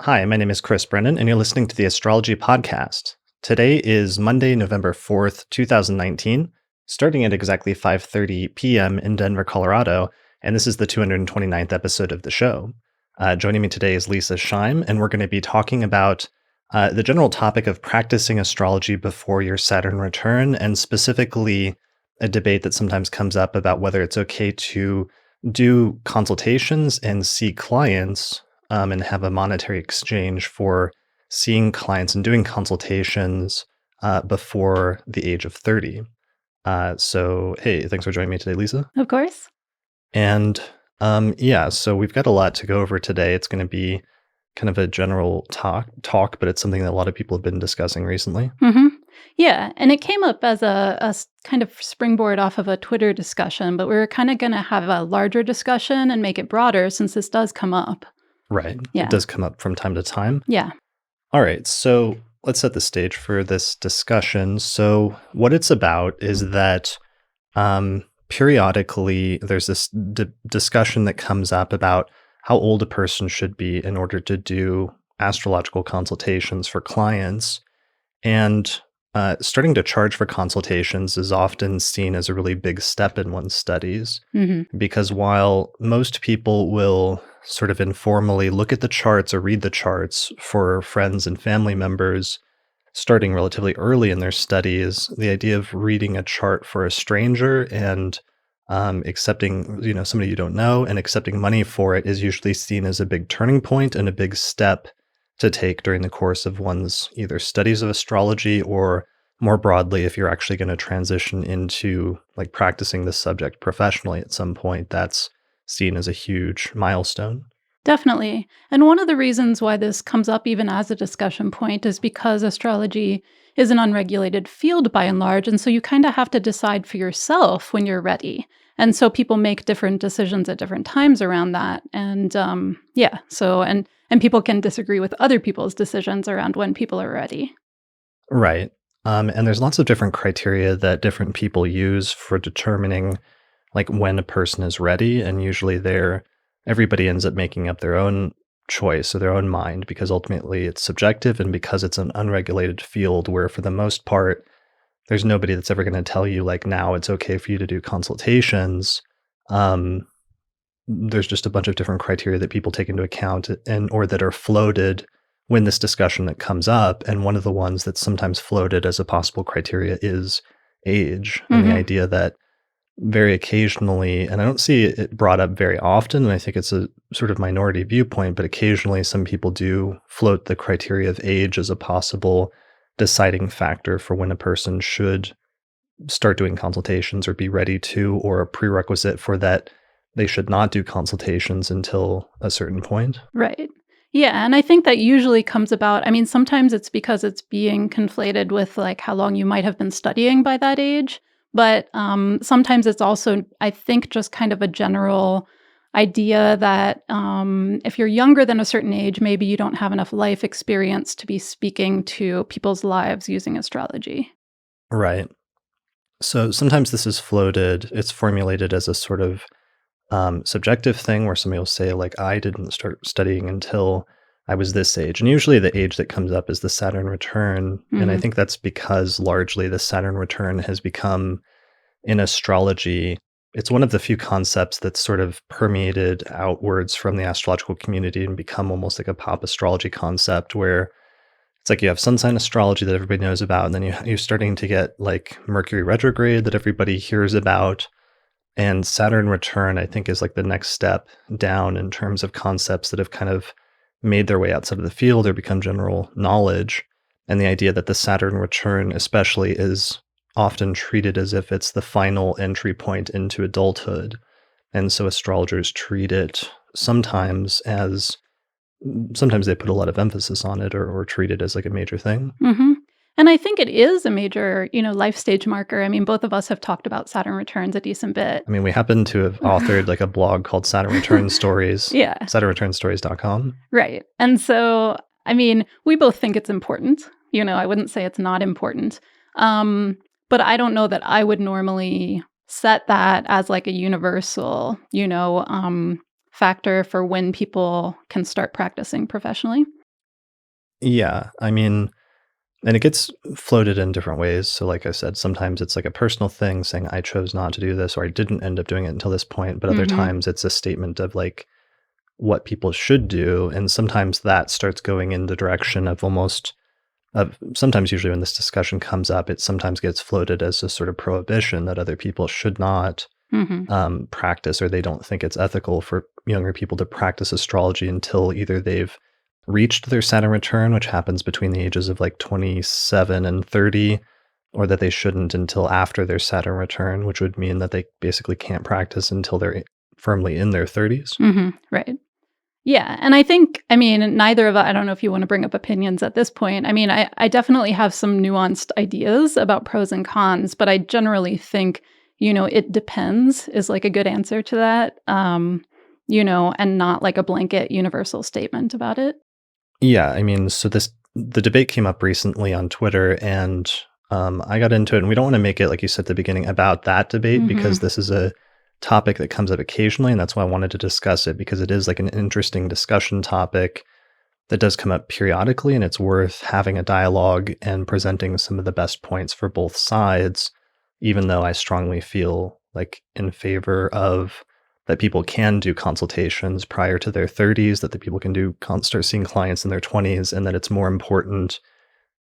Hi, my name is Brennan, and you're listening to the Astrology podcast. Today is Monday, November 4th, 2019, starting at exactly 5:30 p.m. in Denver, Colorado, and this is the 229th episode of the show. Joining me today is Leisa Schaim, and we're going to be talking about the general topic of practicing astrology before your Saturn return, and specifically a debate that sometimes comes up about whether it's okay to do consultations and see clients and have a monetary exchange for seeing clients and doing consultations before the age of 30. Hey, thanks for joining me today, Lisa. Of course. And yeah, so we've got a lot to go over today. It's going to be kind of a general talk, but it's something that a lot of people have been discussing recently. hmm Yeah, and it came up as a kind of springboard off of a Twitter discussion, but we were kind of going to have a larger discussion and make it broader since this does come up. Right. Yeah. It does come up from time to time. Yeah. All right. So let's set the stage for this discussion. So, what it's about is that periodically there's this discussion that comes up about how old a person should be in order to do astrological consultations for clients. And starting to charge for consultations is often seen as a really big step in one's studies, hmm because while most people will sort of informally look at the charts or read the charts for friends and family members starting relatively early in their studies, the idea of reading a chart for a stranger and accepting, somebody you don't know and accepting money for it is usually seen as a big turning point and a big step to take during the course of one's either studies of astrology or more broadly, if you're actually going to transition into like practicing this subject professionally at some point, that's seen as a huge milestone. Definitely. And one of the reasons why this comes up even as a discussion point is because astrology is an unregulated field by and large. And so you kind of have to decide for yourself when you're ready. And so people make different decisions at different times around that. And and people can disagree with other people's decisions around when people are ready. Right. And there's lots of different criteria that different people use for determining like when a person is ready. And usually everybody ends up making up their own choice or their own mind because ultimately it's subjective and because it's an unregulated field where for the most part, there's nobody that's ever going to tell you like now it's okay for you to do consultations. There's just a bunch of different criteria that people take into account and or that are floated when this discussion that comes up. And one of the ones that's sometimes floated as a possible criteria is age and the hmm idea that very occasionally, and I don't see it brought up very often, and I think it's a sort of minority viewpoint, but occasionally some people do float the criteria of age as a possible deciding factor for when a person should start doing consultations or be ready to, or a prerequisite for that they should not do consultations until a certain point. Right. Yeah, and I think that usually comes about, I mean, sometimes it's because it's being conflated with like how long you might have been studying by that age, but sometimes it's also, I think, just kind of a general idea that if you're younger than a certain age, maybe you don't have enough life experience to be speaking to people's lives using astrology. Right. So sometimes this is floated, it's formulated as a sort of subjective thing where somebody will say, like, I didn't start studying until I was this age. And usually the age that comes up is the Saturn return. And I hmm think that's because largely the Saturn return has become in astrology. It's one of the few concepts that's sort of permeated outwards from the astrological community and become almost like a pop astrology concept where it's like you have sun sign astrology that everybody knows about, and then you're starting to get like Mercury retrograde that everybody hears about. And Saturn return, I think, is like the next step down in terms of concepts that have kind of made their way outside of the field or become general knowledge. And the idea that the Saturn return, especially, is often treated as if it's the final entry point into adulthood. And so astrologers treat it sometimes they put a lot of emphasis on it or treat it as like a major thing. hmm And I think it is a major, life stage marker. I mean, both of us have talked about Saturn returns a decent bit. I mean, we happen to have authored like a blog called Saturn Return Stories, Yeah, SaturnReturnStories.com. right. And so, I mean, we both think it's important. I wouldn't say it's not important. But I don't know that I would normally set that as like a universal, factor for when people can start practicing professionally. Yeah, I mean, and it gets floated in different ways. So, like I said, sometimes it's like a personal thing saying, I chose not to do this, or I didn't end up doing it until this point. But other Mhm. times it's a statement of like what people should do. And sometimes that starts going in the direction of almost, sometimes usually when this discussion comes up, it sometimes gets floated as a sort of prohibition that other people should not Mhm. practice, or they don't think it's ethical for younger people to practice astrology until either they've reached their Saturn return, which happens between the ages of like 27 and 30, or that they shouldn't until after their Saturn return, which would mean that they basically can't practice until they're firmly in their 30s. Mhm. Right. Yeah, and I mean, neither of I don't know if you wanna bring up opinions at this point. I mean, I definitely have some nuanced ideas about pros and cons, but I generally think, it depends is, like, a good answer to that, and not, like, a blanket universal statement about it. Yeah, I mean, so the debate came up recently on Twitter, and I got into it. And we don't want to make it, like you said at the beginning, about that debate because Mhm. this is a topic that comes up occasionally, and that's why I wanted to discuss it because it is like an interesting discussion topic that does come up periodically, and it's worth having a dialogue and presenting some of the best points for both sides, even though I strongly feel like in favor of that people can do consultations prior to their 30s, that the people can start seeing clients in their 20s, and that it's more important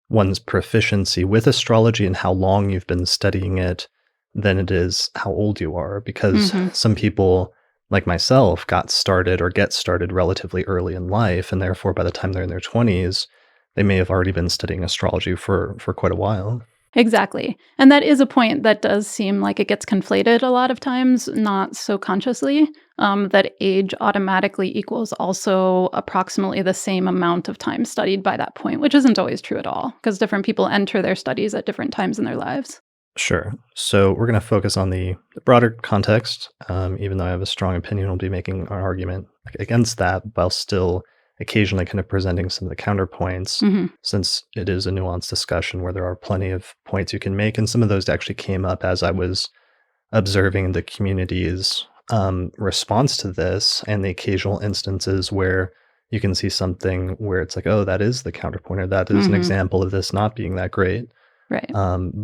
one's proficiency with astrology and how long you've been studying it than it is how old you are. Because Mhm. some people, like myself, got started or get started relatively early in life, and therefore by the time they're in their 20s, they may have already been studying astrology for quite a while. Exactly, and that is a point that does seem like it gets conflated a lot of times, not so consciously, that age automatically equals also approximately the same amount of time studied by that point, which isn't always true at all, because different people enter their studies at different times in their lives. Sure. So we're going to focus on the broader context. Even though I have a strong opinion, we'll be making an argument against that while still occasionally kind of presenting some of the counterpoints, Mhm. since it is a nuanced discussion where there are plenty of points you can make. And some of those actually came up as I was observing the community's response to this and the occasional instances where you can see something where it's like, oh, that is the counterpoint, or that is an Mhm. example of this not being that great. Right.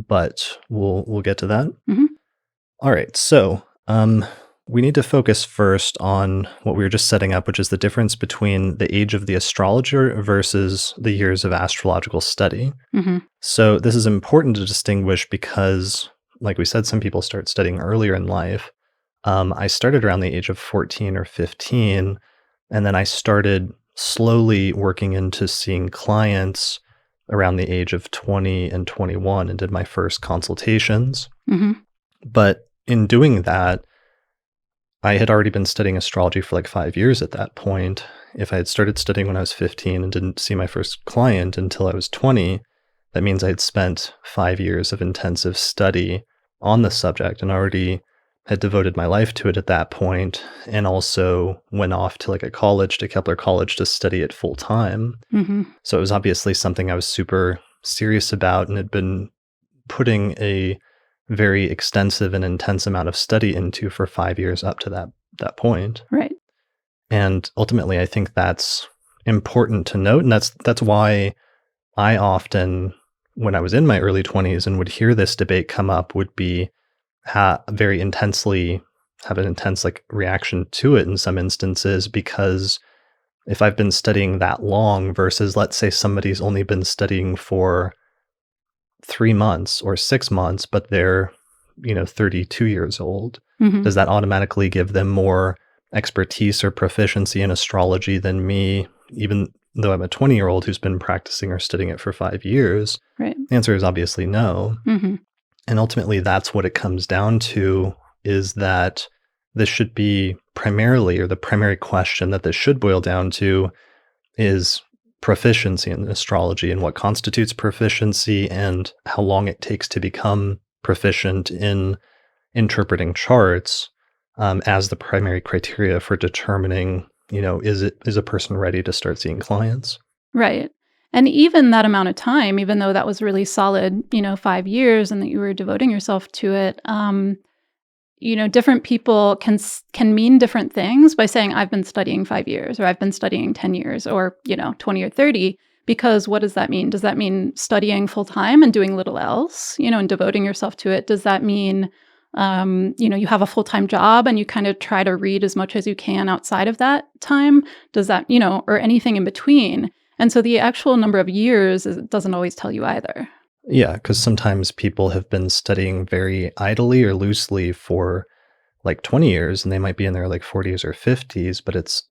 But we'll get to that. Mhm. All right. So we need to focus first on what we were just setting up, which is the difference between the age of the astrologer versus the years of astrological study. Mhm. So this is important to distinguish because, like we said, some people start studying earlier in life. I started around the age of 14 or 15, and then I started slowly working into seeing clients around the age of 20 and 21 and did my first consultations. Mhm. But in doing that, I had already been studying astrology for like 5 years at that point. If I had started studying when I was 15 and didn't see my first client until I was 20, that means I had spent 5 years of intensive study on the subject and already had devoted my life to it at that point, and also went off to like a college, to Kepler College, to study it full time. Mhm. So it was obviously something I was super serious about and had been putting a very extensive and intense amount of study into for 5 years up to that point. Right. And ultimately, I think that's important to note, and that's why I often, when I was in my early 20s and would hear this debate come up, would be very intensely have an intense like reaction to it in some instances, because if I've been studying that long versus, let's say, somebody's only been studying for 3 months or 6 months, but they're, 32 years old, Mhm. does that automatically give them more expertise or proficiency in astrology than me, even though I'm a 20-year-old who's been practicing or studying it for 5 years? Right. The answer is obviously no. Mhm. And ultimately, that's what it comes down to, is that this should be primarily, or the primary question that this should boil down to, is proficiency in astrology and what constitutes proficiency and how long it takes to become proficient in interpreting charts, as the primary criteria for determining, is a person ready to start seeing clients? Right. And even that amount of time, even though that was really solid, 5 years and that you were devoting yourself to it, different people can mean different things by saying, "I've been studying 5 years," or "I've been studying 10 years," or, 20 or 30, Because what does that mean? Does that mean studying full time and doing little else, and devoting yourself to it? Does that mean, you have a full time job and you kind of try to read as much as you can outside of that time? Does that, or anything in between? And so the actual number of years doesn't always tell you either. Yeah, because sometimes people have been studying very idly or loosely for like 20 years and they might be in their like 40s or 50s, but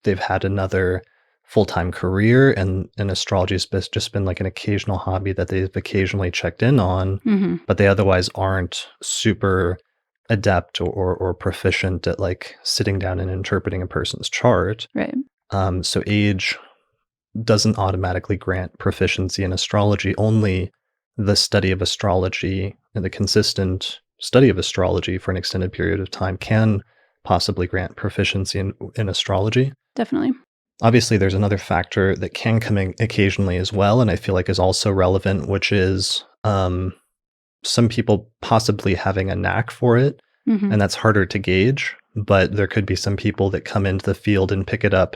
they've had another full-time career and astrology has just been like an occasional hobby that they've occasionally checked in on, Hmm. but they otherwise aren't super adept or proficient at like sitting down and interpreting a person's chart. Right. So age doesn't automatically grant proficiency in astrology. Only the study of astrology and the consistent study of astrology for an extended period of time can possibly grant proficiency in astrology. Definitely. Obviously, there's another factor that can come in occasionally as well, and I feel like is also relevant, which is some people possibly having a knack for it, Hmm. and that's harder to gauge. But there could be some people that come into the field and pick it up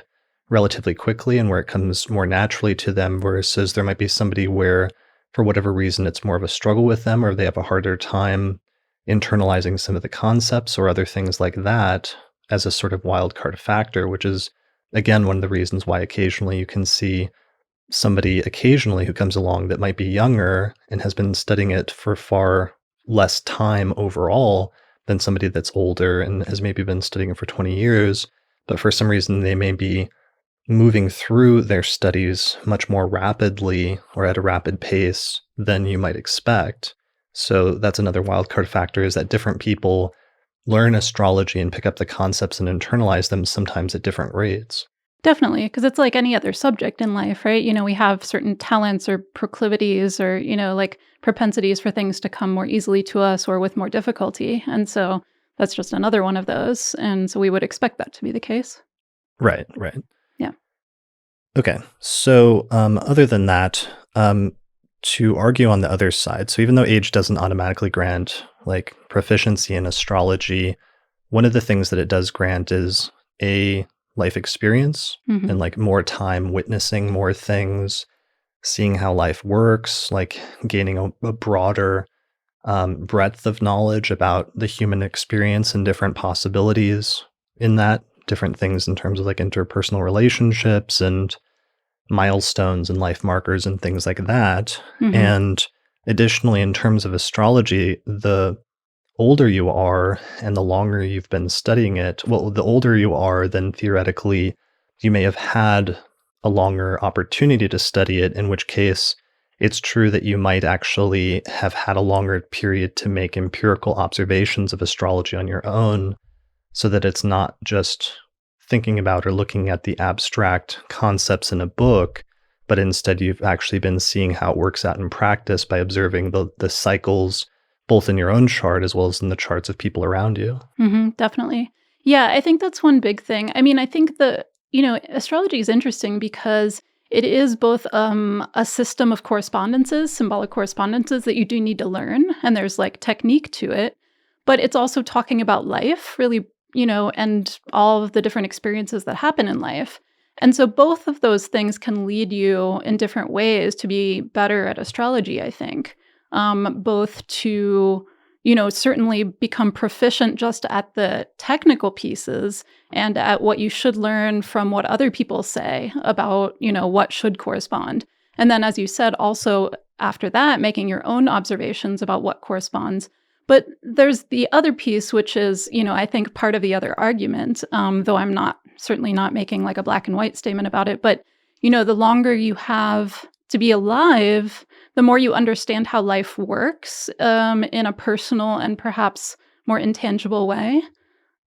relatively quickly and where it comes more naturally to them, versus there might be somebody where, for whatever reason, it's more of a struggle with them, or they have a harder time internalizing some of the concepts or other things like that as a sort of wild card factor, which is, again, one of the reasons why occasionally you can see somebody occasionally who comes along that might be younger and has been studying it for far less time overall than somebody that's older and has maybe been studying it for 20 years. But for some reason, they may be moving through their studies much more rapidly or at a rapid pace than you might expect. So that's another wildcard factor, is that different people learn astrology and pick up the concepts and internalize them sometimes at different rates. Definitely, because it's like any other subject in life, right? We have certain talents or proclivities or, like propensities for things to come more easily to us or with more difficulty. And so that's just another one of those. And so we would expect that to be the case. Right, right. Yeah. Okay. So, other than that, to argue on the other side, so even though age doesn't automatically grant like proficiency in astrology, one of the things that it does grant is a life experience Hmm. and like more time witnessing more things, seeing how life works, like gaining a broader breadth of knowledge about the human experience and different possibilities in that, different things in terms of like interpersonal relationships and milestones and life markers and things like that. Hmm. And additionally, in terms of astrology, the older you are and the longer you've been studying it, well, the older you are, then theoretically, you may have had a longer opportunity to study it, in which case it's true that you might actually have had a longer period to make empirical observations of astrology on your own, so that it's not just thinking about or looking at the abstract concepts in a book, but instead you've actually been seeing how it works out in practice by observing the cycles both in your own chart as well as in the charts of people around you. Hmm. Definitely. Yeah, I think that's one big thing. I mean, I think astrology is interesting because it is both a system of correspondences, symbolic correspondences that you do need to learn, and there's like technique to it, but it's also talking about life, really, and all of the different experiences that happen in life. And so both of those things can lead you in different ways to be better at astrology, I think. Both to, certainly become proficient just at the technical pieces and at what you should learn from what other people say about, what should correspond. And then, as you said, also after that, making your own observations about what corresponds. But there's the other piece, which is, I think part of the other argument, though I'm certainly not making like a black and white statement about it. But, the longer you have to be alive, the more you understand how life works in a personal and perhaps more intangible way.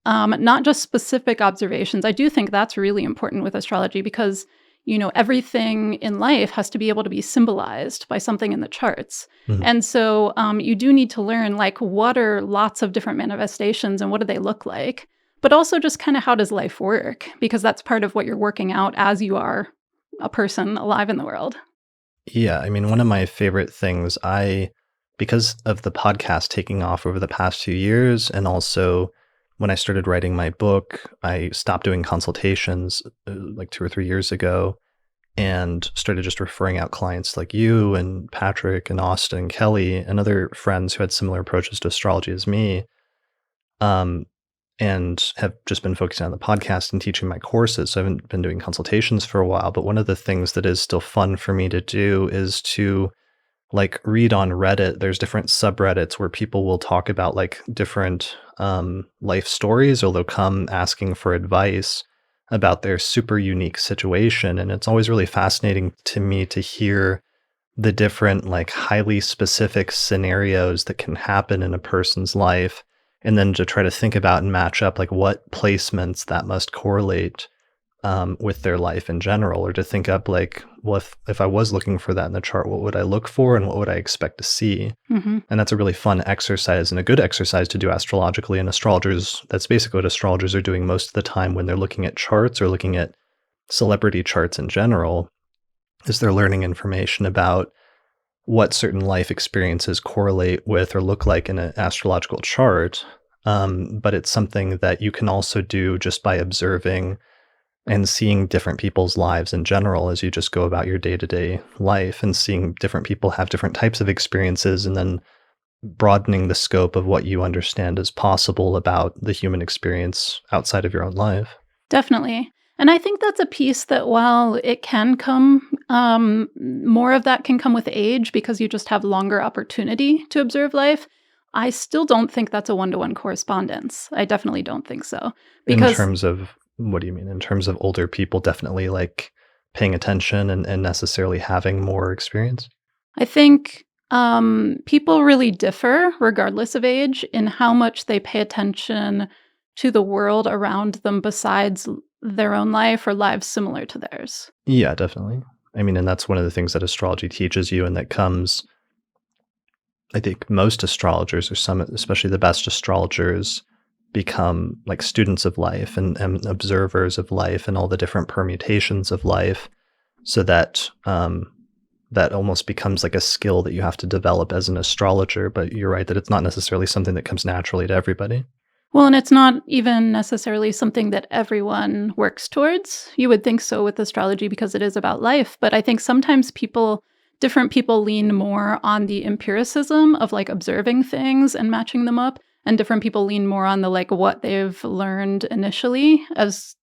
Not just specific observations. I do think that's really important with astrology because, everything in life has to be able to be symbolized by something in the charts. Mhm. And so you do need to learn, like, what are lots of different manifestations and what do they look like? But also just kind of how does life work? Because that's part of what you're working out as you are a person alive in the world. Yeah, I mean, one of my favorite things, because of the podcast taking off over the past few years, and also when I started writing my book, I stopped doing consultations like 2 or 3 years ago. and started just referring out clients like you and Patrick and Austin and Kelly and other friends who had similar approaches to astrology as me, um, and have just been focusing on the podcast and teaching my courses. So I haven't been doing consultations for a while, but one of the things that is still fun for me to do is to like read on Reddit. There's different subreddits where people will talk about like different life stories, or they'll come asking for advice about their super unique situation. And it's always really fascinating to me to hear the different like highly specific scenarios that can happen in a person's life, and then to try to think about and match up like what placements that must correlate with their life in general, or to think up like, well, if I was looking for that in the chart, what would I look for and what would I expect to see? Mm-hmm. And that's a really fun exercise and a good exercise to do astrologically. And astrologers, that's basically what astrologers are doing most of the time when they're looking at charts or looking at celebrity charts in general, is they're learning information about what certain life experiences correlate with or look like in an astrological chart. But it's something that you can also do just by observing and seeing different people's lives in general as you just go about your day-to-day life, and seeing different people have different types of experiences, and then broadening the scope of what you understand is possible about the human experience outside of your own life. Definitely. And I think that's a piece that while it can come, more of that can come with age because you just have longer opportunity to observe life. I still don't think that's a one-to-one correspondence. I definitely don't think so. Because in terms of, what do you mean? In terms of older people definitely like paying attention and necessarily having more experience? I think people really differ, regardless of age, in how much they pay attention to the world around them besides their own life or lives similar to theirs. Yeah, definitely. I mean, and that's one of the things that astrology teaches you, and that comes, I think most astrologers, or some, especially the best astrologers, become like students of life and observers of life and all the different permutations of life, so that that almost becomes like a skill that you have to develop as an astrologer. But you're right that it's not necessarily something that comes naturally to everybody. Well, and it's not even necessarily something that everyone works towards. You would think so with astrology because it is about life, but I think sometimes different people lean more on the empiricism of like observing things and matching them up, and different people lean more on the like what they've learned initially as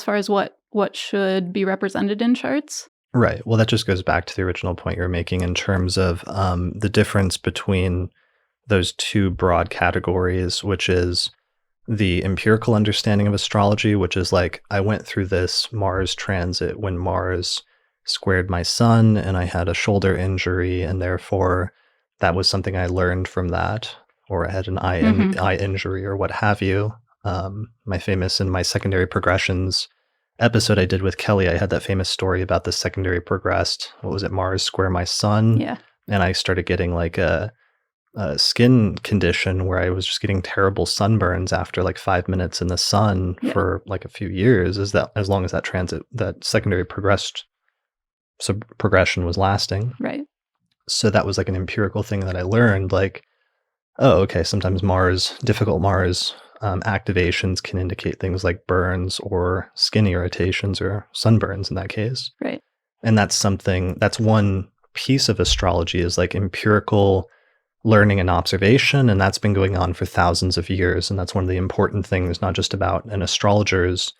far as what should be represented in charts. Right. Well, that just goes back to the original point you're making in terms of the difference between those two broad categories, which is the empirical understanding of astrology, which is like, I went through this Mars transit when Mars squared my sun and I had a shoulder injury, and therefore that was something I learned from that, or I had an eye injury or what have you. In my secondary progressions episode I did with Kelly, I had that famous story about the secondary progressed, what was it, Mars square my sun? Yeah. And I started getting like a skin condition where I was just getting terrible sunburns after like 5 minutes in the sun for like a few years, as long as that secondary progression was lasting. Right. So that was like an empirical thing that I learned, like, oh, okay, sometimes difficult Mars activations can indicate things like burns or skin irritations or sunburns in that case. Right. And that's one piece of astrology, is like empirical learning and observation, and that's been going on for thousands of years. And that's one of the important things, not just about an astrologer's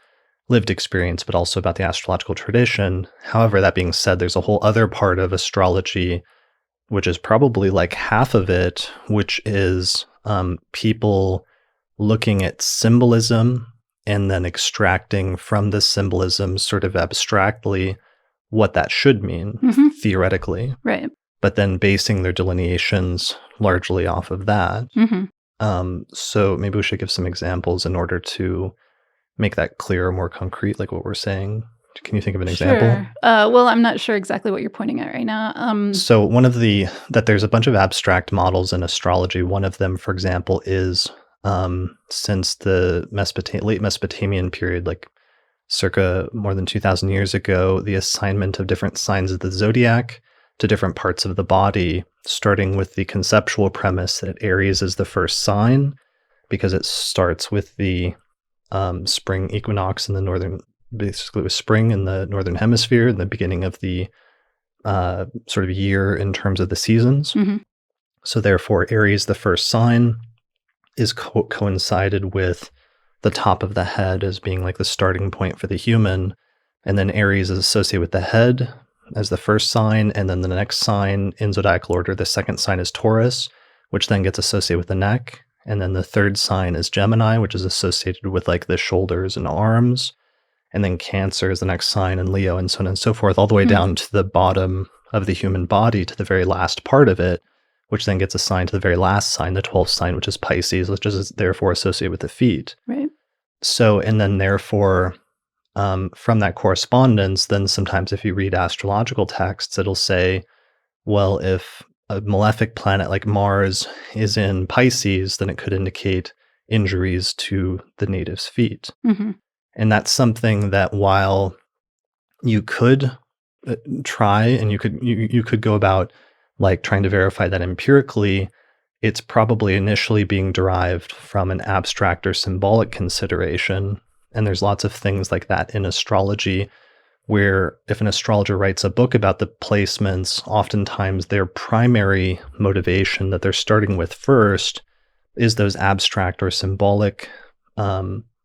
lived experience, but also about the astrological tradition. However, that being said, there's a whole other part of astrology, which is probably like half of it, which is people looking at symbolism and then extracting from the symbolism sort of abstractly what that should mean theoretically. Right. But then basing their delineations largely off of that. So maybe we should give some examples in order to make that clearer, more concrete, like what we're saying. Can you think of an example? Sure. Well, I'm not sure exactly what you're pointing at right now. So there's a bunch of abstract models in astrology. One of them, for example, is since the late Mesopotamian period, like circa more than 2,000 years ago, the assignment of different signs of the zodiac to different parts of the body, starting with the conceptual premise that Aries is the first sign because it starts with the spring equinox in the northern basically with spring in the northern hemisphere and the beginning of the sort of year in terms of the seasons. Mhm. So therefore, Aries, the first sign, is coincided with the top of the head as being like the starting point for the human. And then Aries is associated with the head as the first sign. And then the next sign in zodiacal order, the second sign is Taurus, which then gets associated with the neck. And then the third sign is Gemini, which is associated with like the shoulders and arms. And then Cancer is the next sign, and Leo, and so on and so forth, all the way Mhm. down to the bottom of the human body, to the very last part of it, which then gets assigned to the very last sign, the 12th sign, which is Pisces, which is therefore associated with the feet. Right. So, and then therefore, from that correspondence, then sometimes if you read astrological texts, it'll say, well, if a malefic planet like Mars is in Pisces, then it could indicate injuries to the native's feet. Mhm. And that's something that while you could try and you could go about like trying to verify that empirically, it's probably initially being derived from an abstract or symbolic consideration. And there's lots of things like that in astrology, where if an astrologer writes a book about the placements, oftentimes their primary motivation that they're starting with first is those abstract or symbolic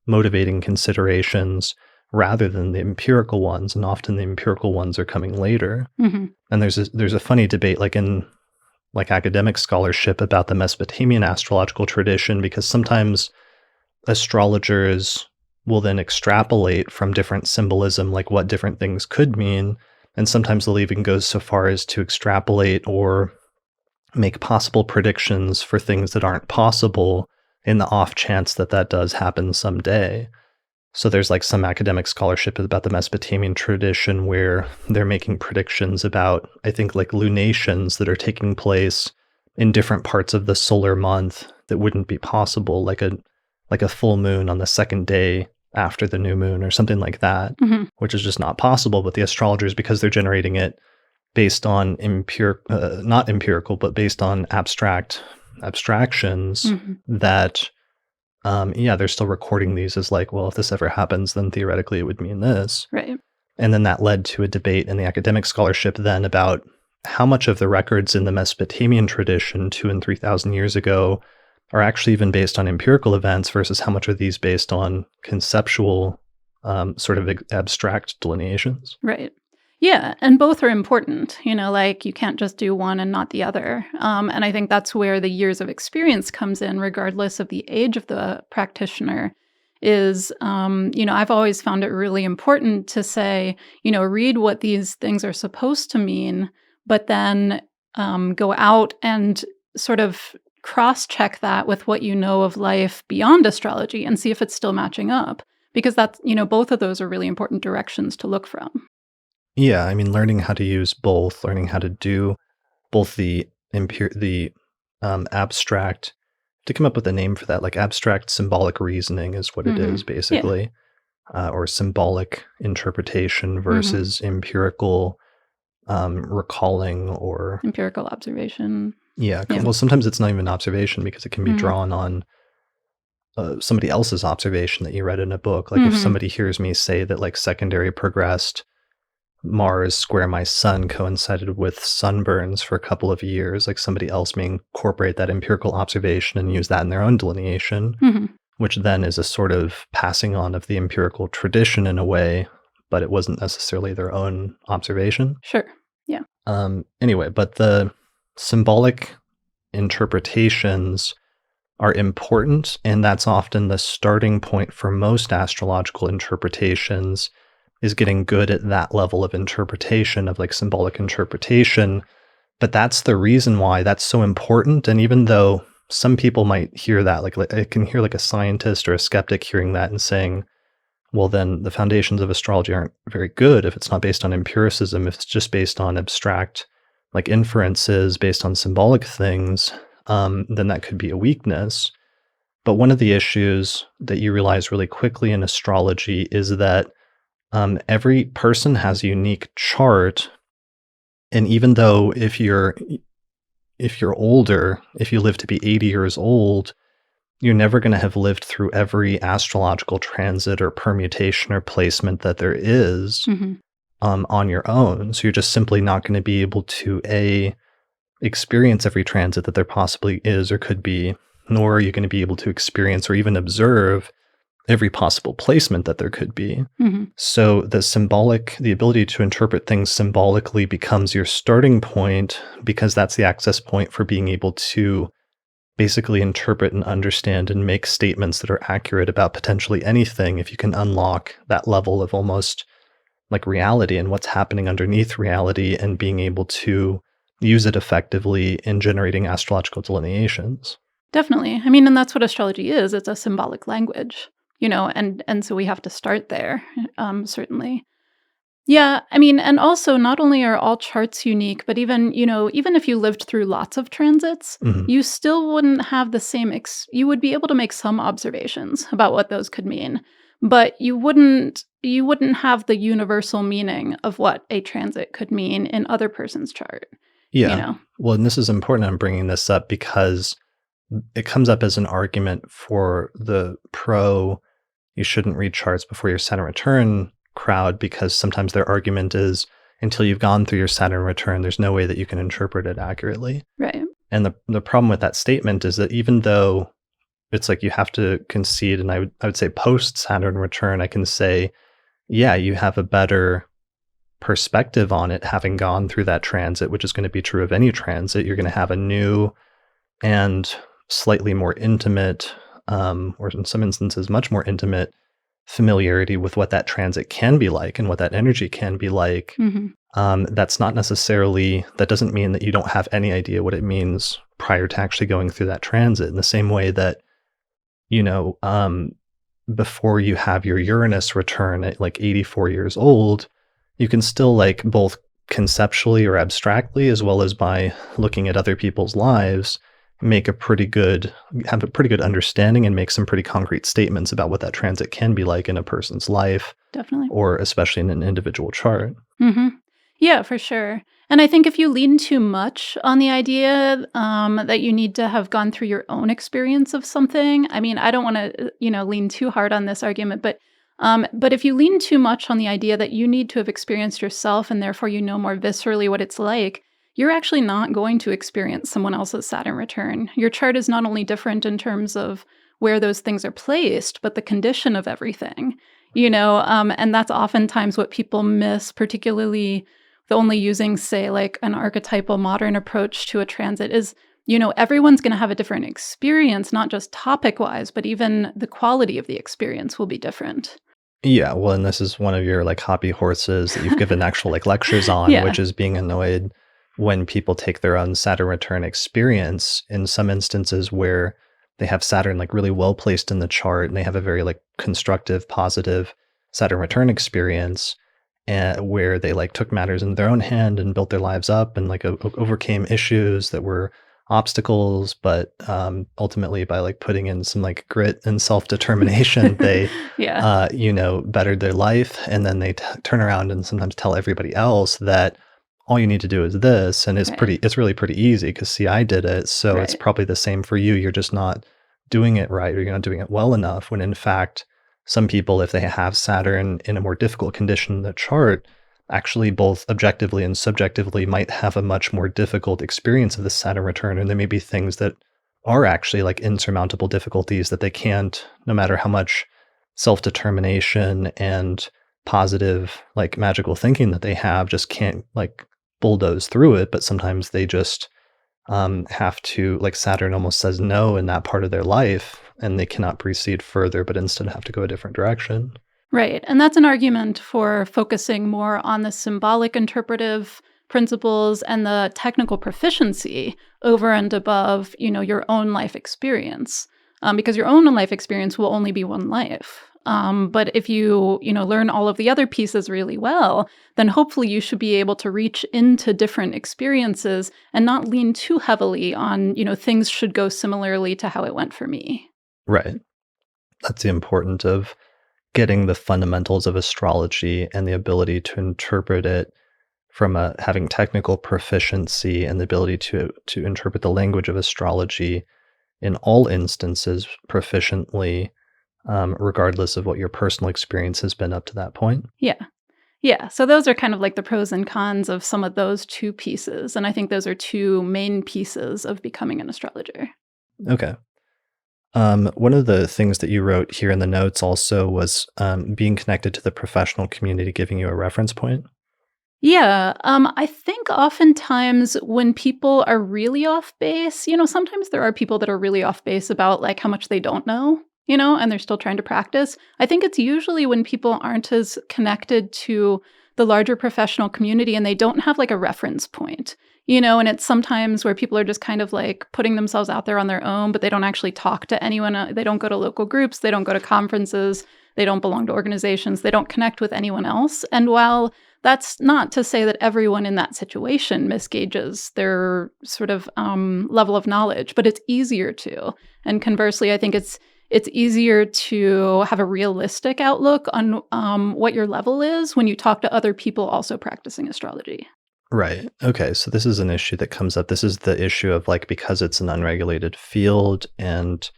motivating considerations rather than the empirical ones, and often the empirical ones are coming later. Mhm. And there's a funny debate like in like academic scholarship about the Mesopotamian astrological tradition, because sometimes astrologers will then extrapolate from different symbolism like what different things could mean, and sometimes they'll even go so far as to extrapolate or make possible predictions for things that aren't possible in the off chance that that does happen someday. So there's like some academic scholarship about the Mesopotamian tradition where they're making predictions about, I think, like lunations that are taking place in different parts of the solar month that wouldn't be possible, like a full moon on the second day after the new moon or something like that, Mhm. which is just not possible. But the astrologers, because they're generating it based on not empirical, but based on abstractions, Mhm. that yeah, they're still recording these as like, well, if this ever happens, then theoretically it would mean this. Right. And then that led to a debate in the academic scholarship then about how much of the records in the Mesopotamian tradition 2,000 and 3,000 years ago are actually even based on empirical events versus how much are these based on conceptual sort of abstract delineations. Right. Yeah, and both are important. Like you can't just do one and not the other. And I think that's where the years of experience comes in, regardless of the age of the practitioner. I've always found it really important to say, read what these things are supposed to mean, but then go out and sort of cross-check that with what you know of life beyond astrology and see if it's still matching up. Because that's, both of those are really important directions to look from. Yeah, I mean, learning how to use both, learning how to do both the abstract, to come up with a name for that, like abstract symbolic reasoning is what it is Mhm. Yeah. basically, or symbolic interpretation Mhm. versus empirical recalling or Empirical observation. yeah. Yeah. Well, sometimes it's not even observation because it can be Mhm. drawn on somebody else's observation that you read in a book. Like if Mhm. somebody hears me say that like secondary progressed Mars square my sun coincided with sunburns for a couple of years, like somebody else may incorporate that empirical observation and use that in their own delineation, Mhm. which then is a sort of passing on of the empirical tradition in a way, but it wasn't necessarily their own observation. Sure. Yeah. Anyway, but the symbolic interpretations are important, and that's often the starting point for most astrological interpretations, is getting good at that level of interpretation, of like symbolic interpretation. But that's the reason why that's so important. And even though some people might hear that, like I can hear like a scientist or a skeptic hearing that and saying, well, then the foundations of astrology aren't very good if it's not based on empiricism, if it's just based on abstract like inferences based on symbolic things, then that could be a weakness. But one of the issues that you realize really quickly in astrology is that every person has a unique chart, and even though if you're older, if you live to be 80 years old, you're never going to have lived through every astrological transit or permutation or placement that there is Mhm. on your own. So you're just simply not going to be able to experience every transit that there possibly is or could be, nor are you going to be able to experience or even observe every possible placement that there could be. Mhm. So the ability to interpret things symbolically becomes your starting point because that's the access point for being able to basically interpret and understand and make statements that are accurate about potentially anything if you can unlock that level of almost like reality and what's happening underneath reality and being able to use it effectively in generating astrological delineations. Definitely. I mean, and that's what astrology is. It's a symbolic language, and so we have to start there, certainly. Yeah, I mean, and also not only are all charts unique, but even if you lived through lots of transits, Mhm. you still wouldn't have the same you would be able to make some observations about what those could mean, but you wouldn't have the universal meaning of what a transit could mean in other person's chart, you Yeah. know. Well, and this is important. I'm bringing this up because it comes up as an argument for the you shouldn't read charts before your Saturn return crowd because sometimes their argument is until you've gone through your Saturn return, there's no way that you can interpret it accurately. Right. And the problem with that statement is that even though it's like you have to concede, and I would say post Saturn return, I can say, yeah, you have a better perspective on it having gone through that transit, which is going to be true of any transit. You're going to have a new and slightly more intimate, or in some instances, much more intimate familiarity with what that transit can be like and what that energy can be like. Mhm. That doesn't mean that you don't have any idea what it means prior to actually going through that transit. In the same way that, you know, before you have your Uranus return at like 84 years old, you can still like both conceptually or abstractly, as well as by looking at other people's lives, have a pretty good understanding and make some pretty concrete statements about what that transit can be like in a person's life, Definitely. or especially in an individual chart. Mhm. Yeah, for sure. And I think if you lean too much on the idea, that you need to have gone through your own experience of something, I mean, I don't wanna, lean too hard on this argument, but if you lean too much on the idea that you need to have experienced yourself and therefore you know more viscerally what it's like, you're actually not going to experience someone else's Saturn return. Your chart is not only different in terms of where those things are placed, but the condition of everything, and that's oftentimes what people miss, particularly the only using, say, like an archetypal modern approach to a transit is, everyone's going to have a different experience, not just topic wise, but even the quality of the experience will be different. Yeah, well, and this is one of your like hobby horses that you've given actual like lectures on, Yeah. which is being annoyed when people take their own Saturn return experience in some instances where they have Saturn like really well placed in the chart and they have a very like constructive, positive Saturn return experience, and where they like took matters in their own hand and built their lives up and like overcame issues that were obstacles, but ultimately by like putting in some like grit and self-determination, they Yeah. bettered their life. And then they turn around and sometimes tell everybody else that all you need to do is this. And Right. it's really pretty easy because see, I did it. So it's Right. probably the same for you. You're just not doing it right or you're not doing it well enough. When in fact, some people, if they have Saturn in a more difficult condition in the chart, actually both objectively and subjectively might have a much more difficult experience of the Saturn return. And there may be things that are actually like insurmountable difficulties that they can't, no matter how much self-determination and positive like magical thinking that they have, just can't like bulldoze through it. But sometimes they just have to, like Saturn almost says no in that part of their life and they cannot proceed further but instead have to go a different direction. Right. And that's an argument for focusing more on the symbolic interpretive principles and the technical proficiency over and above, your own life experience. Because your own life experience will only be one life. But if you, learn all of the other pieces really well, then hopefully you should be able to reach into different experiences and not lean too heavily on, things should go similarly to how it went for me. Right. That's the important of getting the fundamentals of astrology and the ability to interpret it from having technical proficiency and the ability to interpret the language of astrology in all instances proficiently, regardless of what your personal experience has been up to that point? Yeah. Yeah, so those are kind of like the pros and cons of some of those 2 pieces, and I think those are 2 main pieces of becoming an astrologer. Okay. One of the things that you wrote here in the notes also was being connected to the professional community giving you a reference point. Yeah, I think oftentimes when people are really off base, sometimes there are people that are really off base about like how much they don't know, and they're still trying to practice. I think it's usually when people aren't as connected to the larger professional community and they don't have like a reference point, and it's sometimes where people are just kind of like putting themselves out there on their own, but they don't actually talk to anyone. They don't go to local groups, they don't go to conferences, they don't belong to organizations, they don't connect with anyone else. And while that's not to say that everyone in that situation misgauges their sort of level of knowledge, but it's easier to. And conversely, I think it's easier to have a realistic outlook on what your level is when you talk to other people also practicing astrology. Right. Okay. So this is an issue that comes up. This is the issue of like because it's an unregulated field and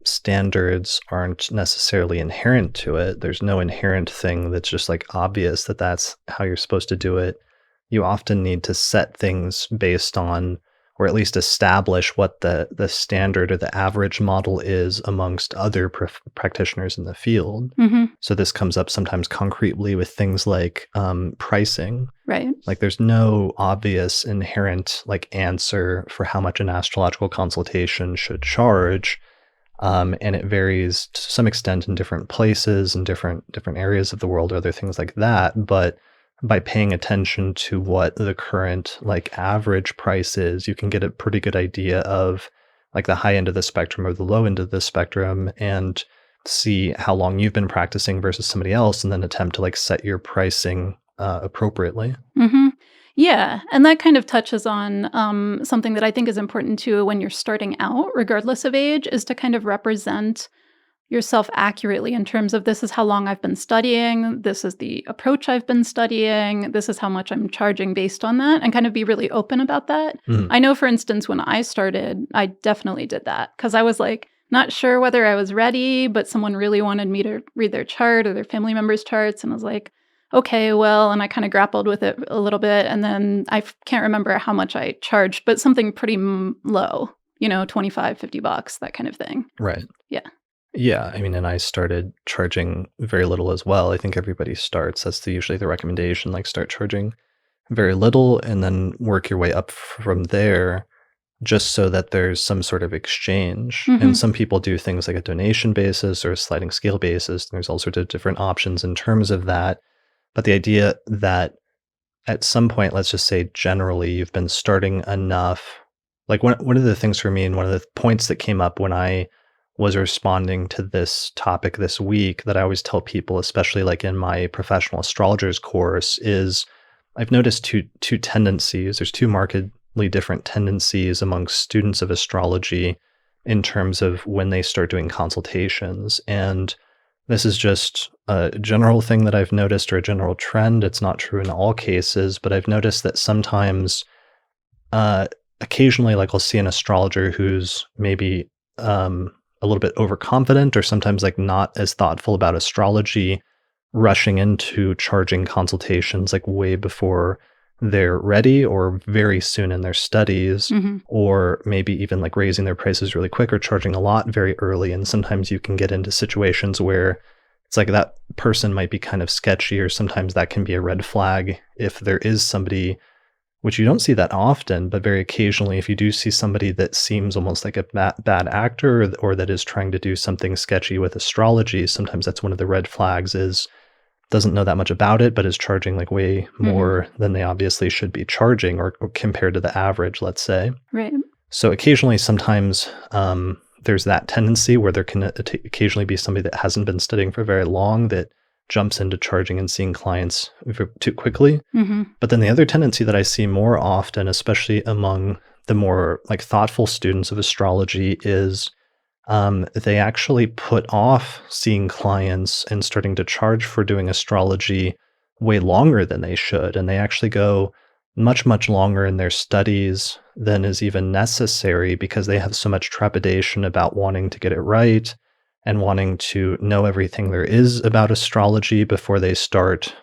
standards aren't necessarily inherent to it. There's no inherent thing that's just like obvious that that's how you're supposed to do it. You often need to set things based on, or at least establish what the standard or the average model is amongst other practitioners in the field. Hmm. So this comes up sometimes concretely with things like pricing. Right. Like there's no obvious inherent like answer for how much an astrological consultation should charge. And it varies to some extent in different places and different areas of the world, other things like that. But by paying attention to what the current like average price is, you can get a pretty good idea of like the high end of the spectrum or the low end of the spectrum and see how long you've been practicing versus somebody else, and then attempt to like set your pricing appropriately. Hmm. Yeah, and that kind of touches on something that I think is important too when you're starting out, regardless of age, is to kind of represent yourself accurately in terms of this is how long I've been studying, this is the approach I've been studying, this is how much I'm charging based on that, and kind of be really open about that. Mhm. I know, for instance, when I started, I definitely did that because I was like not sure whether I was ready, but someone really wanted me to read their chart or their family members' charts. And I was like, okay, well, and I kind of grappled with it a little bit. And then can't remember how much I charged, but something pretty low, 25, $50, that kind of thing. Right. Yeah. Yeah, I mean, and I started charging very little as well. I think everybody starts, that's usually the recommendation, like start charging very little and then work your way up from there just so that there's some sort of exchange. And Hmm. some people do things like a donation basis or a sliding scale basis. There's all sorts of different options in terms of that. But the idea that at some point, let's just say generally, you've been starting enough. Like one of the things for me, and one of the points that came up when I was responding to this topic this week that I always tell people, especially like in my professional astrologers course, is I've noticed two tendencies. There's two markedly different tendencies amongst students of astrology in terms of when they start doing consultations. And this is just a general thing that I've noticed or a general trend. It's not true in all cases, but I've noticed that sometimes, occasionally, like I'll see an astrologer who's maybe a little bit overconfident or sometimes like not as thoughtful about astrology, rushing into charging consultations like way before they're ready or very soon in their studies, Hmm. or maybe even like raising their prices really quick or charging a lot very early. And sometimes you can get into situations where it's like that person might be kind of sketchy, or sometimes that can be a red flag if there is somebody, which you don't see that often, but very occasionally, if you do see somebody that seems almost like a bad actor, or that is trying to do something sketchy with astrology, sometimes that's one of the red flags, is doesn't know that much about it, but is charging like way Hmm. more than they obviously should be charging, or compared to the average, let's say. Right. So occasionally, sometimes there's that tendency where there can occasionally be somebody that hasn't been studying for very long that jumps into charging and seeing clients too quickly. Hmm. But then the other tendency that I see more often, especially among the more like thoughtful students of astrology, is they actually put off seeing clients and starting to charge for doing astrology way longer than they should. And they actually go much, much longer in their studies than is even necessary because they have so much trepidation about wanting to get it right and wanting to know everything there is about astrology before they start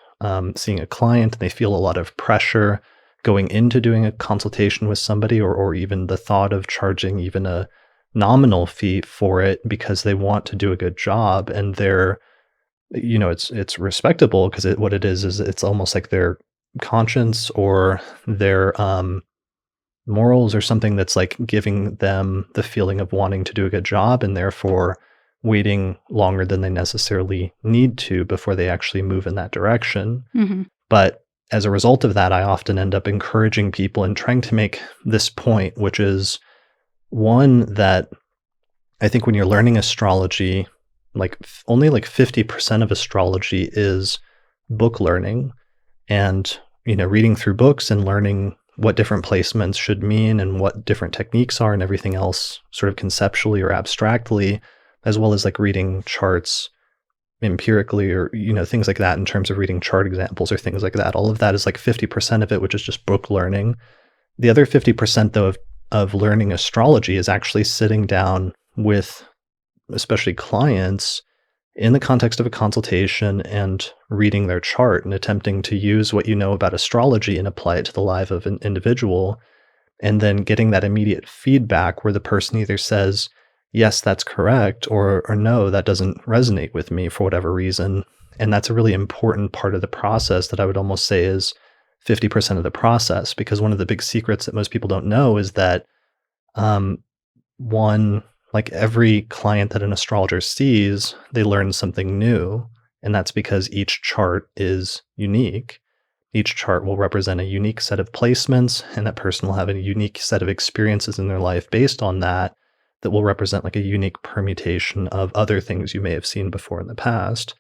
seeing a client. They feel a lot of pressure going into doing a consultation with somebody, or even the thought of charging even a nominal fee for it because they want to do a good job. And they're, it's respectable because what it is it's almost like their conscience or their morals or something that's like giving them the feeling of wanting to do a good job, and therefore waiting longer than they necessarily need to before they actually move in that direction. Hmm. But as a result of that, I often end up encouraging people and trying to make this point, which is one that I think when you're learning astrology, like only like 50% of astrology is book learning and, reading through books and learning what different placements should mean and what different techniques are and everything else sort of conceptually or abstractly, as well as like reading charts empirically or, things like that in terms of reading chart examples or things like that. All of that is like 50% of it, which is just book learning. The other 50% though of learning astrology is actually sitting down with especially clients in the context of a consultation and reading their chart and attempting to use what you know about astrology and apply it to the life of an individual, and then getting that immediate feedback where the person either says, yes, that's correct, or no, that doesn't resonate with me for whatever reason. And that's a really important part of the process that I would almost say is 50% of the process, because one of the big secrets that most people don't know is that one, like every client that an astrologer sees, they learn something new. And that's because each chart is unique. Each chart will represent a unique set of placements, and that person will have a unique set of experiences in their life based on that will represent like a unique permutation of other things you may have seen before in the past.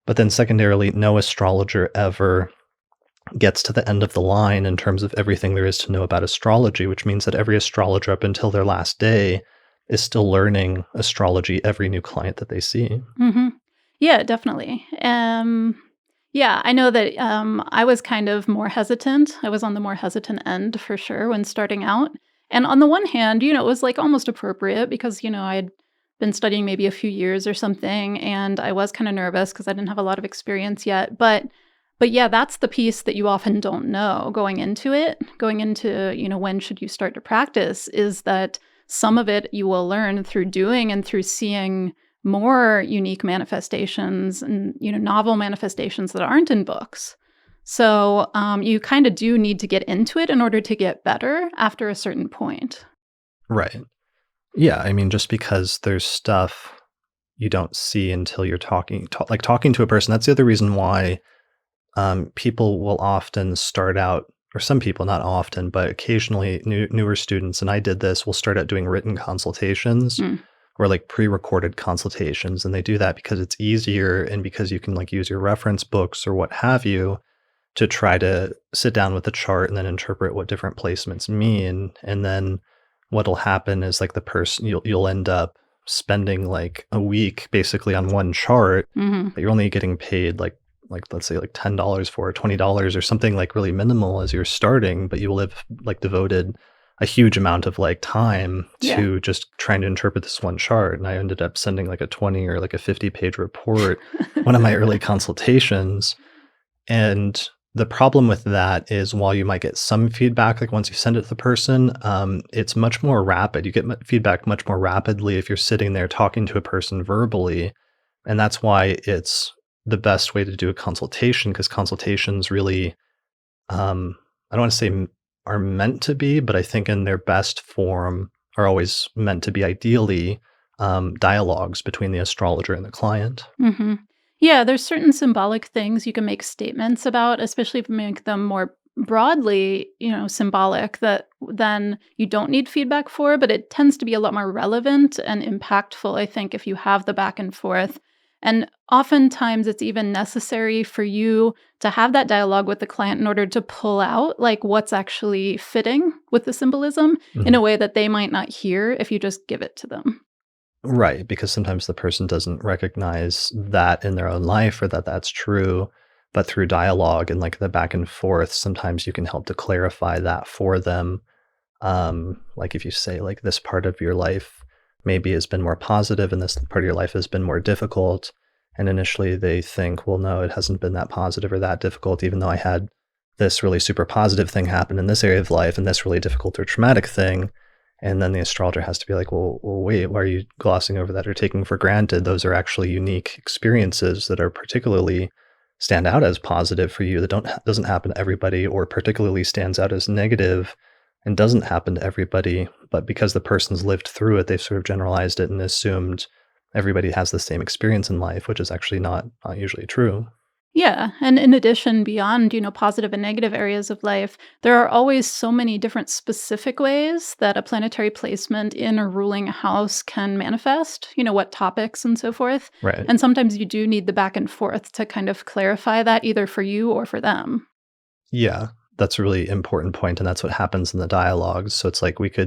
But then secondarily, no astrologer ever gets to the end of the line in terms of everything there is to know about astrology, which means that every astrologer up until their last day is still learning astrology every new client that they see. Hmm. Yeah, definitely. Yeah, I know that I was kind of more hesitant. I was on the more hesitant end for sure when starting out. And on the one hand, it was like almost appropriate because, I'd been studying maybe a few years or something, and I was kind of nervous because I didn't have a lot of experience yet. But yeah, that's the piece that you often don't know going into it. Going into, when should you start to practice, is that some of it you will learn through doing and through seeing more unique manifestations and, novel manifestations that aren't in books. So you kind of do need to get into it in order to get better after a certain point. Right. Yeah. I mean, just because there's stuff you don't see until you're talking to a person. That's the other reason why people will often start out, or some people, not often, but occasionally newer students, and I did this, will start out doing written consultations or like pre-recorded consultations. And they do that because it's easier and because you can like use your reference books or what have you to try to sit down with the chart and then interpret what different placements mean. And then what'll happen is like the person, you'll end up spending like a week basically on one chart, but you're only getting paid like let's say like $10 for it, $20 or something like really minimal as you're starting, but you will have like devoted a huge amount of like time to just trying to interpret this one chart. And I ended up sending like a 20 or like a 50-page report, one of my early consultations. And the problem with that is while you might get some feedback, like once you send it to the person, it's much more rapid. You get feedback much more rapidly if you're sitting there talking to a person verbally. And that's why it's the best way to do a consultation, because consultations really, I don't want to say are meant to be, but I think in their best form are always meant to be ideally dialogues between the astrologer and the client. Mm-hmm. Yeah, there's certain symbolic things you can make statements about, especially if you make them more broadly, symbolic, that then you don't need feedback for, but it tends to be a lot more relevant and impactful, I think, if you have the back and forth. And oftentimes it's even necessary for you to have that dialogue with the client in order to pull out like what's actually fitting with the symbolism in a way that they might not hear if you just give it to them. Right, because sometimes the person doesn't recognize that in their own life or that that's true. But through dialogue and like the back and forth, sometimes you can help to clarify that for them. Like if you say like this part of your life maybe has been more positive and this part of your life has been more difficult. And initially they think, well, no, it hasn't been that positive or that difficult, even though I had this really super positive thing happen in this area of life and this really difficult or traumatic thing. And then the astrologer has to be like, well, wait, why are you glossing over that or taking for granted? Those are actually unique experiences that are particularly stand out as positive for you that doesn't happen to everybody, or particularly stands out as negative and doesn't happen to everybody. But because the person's lived through it, they've sort of generalized it and assumed everybody has the same experience in life, which is actually not usually true. Yeah, and in addition, beyond, positive and negative areas of life, there are always so many different specific ways that a planetary placement in a ruling house can manifest, what topics and so forth. Right. And sometimes you do need the back and forth to kind of clarify that either for you or for them. Yeah, that's a really important point, and that's what happens in the dialogues. So it's like I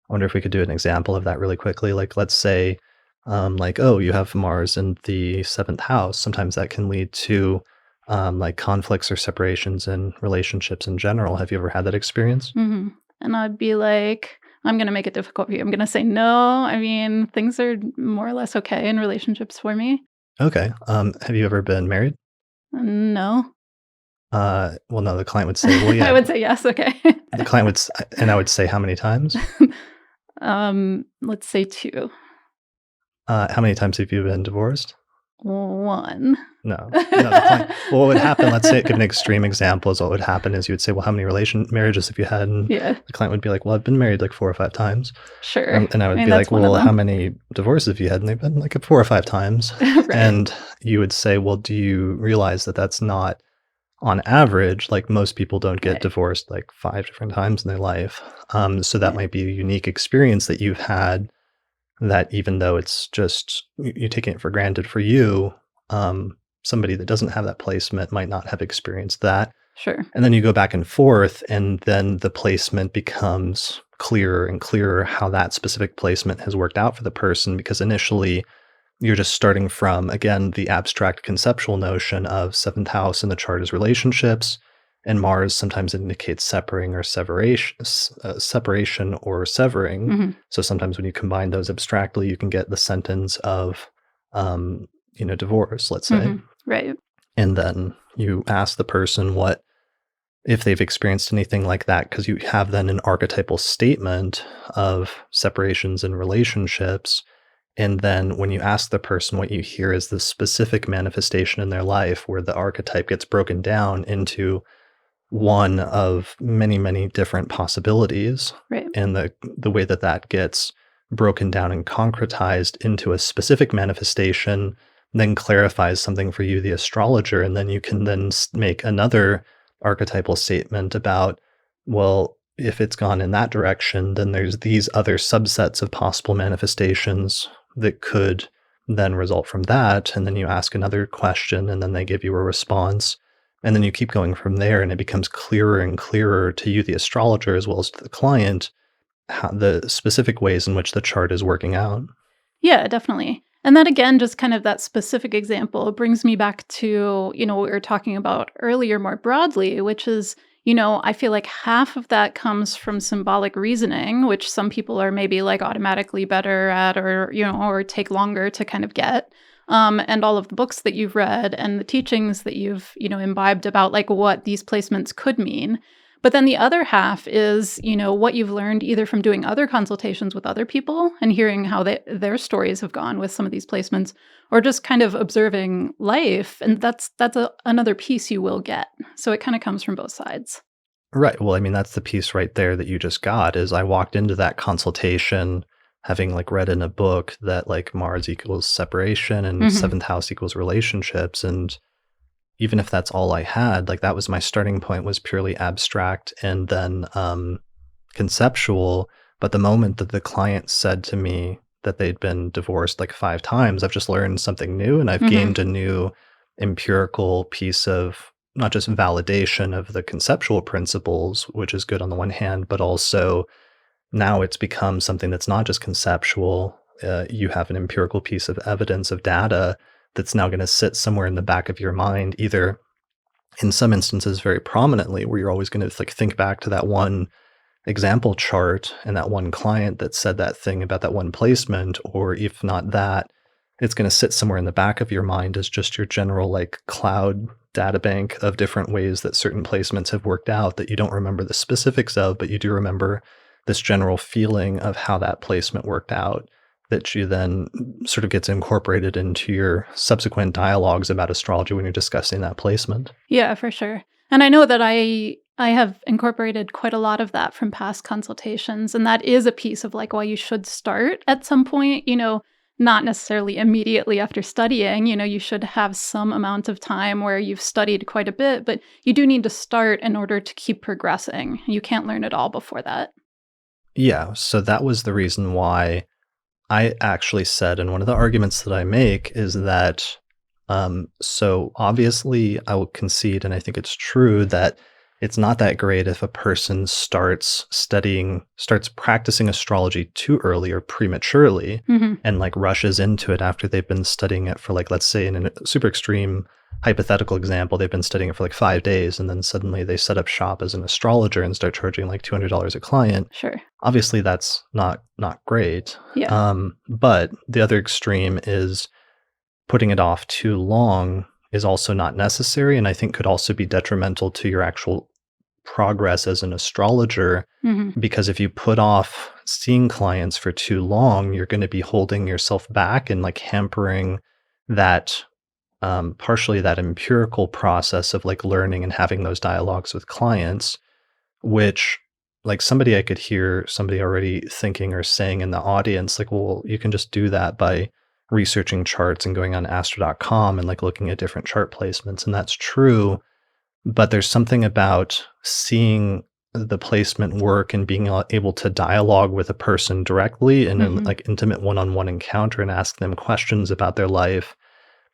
wonder if we could do an example of that really quickly. Like, let's say, like, oh, you have Mars in the seventh house. Sometimes that can lead to like conflicts or separations in relationships in general. Have you ever had that experience? And I'd be like, I'm going to make it difficult for you. I'm going to say no. I mean, things are more or less okay in relationships for me. Okay. Have you ever been married? No. Well, no, the client would say, well, I yeah. would say yes. Okay. The client would, and I would say, how many times? Let's say two. How many times have you been divorced? One. No, no. The client, well, what would happen? Let's say, give an extreme example. Is what would happen is you would say, "Well, how many marriages have you had?" And Yeah, the client would be like, "Well, I've been married like 4 or 5 times." sure. And I would I mean, be that's like, one of "Well, how them. many divorces have you had?" And they've been like 4 or 5 times. Right. And you would say, "Well, do you realize that that's not on average? Like most people don't get Right. divorced like 5 different times in their life. So that Yeah. might be a unique experience that you've had. That even though it's just you're taking it for granted for you, somebody that doesn't have that placement might not have experienced that." Sure. And then you go back and forth, and then the placement becomes clearer and clearer how that specific placement has worked out for the person, because initially you're just starting from, again, the abstract conceptual notion of seventh house in the chart is relationships, and Mars sometimes indicates separating or separation or severing. Mhm. So sometimes when you combine those abstractly, you can get the sentence of, divorce, let's say. Mhm. Right. And then you ask the person what if they've experienced anything like that, because you have then an archetypal statement of separations and relationships. And then when you ask the person, what you hear is the specific manifestation in their life where the archetype gets broken down into one of many, many different possibilities. Right. And the way that that gets broken down and concretized into a specific manifestation then clarifies something for you, the astrologer. And then you can then make another archetypal statement about, well, if it's gone in that direction, then there's these other subsets of possible manifestations that could then result from that. And then you ask another question, and then they give you a response. And then you keep going from there, and it becomes clearer and clearer to you, the astrologer, as well as to the client, how the specific ways in which the chart is working out. Yeah, definitely. And that again, just kind of that specific example brings me back to, what we were talking about earlier more broadly, which is, I feel like half of that comes from symbolic reasoning, which some people are maybe like automatically better at or take longer to kind of get. And all of the books that you've read and the teachings that you've, imbibed about like what these placements could mean. But then the other half is, what you've learned either from doing other consultations with other people and hearing how their stories have gone with some of these placements, or just kind of observing life. And that's another piece you will get. So it kind of comes from both sides. Right. Well, I mean, that's the piece right there that you just got is I walked into that consultation having like read in a book that like Mars equals separation and Hmm. seventh house equals relationships. And even if that's all I had, like that was my starting point, was purely abstract and then conceptual. But the moment that the client said to me that they'd been divorced like 5 times, I've just learned something new, and I've Hmm. gained a new empirical piece of not just validation of the conceptual principles, which is good on the one hand, but also now it's become something that's not just conceptual. You have an empirical piece of evidence of data that's now going to sit somewhere in the back of your mind, either in some instances very prominently, where you're always going to like think back to that one example chart and that one client that said that thing about that one placement, or if not that, it's going to sit somewhere in the back of your mind as just your general like cloud data bank of different ways that certain placements have worked out that you don't remember the specifics of, but you do remember this general feeling of how that placement worked out, that you then sort of gets incorporated into your subsequent dialogues about astrology when you're discussing that placement. Yeah, for sure. And I know that I have incorporated quite a lot of that from past consultations, and that is a piece of like why you should start at some point, not necessarily immediately after studying. You should have some amount of time where you've studied quite a bit, but you do need to start in order to keep progressing. You can't learn it all before that. Yeah, so that was the reason why I actually said, and one of the arguments that I make is that, so obviously I will concede, and I think it's true, that it's not that great if a person starts practicing astrology too early or prematurely Hmm. and like rushes into it after they've been studying it for like, let's say in a super extreme hypothetical example, they've been studying it for like 5 days and then suddenly they set up shop as an astrologer and start charging like $200 a client. Sure. Obviously that's not great. Yeah. But the other extreme is putting it off too long is also not necessary, and I think could also be detrimental to your actual progress as an astrologer, Hmm. because if you put off seeing clients for too long, you're going to be holding yourself back and like hampering that, partially that empirical process of like learning and having those dialogues with clients, which like I could hear somebody already thinking or saying in the audience, like, well, you can just do that by researching charts and going on astro.com and like looking at different chart placements. And that's true. But there's something about seeing the placement work and being able to dialogue with a person directly in a Hmm. like intimate one-on-one encounter and ask them questions about their life,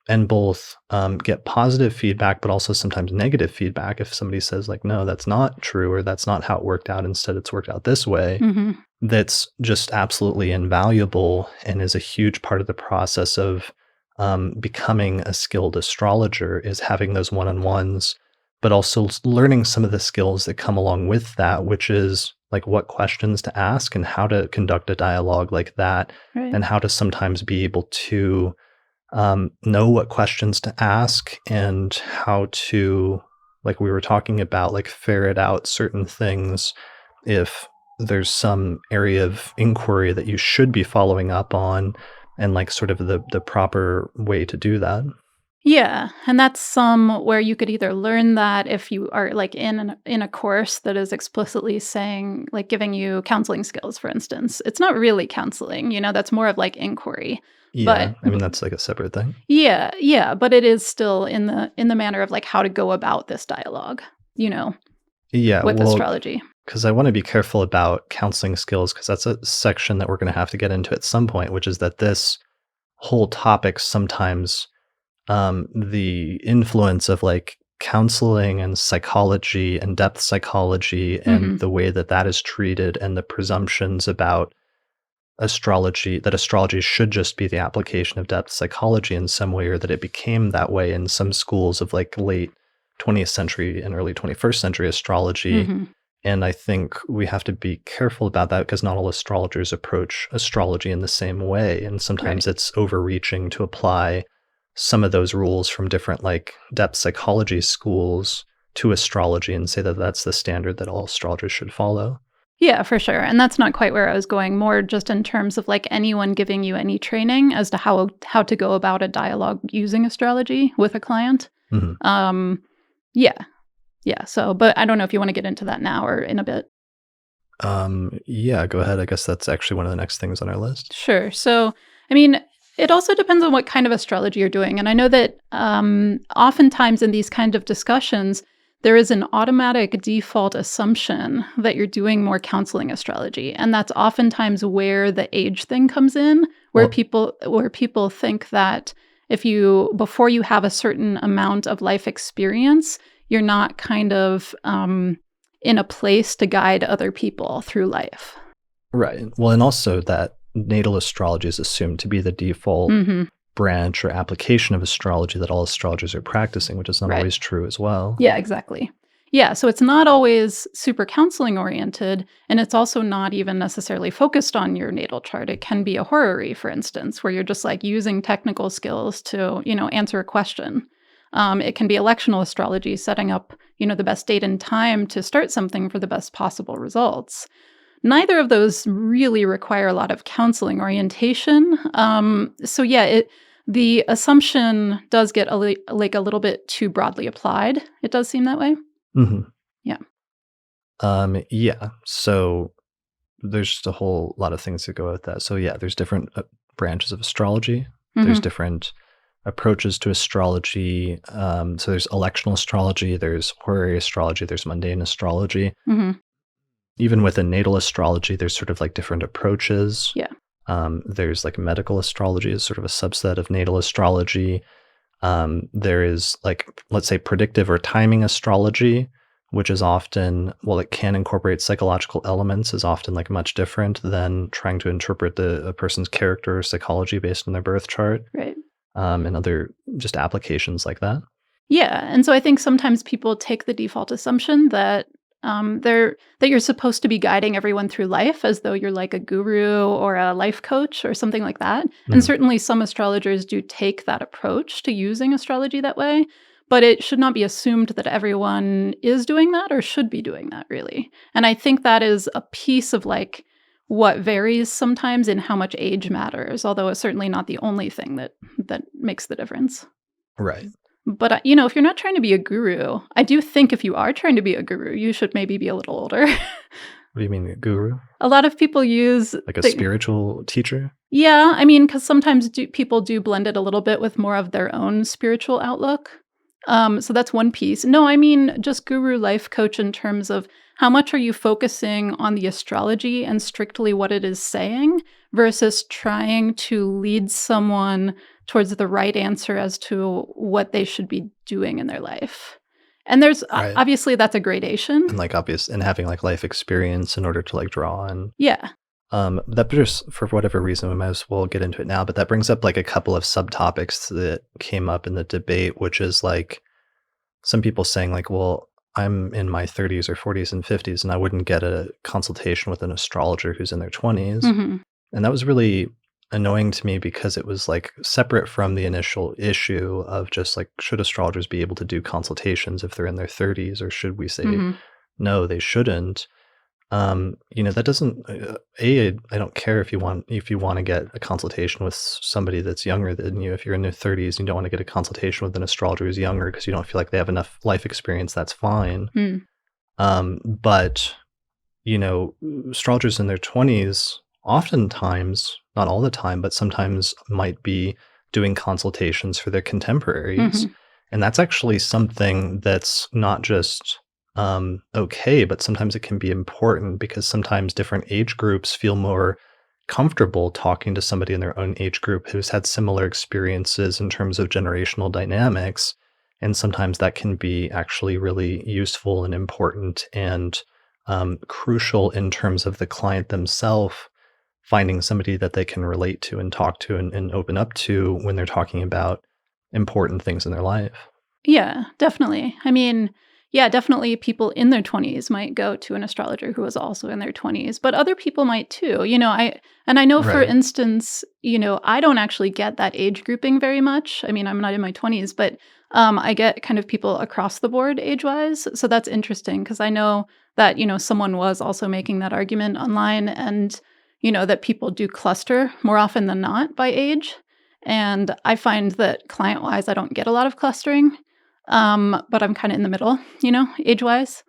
and both get positive feedback, but also sometimes negative feedback. If somebody says like, no, that's not true, or that's not how it worked out, instead it's worked out this way, Hmm. that's just absolutely invaluable and is a huge part of the process of becoming a skilled astrologer, is having those one-on-ones, but also learning some of the skills that come along with that, which is like what questions to ask and how to conduct a dialogue like that, Right. and how to sometimes be able to know what questions to ask and how to, like we were talking about, like ferret out certain things if there's some area of inquiry that you should be following up on, and like sort of the proper way to do that. Yeah, and that's some where you could either learn that if you are like in a course that is explicitly saying like giving you counseling skills, for instance. It's not really counseling, that's more of like inquiry. Yeah, But I mean that's like a separate thing. yeah, but it is still in the manner of like how to go about this dialogue, Yeah, with well, astrology. because I want to be careful about counseling skills, because that's a section that we're going to have to get into at some point, which is that this whole topic sometimes, the influence of like counseling and psychology and depth psychology and Mhm. the way that that is treated, and the presumptions about astrology, that astrology should just be the application of depth psychology in some way, or that it became that way in some schools of like late 20th century and early 21st century astrology. Mhm. And I think we have to be careful about that, because not all astrologers approach astrology in the same way. And sometimes Right. it's overreaching to apply some of those rules from different like depth psychology schools to astrology and say that that's the standard that all astrologers should follow. Yeah, for sure. And that's not quite where I was going, more just in terms of like anyone giving you any training as to how to go about a dialogue using astrology with a client. Mhm. Um yeah. Yeah, so but I don't know if you want to get into that now or in a bit. Yeah, go ahead. I guess that's actually one of the next things on our list. Sure. So, I mean, it also depends on what kind of astrology you're doing. And I know that oftentimes in these kind of discussions, there is an automatic default assumption that you're doing more counseling astrology. And that's oftentimes where the age thing comes in, where Well, people think that if you before you have a certain amount of life experience, you're not kind of in a place to guide other people through life. right. Well, and also that natal astrology is assumed to be the default Hmm. branch or application of astrology that all astrologers are practicing, which is not Right. always true as well. Yeah, exactly. Yeah, so it's not always super counseling oriented, and it's also not even necessarily focused on your natal chart. It can be a horary, for instance, where you're just like using technical skills to, answer a question. It can be electional astrology, setting up, the best date and time to start something for the best possible results. Neither of those really require a lot of counseling orientation. So yeah, the assumption does get like a little bit too broadly applied. It does seem that way. Hmm. Yeah. Yeah. So there's just a whole lot of things that go with that. So yeah, there's different branches of astrology. There's Mhm. different approaches to astrology. So there's electional astrology, there's horary astrology, there's mundane astrology. Mhm. Even within natal astrology, there's sort of like different approaches. Yeah. There's like medical astrology is sort of a subset of natal astrology. There is like, let's say, predictive or timing astrology, which is often, well, it can incorporate psychological elements, is often like much different than trying to interpret a person's character or psychology based on their birth chart, Right. and other just applications like that. Yeah, and so I think sometimes people take the default assumption that that you're supposed to be guiding everyone through life as though you're like a guru or a life coach or something like that. And Mhm. certainly some astrologers do take that approach to using astrology that way, but it should not be assumed that everyone is doing that or should be doing that really. And I think that is a piece of like what varies sometimes in how much age matters, although it's certainly not the only thing that makes the difference. Right. But, if you're not trying to be a guru, I do think if you are trying to be a guru, you should maybe be a little older. What do you mean, guru? A lot of people use Like a the spiritual teacher? Yeah, I mean, because sometimes people do blend it a little bit with more of their own spiritual outlook. So that's one piece. No, I mean just guru life coach in terms of how much are you focusing on the astrology and strictly what it is saying versus trying to lead someone towards the right answer as to what they should be doing in their life. And there's Right. obviously that's a gradation. And like obvious and having like life experience in order to like draw and Yeah. that just for whatever reason we might as well get into it now, but that brings up like a couple of subtopics that came up in the debate, which is like some people saying like, well, I'm in my 30s or 40s and 50s and I wouldn't get a consultation with an astrologer who's in their 20s. Mhm. And that was really annoying to me because it was like separate from the initial issue of just like, should astrologers be able to do consultations if they're in their 30s, or should we say Mhm. no, they shouldn't? That doesn't I don't care if you want to get a consultation with somebody that's younger than you. If you're in your 30s and you don't want to get a consultation with an astrologer who's younger because you don't feel like they have enough life experience, that's fine. Mm. But astrologers in their 20s oftentimes, not all the time, but sometimes might be doing consultations for their contemporaries. Mhm. And that's actually something that's not just okay, but sometimes it can be important because sometimes different age groups feel more comfortable talking to somebody in their own age group who's had similar experiences in terms of generational dynamics. And sometimes that can be actually really useful and important and crucial in terms of the client themselves finding somebody that they can relate to and talk to and open up to when they're talking about important things in their life. Yeah, definitely. I mean, yeah, definitely people in their 20s might go to an astrologer who is also in their 20s, but other people might too. I know for Right. instance, I don't actually get that age grouping very much. I mean, I'm not in my 20s, but I get kind of people across the board age-wise. So that's interesting because I know that, someone was also making that argument online and that people do cluster more often than not by age. And I find that client-wise, I don't get a lot of clustering. But I'm kinda in the middle, age-wise,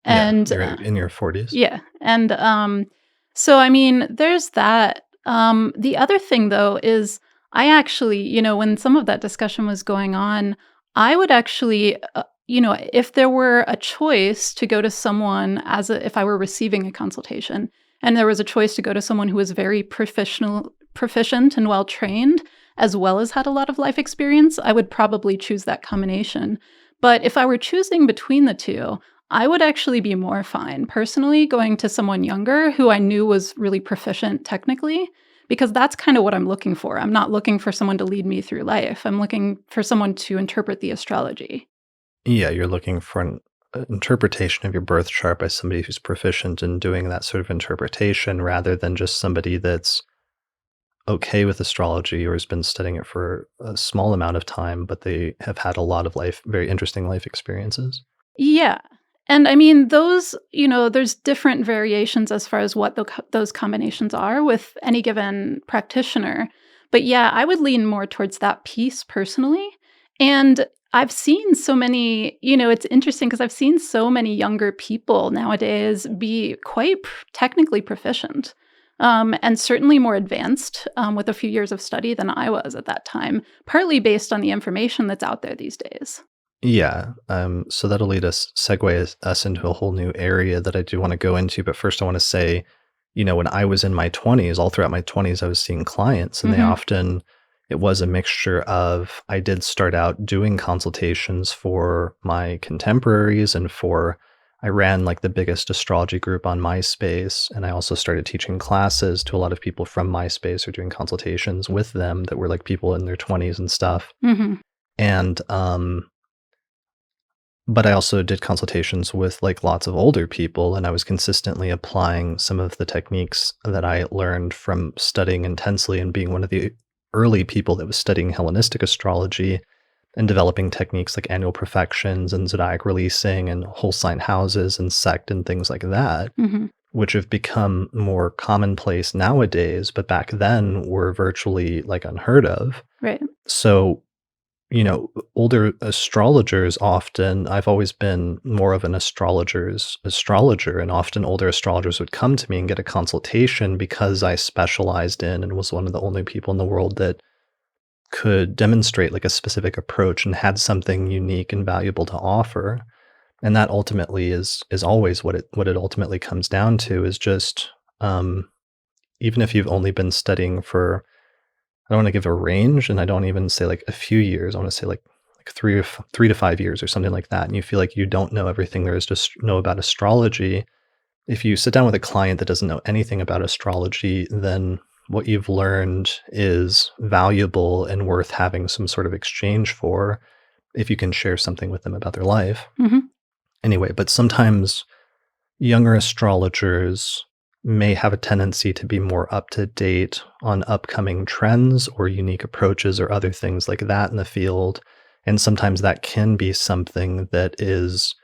Yeah, and, you're in your 40s. yeah, and, so, I mean, there's that. The other thing, though, is I actually when some of that discussion was going on, I would actually, if there were a choice to go to someone if I were receiving a consultation, and there was a choice to go to someone who was very proficient and well-trained, as well as had a lot of life experience, I would probably choose that combination. But if I were choosing between the two, I would actually be more fine personally going to someone younger who I knew was really proficient technically, because that's kind of what I'm looking for. I'm not looking for someone to lead me through life. I'm looking for someone to interpret the astrology. Yeah, you're looking for an interpretation of your birth chart by somebody who's proficient in doing that sort of interpretation rather than just somebody that's okay with astrology or has been studying it for a small amount of time, but they have had a lot of very interesting life experiences. Yeah. And I mean, those, there's different variations as far as what those combinations are with any given practitioner. But yeah, I would lean more towards that piece personally. And I've seen so many, it's interesting because I've seen so many younger people nowadays be quite technically proficient, and certainly more advanced, with a few years of study than I was at that time, partly based on the information that's out there these days. Yeah, so that'll segue us into a whole new area that I do want to go into. But first, I want to say, when I was in my 20s, all throughout my 20s, I was seeing clients, and Hmm. it was a mixture of, I did start out doing consultations for my contemporaries I ran like the biggest astrology group on MySpace. And I also started teaching classes to a lot of people from MySpace or doing consultations with them that were like people in their 20s and stuff. Hmm. And, but I also did consultations with like lots of older people, and I was consistently applying some of the techniques that I learned from studying intensely and being one of the early people that was studying Hellenistic astrology and developing techniques like annual perfections and zodiac releasing and whole sign houses and sect and things like that, Hmm. which have become more commonplace nowadays, but back then were virtually like unheard of. Right. So older astrologers often, I've always been more of an astrologer's astrologer, and often older astrologers would come to me and get a consultation because I specialized in and was one of the only people in the world that could demonstrate like a specific approach and had something unique and valuable to offer. And that ultimately is always what it ultimately comes down to is just even if you've only been studying for, I don't want to give a range, and I don't even say like a few years. I want to say like 3 to 5 years or something like that. And you feel like you don't know everything there is to know about astrology. If you sit down with a client that doesn't know anything about astrology, then what you've learned is valuable and worth having some sort of exchange for if you can share something with them about their life. Hmm. Anyway, but sometimes younger astrologers may have a tendency to be more up to date on upcoming trends or unique approaches or other things like that in the field. And sometimes that can be something that is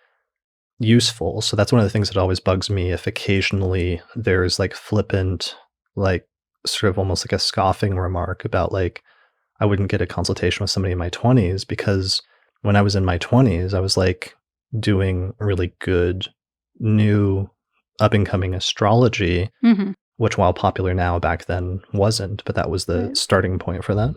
useful. So that's one of the things that always bugs me if occasionally there's like flippant, like sort of almost like a scoffing remark about like, I wouldn't get a consultation with somebody in my 20s because when I was in my 20s, I was like doing really good new up and coming astrology, Hmm. which while popular now back then wasn't, but that was the Right. starting point for that.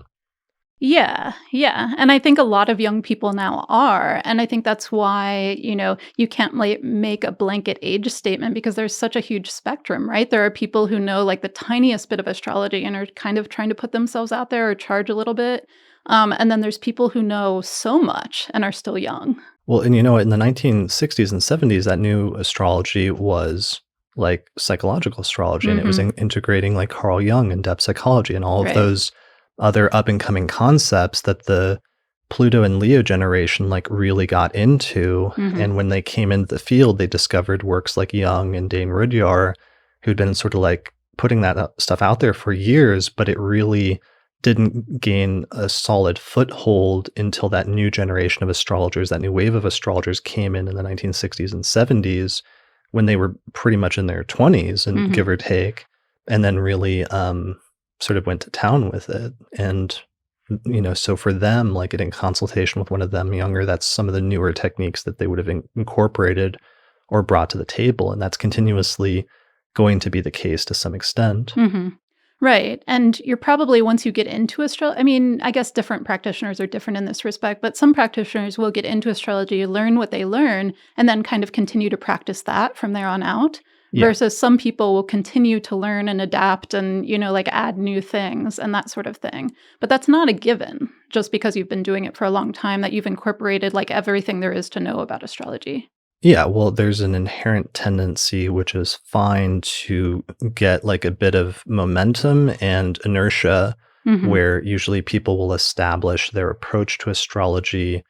Yeah, yeah, and I think a lot of young people now are, and I think that's why, you can't, like, make a blanket age statement because there's such a huge spectrum, right? There are people who know, like, the tiniest bit of astrology and are kind of trying to put themselves out there or charge a little bit, and then there's people who know so much and are still young. Well, and in the 1960s and 70s, that new astrology was like psychological astrology, and it was Mhm. integrating like Carl Jung and depth psychology and all of Right. those other up and coming concepts that the Pluto and Leo generation like really got into. Mhm. And when they came into the field, they discovered works like Jung and Dane Rudyard, who'd been sort of like putting that stuff out there for years, but it really didn't gain a solid foothold until that new generation of astrologers, that new wave of astrologers came in the 1960s and 70s when they were pretty much in their 20s and Mhm. give or take, and then really sort of went to town with it. And, so for them, like getting consultation with one of them younger, that's some of the newer techniques that they would have incorporated or brought to the table. And that's continuously going to be the case to some extent. Mhm. Right, and you're probably once you get into I mean, I guess different practitioners are different in this respect, but some practitioners will get into astrology, learn what they learn, and then kind of continue to practice that from there on out, Yeah. versus some people will continue to learn and adapt and, like, add new things and that sort of thing. But that's not a given just because you've been doing it for a long time that you've incorporated, like, everything there is to know about astrology. Yeah, well, there's an inherent tendency, which is fine, to get like a bit of momentum and inertia, Mhm. where usually people will establish their approach to astrology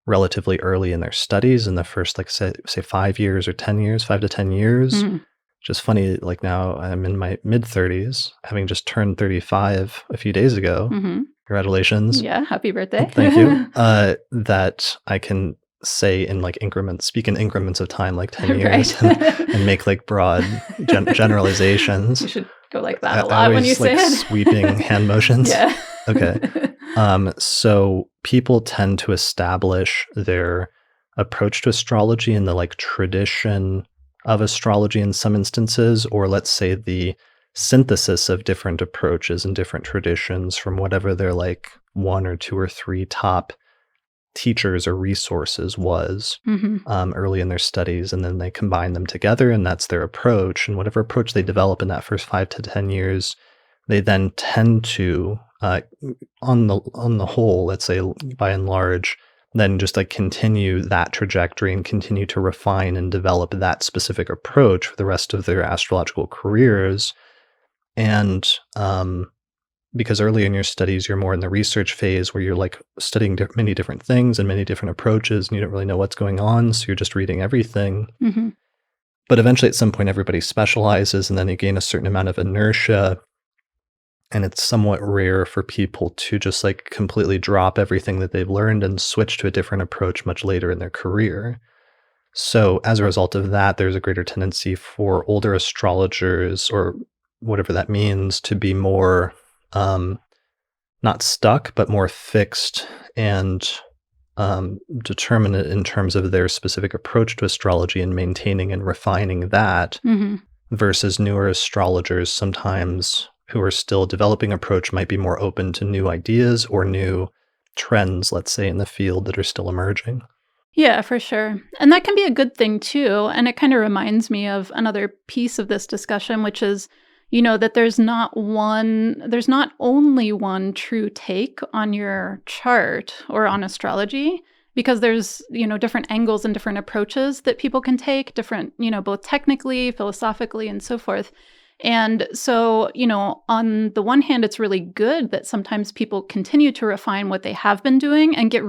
relatively early in their studies in the first, like, say 5 years or 10 years, 5 to 10 years. Mhm. Just funny, like now I'm in my mid 30s, having just turned 35 a few days ago. Mhm. Congratulations. Yeah, happy birthday. Thank you. That I can say in like increments, speak in increments of time, like 10 years, Right. and make like broad You generalizations. should go like that I, a I lot when you always say like it. sweeping hand motions. Yeah. Okay. So people tend to establish their approach to astrology in the like tradition of astrology in some instances, or let's say the synthesis of different approaches and different traditions from whatever their like one or two or three top teachers or resources was Mhm. early in their studies, and then they combine them together, and that's their approach. And whatever approach they develop in that first 5 to 10 years, they then tend to, on the whole, let's say by and large, then just like continue that trajectory and continue to refine and develop that specific approach for the rest of their astrological careers. And because early in your studies, you're more in the research phase where you're like studying many different things and many different approaches, and you don't really know what's going on. So you're just reading everything. Mhm. But eventually, at some point, everybody specializes, and then you gain a certain amount of inertia. And it's somewhat rare for people to just like completely drop everything that they've learned and switch to a different approach much later in their career. So, as a result of that, there's a greater tendency for older astrologers, or whatever that means, to be more um, not stuck, but more fixed and determinate in terms of their specific approach to astrology and maintaining and refining that, Mhm. versus newer astrologers sometimes who are still developing approach might be more open to new ideas or new trends, let's say, in the field that are still emerging. Yeah, for sure. And that can be a good thing too. And it kind of reminds me of another piece of this discussion, which is, that there's not only one true take on your chart or on astrology, because there's, different angles and different approaches that people can take, different, both technically, philosophically, and so forth. And so, on the one hand, it's really good that sometimes people continue to refine what they have been doing and get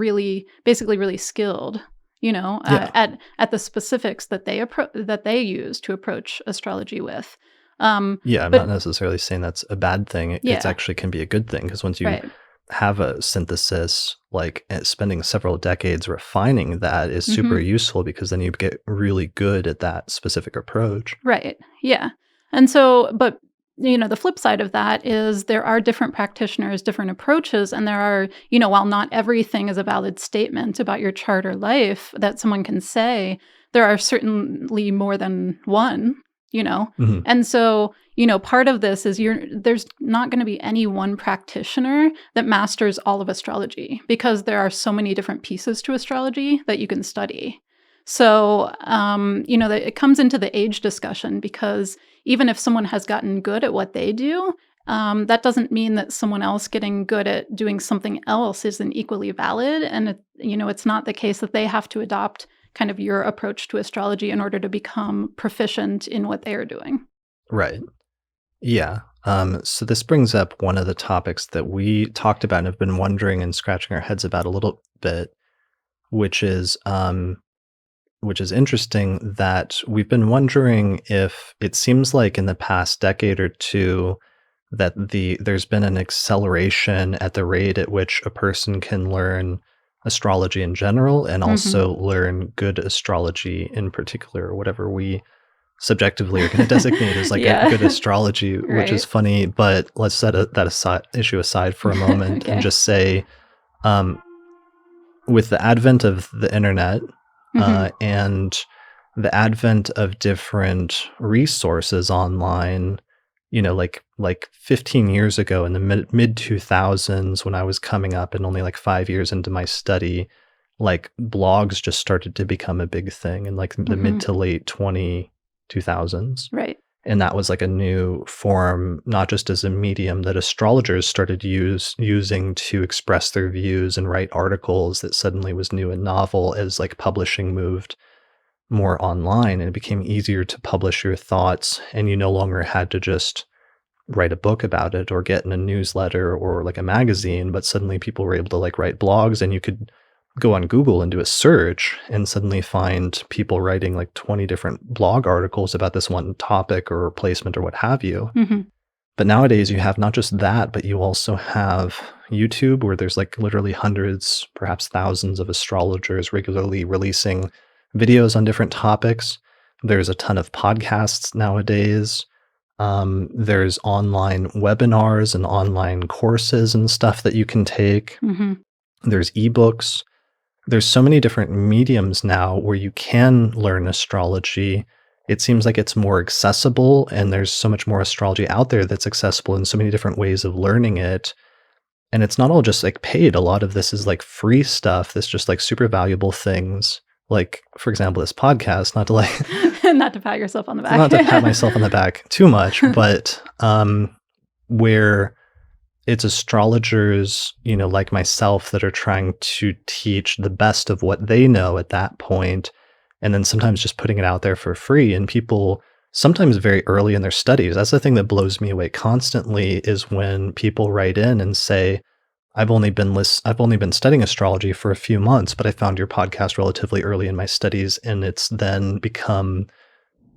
basically really skilled, Yeah. at the specifics that that they use to approach astrology with. Um, Yeah, I'm not but necessarily saying that's a bad thing. It's yeah, actually can be a good thing, because once you right. have a synthesis, like spending several decades refining that is super Mhm. useful, because then you get really good at that specific approach. Right. Yeah. And so, but the flip side of that is there are different practitioners, different approaches, and there are, while not everything is a valid statement about your chart or life that someone can say, there are certainly more than one, you know. Mhm. And so, part of this is there's not going to be any one practitioner that masters all of astrology, because there are so many different pieces to astrology that you can study. So, that it comes into the age discussion, because even if someone has gotten good at what they do, that doesn't mean that someone else getting good at doing something else isn't equally valid. And it's not the case that they have to adopt kind of your approach to astrology in order to become proficient in what they are doing. Right. Yeah. So this brings up one of the topics that we talked about and have been wondering and scratching our heads about a little bit, which is interesting, that we've been wondering if it seems like in the past decade or two that there's been an acceleration at the rate at which a person can learn astrology in general and Hmm. also learn good astrology in particular, or whatever we subjectively are going to designate as like a Yeah. good astrology, which is Right. funny. But let's set that aside, issue aside for a moment, and Okay. just say, um, with the advent of the internet, Hmm. and the advent of different resources online, like 15 years ago in the mid 2000s, when I was coming up and only like 5 years into my study, like blogs just started to become a big thing in like the mid Hmm. to late 2000s. Right. And that was like a new form, not just as a medium that astrologers started using to express their views and write articles, that suddenly was new and novel as like publishing moved more online, and it became easier to publish your thoughts, and you no longer had to just write a book about it or get in a newsletter or like a magazine, but suddenly people were able to like write blogs, and you could go on Google and do a search and suddenly find people writing like 20 different blog articles about this one topic or placement or what have you. Hmm. But nowadays you have not just that, but you also have YouTube, where there's like literally hundreds, perhaps thousands of astrologers regularly releasing videos on different topics. There's a ton of podcasts nowadays. There's online webinars and online courses and stuff that you can take. Hmm. There's ebooks. There's so many different mediums now where you can learn astrology. It seems like it's more accessible, and there's so much more astrology out there that's accessible in so many different ways of learning it. And it's not all just like paid. A lot of this is like free stuff that's just like super valuable things. Like, for example, this podcast, not to like Not to pat yourself on the back. not to pat myself on the back too much, but where it's astrologers, like myself, that are trying to teach the best of what they know at that point, and then sometimes just putting it out there for free. And people sometimes very early in their studies, that's the thing that blows me away constantly, is when people write in and say, I've only been studying astrology for a few months, but I found your podcast relatively early in my studies, and it's then become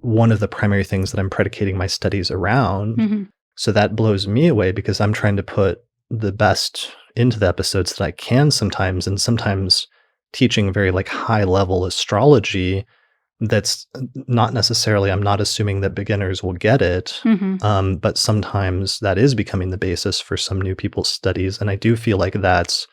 one of the primary things that I'm predicating my studies around. Hmm. So that blows me away, because I'm trying to put the best into the episodes that I can sometimes, and sometimes teaching very like high level astrology that's not necessarily, I'm not assuming that beginners will get it, Hmm. but sometimes that is becoming the basis for some new people's studies. And I do feel like that's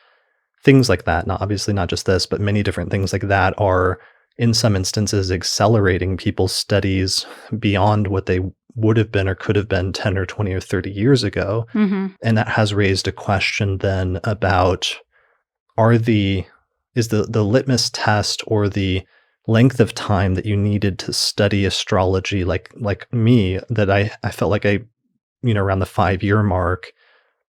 things like that, not obviously not just this, but many different things like that are in some instances accelerating people's studies beyond what they would have been or could have been 10 or 20 or 30 years ago. Hmm. And that has raised a question then about, is the litmus test or the length of time that you needed to study astrology, like me, that I felt like around the 5-year mark,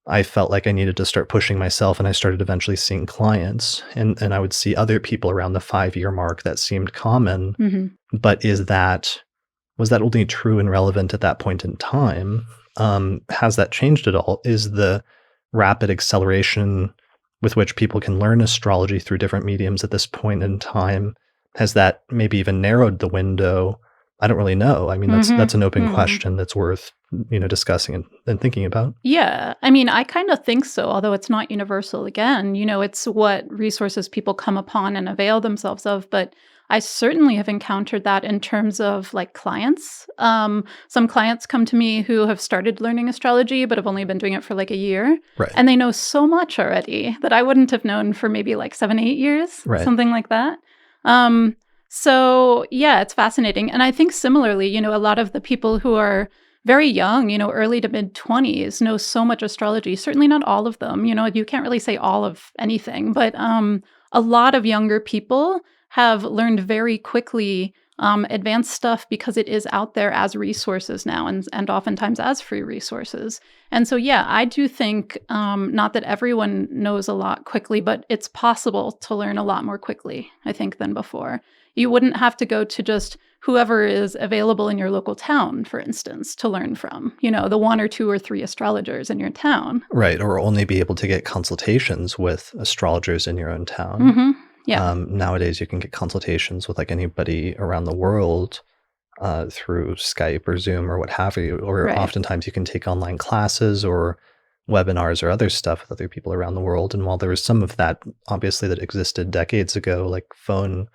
I felt like I needed to start pushing myself, and I started eventually seeing clients, and I would see other people around the 5-year mark that seemed common. Hmm. But was that only true and relevant at that point in time? Has that changed at all? Is the rapid acceleration with which people can learn astrology through different mediums at this point in time, has that maybe even narrowed the window? I don't really know. I mean, that's an open question that's worth discussing and thinking about. Yeah. I mean, I kind of think so, although it's not universal. Again, it's what resources people come upon and avail themselves of. But I certainly have encountered that in terms of like clients. Some clients come to me who have started learning astrology, but have only been doing it for like a year. Right. And they know so much already that I wouldn't have known for maybe like 7, 8 years, Right. something like that. So yeah, it's fascinating. And I think similarly, a lot of the people who are very young, early to mid 20s know so much astrology. Certainly not all of them, you can't really say all of anything, but a lot of younger people have learned very quickly advanced stuff because it is out there as resources now, and oftentimes as free resources. And so, yeah, I do think not that everyone knows a lot quickly, but it's possible to learn a lot more quickly, I think, than before. You wouldn't have to go to just whoever is available in your local town, for instance, to learn from, the 1 or 2 or 3 astrologers in your town. Right. Or only be able to get consultations with astrologers in your own town. Mm-hmm. Yeah. Nowadays, you can get consultations with like anybody around the world through Skype or Zoom or what have you. Or Right. oftentimes you can take online classes or webinars or other stuff with other people around the world. And while there was some of that, obviously, that existed decades ago, like phone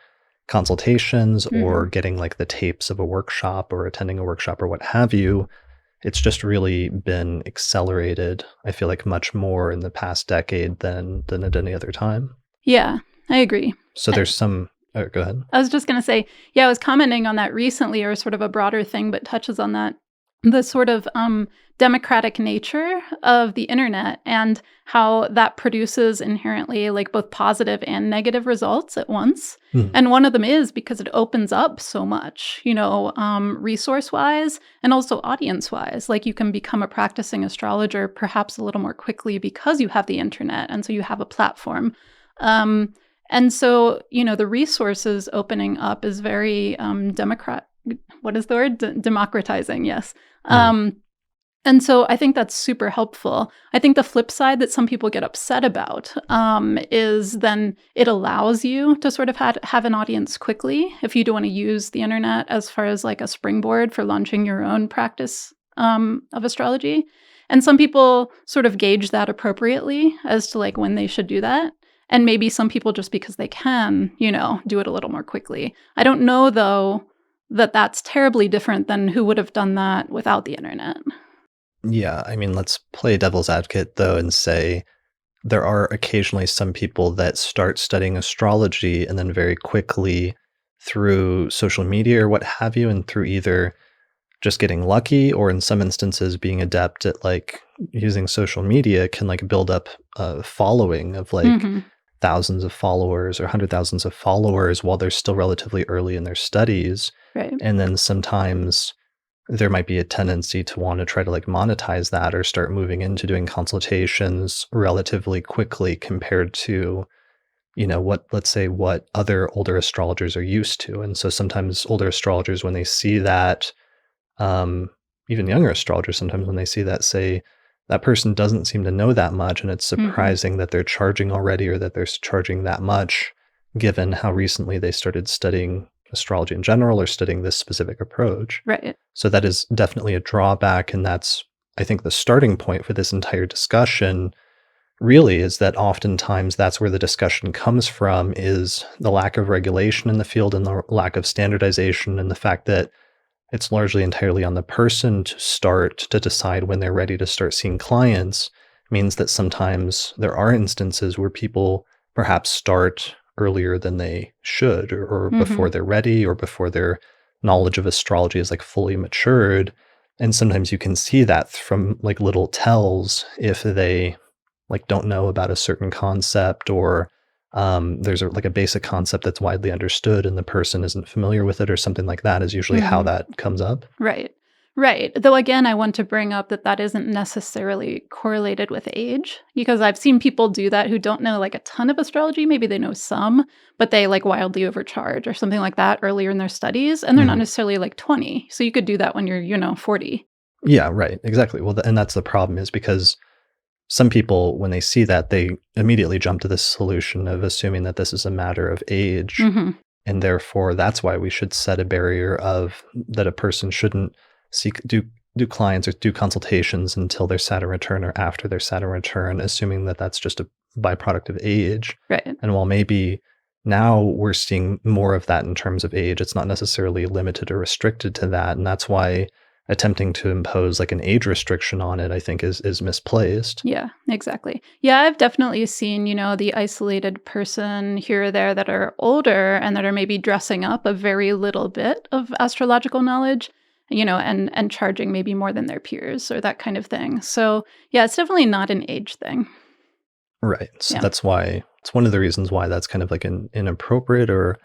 consultations or getting like the tapes of a workshop or attending a workshop or what have you, it's just really been accelerated, I feel like, much more in the past decade than at any other time. Yeah, I agree. So there's some, go ahead. I was just going to say, yeah, I was commenting on that recently, or sort of a broader thing, but touches on that. The sort of democratic nature of the internet and how that produces inherently like both positive and negative results at once. And one of them is because it opens up so much, resource-wise and also audience-wise. Like you can become a practicing astrologer perhaps a little more quickly because you have the internet, and so you have a platform. And so, the resources opening up is very what is the word? Democratizing, yes. Mhm. Um, and so I think that's super helpful. I think the flip side that some people get upset about is then it allows you to sort of have an audience quickly if you do want to use the internet as far as like a springboard for launching your own practice of astrology. And some people sort of gauge that appropriately as to like when they should do that. And maybe some people just because they can, do it a little more quickly. I don't know though that that's terribly different than who would have done that without the internet. Yeah, I mean, let's play devil's advocate though and say there are occasionally some people that start studying astrology and then very quickly through social media or what have you, and through either just getting lucky or in some instances being adept at like using social media can like build up a following of like Mhm. thousands of followers or hundred thousands of followers while they're still relatively early in their studies. Right. And then sometimes there might be a tendency to want to try to like monetize that or start moving into doing consultations relatively quickly compared to, what, let's say, what other older astrologers are used to. And so sometimes older astrologers, when they see that, um, even younger astrologers, sometimes when they see that, say, that person doesn't seem to know that much. And it's Mhm. surprising that they're charging already or that they're charging that much, given how recently they started studying astrology in general or studying this specific approach. Right. So that is definitely a drawback. And that's, I think, the starting point for this entire discussion really is that oftentimes that's where the discussion comes from is the lack of regulation in the field and the lack of standardization and the fact that it's largely entirely on the person to start to decide when they're ready to start seeing clients means that sometimes there are instances where people perhaps start earlier than they should or before Mhm. they're ready or before their knowledge of astrology is like fully matured. And sometimes you can see that from like little tells if they like don't know about a certain concept or there's like a basic concept that's widely understood and the person isn't familiar with it or something like that is usually how Mhm. that comes up. Right. Right. Though again, I want to bring up that that isn't necessarily correlated with age because I've seen people do that who don't know like a ton of astrology. Maybe they know some, but they like wildly overcharge or something like that earlier in their studies. And they're not Mhm. necessarily like 20. So you could do that when you're, 40. Yeah, right. Exactly. Well, and that's the problem is because some people, when they see that, they immediately jump to this solution of assuming that this is a matter of age. Hmm. And therefore, that's why we should set a barrier of that a person shouldn't seek do clients or do consultations until their Saturn return or after their Saturn return, assuming that that's just a byproduct of age. Right. And while maybe now we're seeing more of that in terms of age, it's not necessarily limited or restricted to that. And that's why attempting to impose like an age restriction on it, I think is misplaced. Yeah, exactly. Yeah, I've definitely seen, the isolated person here or there that are older and that are maybe dressing up a very little bit of astrological knowledge, and charging maybe more than their peers or that kind of thing. So, yeah, it's definitely not an age thing. Right. So Yeah. that's why it's one of the reasons why that's kind of like an inappropriate or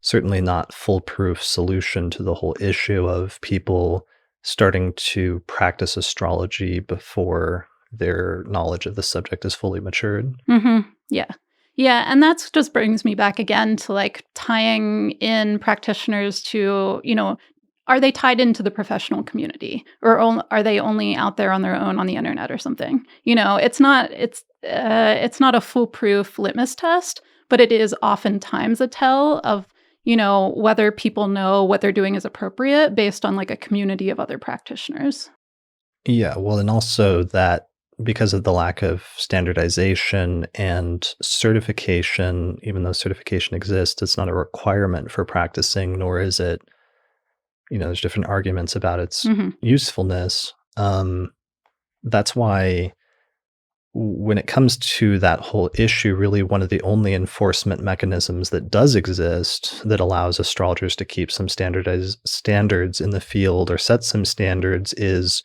certainly not foolproof solution to the whole issue of people starting to practice astrology before their knowledge of the subject is fully matured. Mhm. Yeah. Yeah, and that's just brings me back again to, like, tying in practitioners to, are they tied into the professional community or are they only out there on their own on the internet or something? It's not a foolproof litmus test, but it is oftentimes a tell of, whether people know what they're doing is appropriate based on, like, a community of other practitioners. Yeah, well, and also that because of the lack of standardization and certification, even though certification exists, it's not a requirement for practicing, nor is it, there's different arguments about its Mhm. usefulness. That's why when it comes to that whole issue, really one of the only enforcement mechanisms that does exist that allows astrologers to keep some standardized standards in the field or set some standards is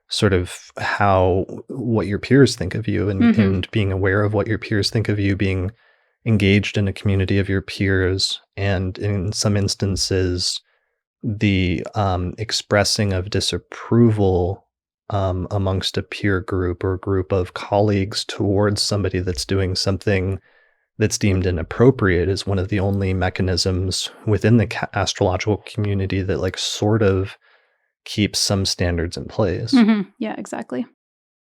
sort of how what your peers think of you Mhm. and being aware of what your peers think of you, being engaged in a community of your peers, and in some instances, the expressing of disapproval amongst a peer group or group of colleagues towards somebody that's doing something that's deemed inappropriate is one of the only mechanisms within the astrological community that like sort of keeps some standards in place. Yeah, exactly.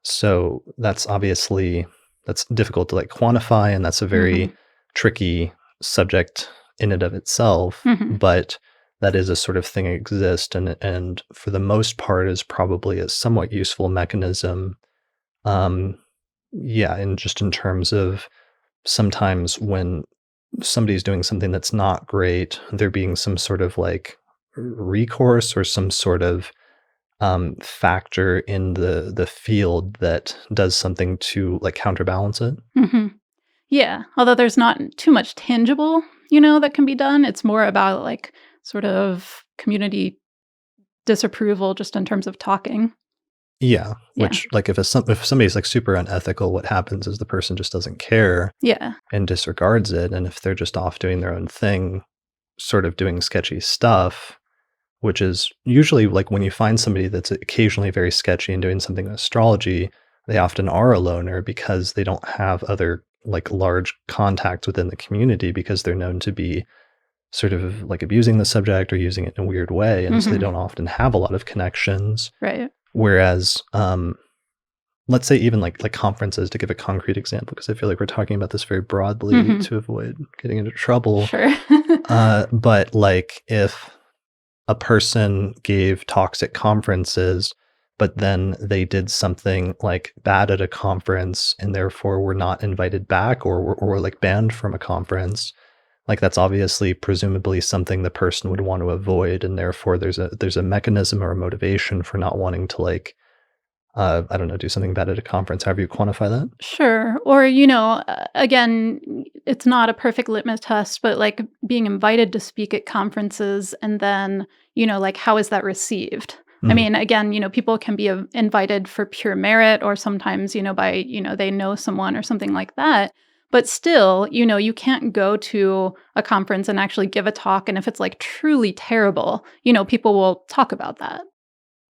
So that's obviously that's difficult to like quantify, and that's a hmm very tricky subject in and of itself. hmm But that is a sort of thing that exists, and for the most part is probably a somewhat useful mechanism. Um, yeah, and just in terms of sometimes when somebody's doing something that's not great, there being some sort of like recourse or some sort of factor in the field that does something to like counterbalance it. hmm Yeah, although there's not too much tangible, that can be done. It's more about like sort of community disapproval just in terms of talking. Yeah, Yeah. which like if somebody's like super unethical, what happens is the person just doesn't care Yeah. and disregards it, and if they're just off doing their own thing, sort of doing sketchy stuff, which is usually like when you find somebody that's occasionally very sketchy and doing something in astrology, they often are a loner because they don't have other like large contacts within the community because they're known to be sort of like abusing the subject or using it in a weird way. And so they Mhm. don't often have a lot of connections. Right. Whereas, let's say even like conferences to give a concrete example, because I feel like we're talking about this very broadly Mhm. to avoid getting into trouble. Sure. But like if a person gave talks at conferences, but then they did something like bad at a conference and therefore were not invited back or were like banned from a conference, like that's obviously presumably something the person would want to avoid, and therefore there's a mechanism or a motivation for not wanting to like I don't know, do something bad at a conference, however you quantify that. Sure. Or, again, it's not a perfect litmus test, but like being invited to speak at conferences and then, like how is that received? I Mhm. mean, again, people can be invited for pure merit or sometimes, by, they know someone or something like that. But still, you can't go to a conference and actually give a talk. And if it's like truly terrible, people will talk about that.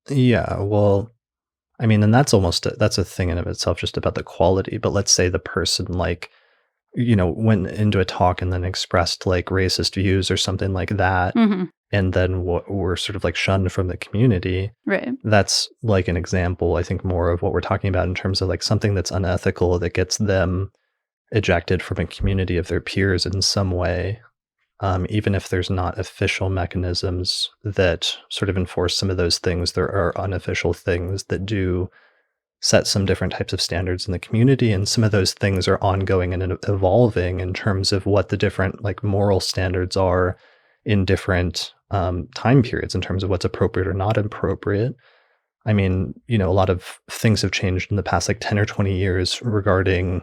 Yeah, well, I mean, and that's almost that's a thing in of itself just about the quality, but let's say the person like went into a talk and then expressed like racist views or something like that, hmm and then were sort of like shunned from the community. Right. That's like an example, I think, more of what we're talking about in terms of like something that's unethical that gets them ejected from a community of their peers in some way, even if there's not official mechanisms that sort of enforce some of those things. There are unofficial things that do set some different types of standards in the community, and some of those things are ongoing and evolving in terms of what the different like moral standards are in different time periods in terms of what's appropriate or not appropriate. I mean, a lot of things have changed in the past like 10 or 20 years regarding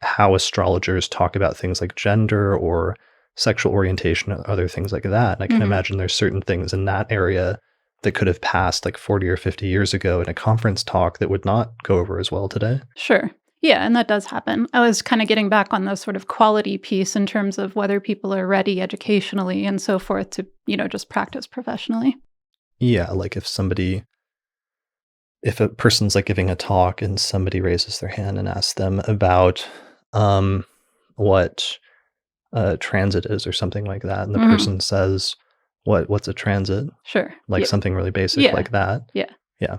how astrologers talk about things like gender or sexual orientation or other things like that. And I can hmm imagine there's certain things in that area that could have passed like 40 or 50 years ago in a conference talk that would not go over as well today. Sure. Yeah, and that does happen. I was kind of getting back on the sort of quality piece in terms of whether people are ready educationally and so forth to, just practice professionally. Yeah, like if a person's like giving a talk and somebody raises their hand and asks them about um what transit is or something like that, and the hmm person says, what's a transit? Sure. Like Yeah. something really basic Yeah. like that. Yeah. Yeah.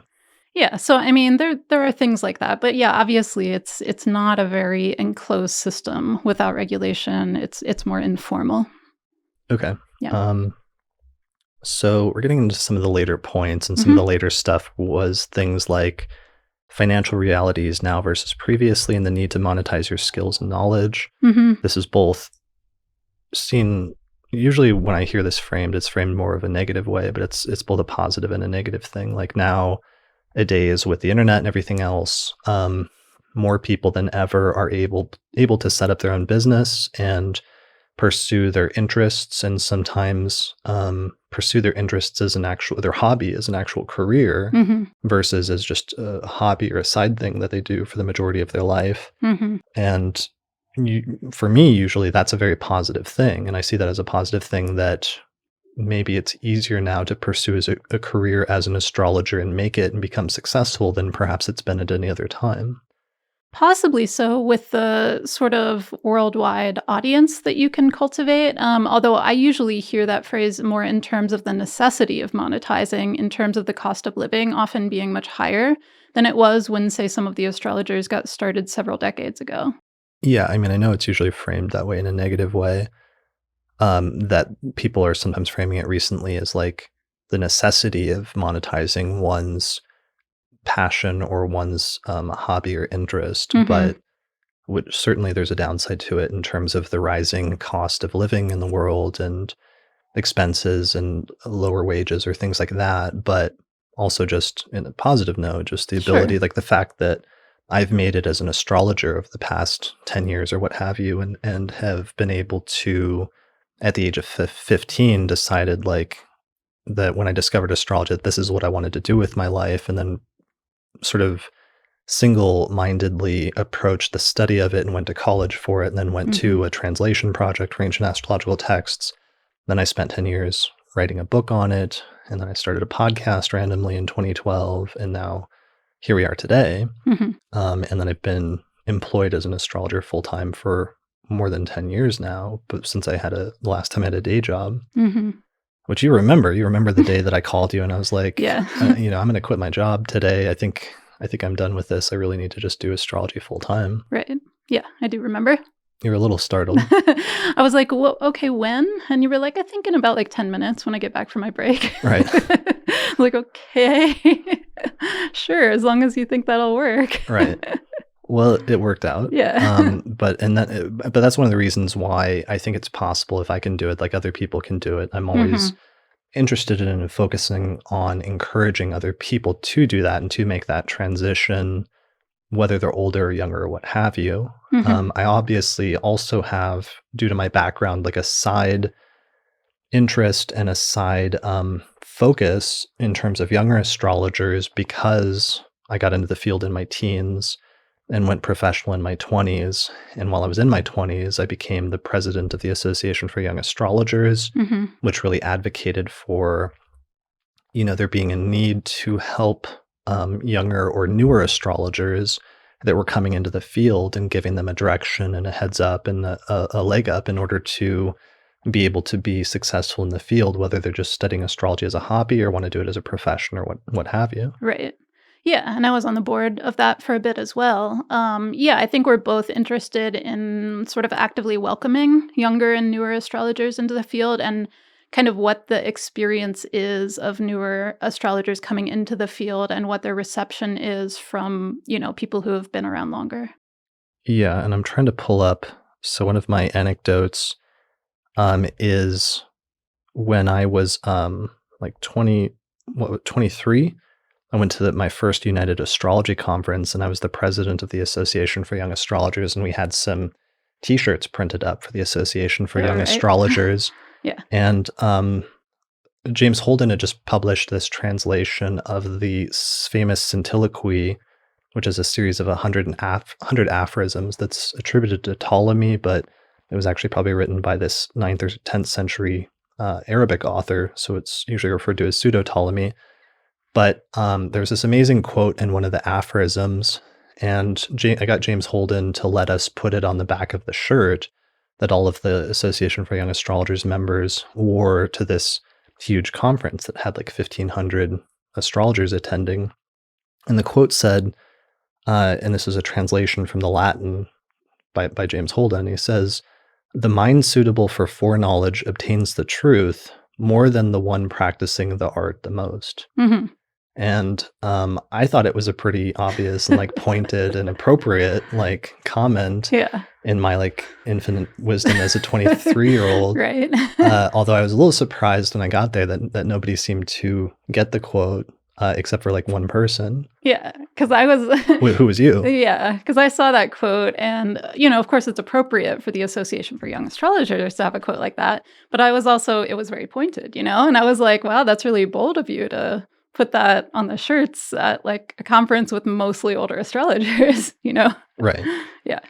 Yeah. So I mean, there are things like that, but yeah, obviously it's not a very enclosed system without regulation. It's more informal. Okay. Yeah. Um, so we're getting into some of the later points, and some of hmm the later stuff was things like financial realities now versus previously, and the need to monetize your skills and knowledge. hmm This is both seen usually when I hear this framed, it's framed more of a negative way, but it's both a positive and a negative thing. Like now a days with the internet and everything else, more people than ever are able to set up their own business and pursue their interests, and sometimes pursue their interests as their hobby as an actual career hmm versus as just a hobby or a side thing that they do for the majority of their life. hmm And for me, usually that's a very positive thing, and I see that as a positive thing that maybe it's easier now to pursue as a career as an astrologer and make it and become successful than perhaps it's been at any other time. Possibly so, with the sort of worldwide audience that you can cultivate. Although I usually hear that phrase more in terms of the necessity of monetizing, in terms of the cost of living often being much higher than it was when, say, some of the astrologers got started several decades ago. Yeah, I mean, I know it's usually framed that way in a negative way. That people are sometimes framing it recently as like the necessity of monetizing one's passion or one's hobby or interest, Hmm. but which certainly there's a downside to it in terms of the rising cost of living in the world and expenses and lower wages or things like that. But also, just in a positive note, just the Sure. ability, like the fact that I've made it as an astrologer of the past 10 years or what have you, and have been able to, at the age of 15, decided like that when I discovered astrology, that this is what I wanted to do with my life, and then sort of single-mindedly approached the study of it and went to college for it, and then went Hmm. to a translation project for ancient astrological texts. Then I spent 10 years writing a book on it, and then I started a podcast randomly in 2012, and now here we are today. Hmm. And then I've been employed as an astrologer full time for more than 10 years now, but since the last time I had a day job, Hmm. which you remember the day that I called you and I was like, Yeah. I'm going to quit my job today. I think I'm done with this. I really need to just do astrology full time. Right. Yeah, I do remember. You were a little startled. I was like, "Well, okay, when?" And you were like, "I think in about like 10 minutes when I get back from my break." Right. I was like, "Okay. Sure, as long as you think that'll work." Right. Well, it worked out. Yeah. But that's one of the reasons why I think it's possible if I can do it, like other people can do it. I'm always Mhm. interested in focusing on encouraging other people to do that and to make that transition, whether they're older or younger or what have you. Mhm. I obviously also have, due to my background, like a side interest and a side focus in terms of younger astrologers because I got into the field in my teens and went professional in my 20s. And while I was in my 20s, I became the president of the Association for Young Astrologers, Mhm. which really advocated for, there being a need to help younger or newer astrologers that were coming into the field and giving them a direction and a heads up and a leg up in order to be able to be successful in the field, whether they're just studying astrology as a hobby or want to do it as a profession or what have you. Right. Yeah, and I was on the board of that for a bit as well. Yeah, I think we're both interested in sort of actively welcoming younger and newer astrologers into the field and kind of what the experience is of newer astrologers coming into the field and what their reception is from, people who have been around longer. Yeah, and I'm trying to pull up. So one of my anecdotes is when I was like 23. I went to my first United Astrology conference, and I was the president of the Association for Young Astrologers, and we had some T-shirts printed up for the Association for All Young right. Astrologers. Yeah. And James Holden had just published this translation of the famous Syntyliquy, which is a series of 100 aphorisms that's attributed to Ptolemy, but it was actually probably written by this 9th or 10th century Arabic author, so it's usually referred to as Pseudo-Ptolemy. But there's this amazing quote in one of the aphorisms, and I got James Holden to let us put it on the back of the shirt that all of the Association for Young Astrologers members wore to this huge conference that had like 1,500 astrologers attending. And the quote said, and this is a translation from the Latin by James Holden, he says, "The mind suitable for foreknowledge obtains the truth more than the one practicing the art the most." Hmm. And I thought it was a pretty obvious and like pointed and appropriate like comment Yeah. in my like infinite wisdom as a 23-year-old. Right. Although I was a little surprised when I got there that nobody seemed to get the quote, except for like one person, Yeah, because I was who was you. yeah, because I saw that quote and, of course, it's appropriate for the Association for Young Astrologers to have a quote like that, but I was also it was very pointed, and I was like, "Wow, that's really bold of you to put that on the shirts at, like, a conference with mostly older astrologers," you know? Right. Yeah.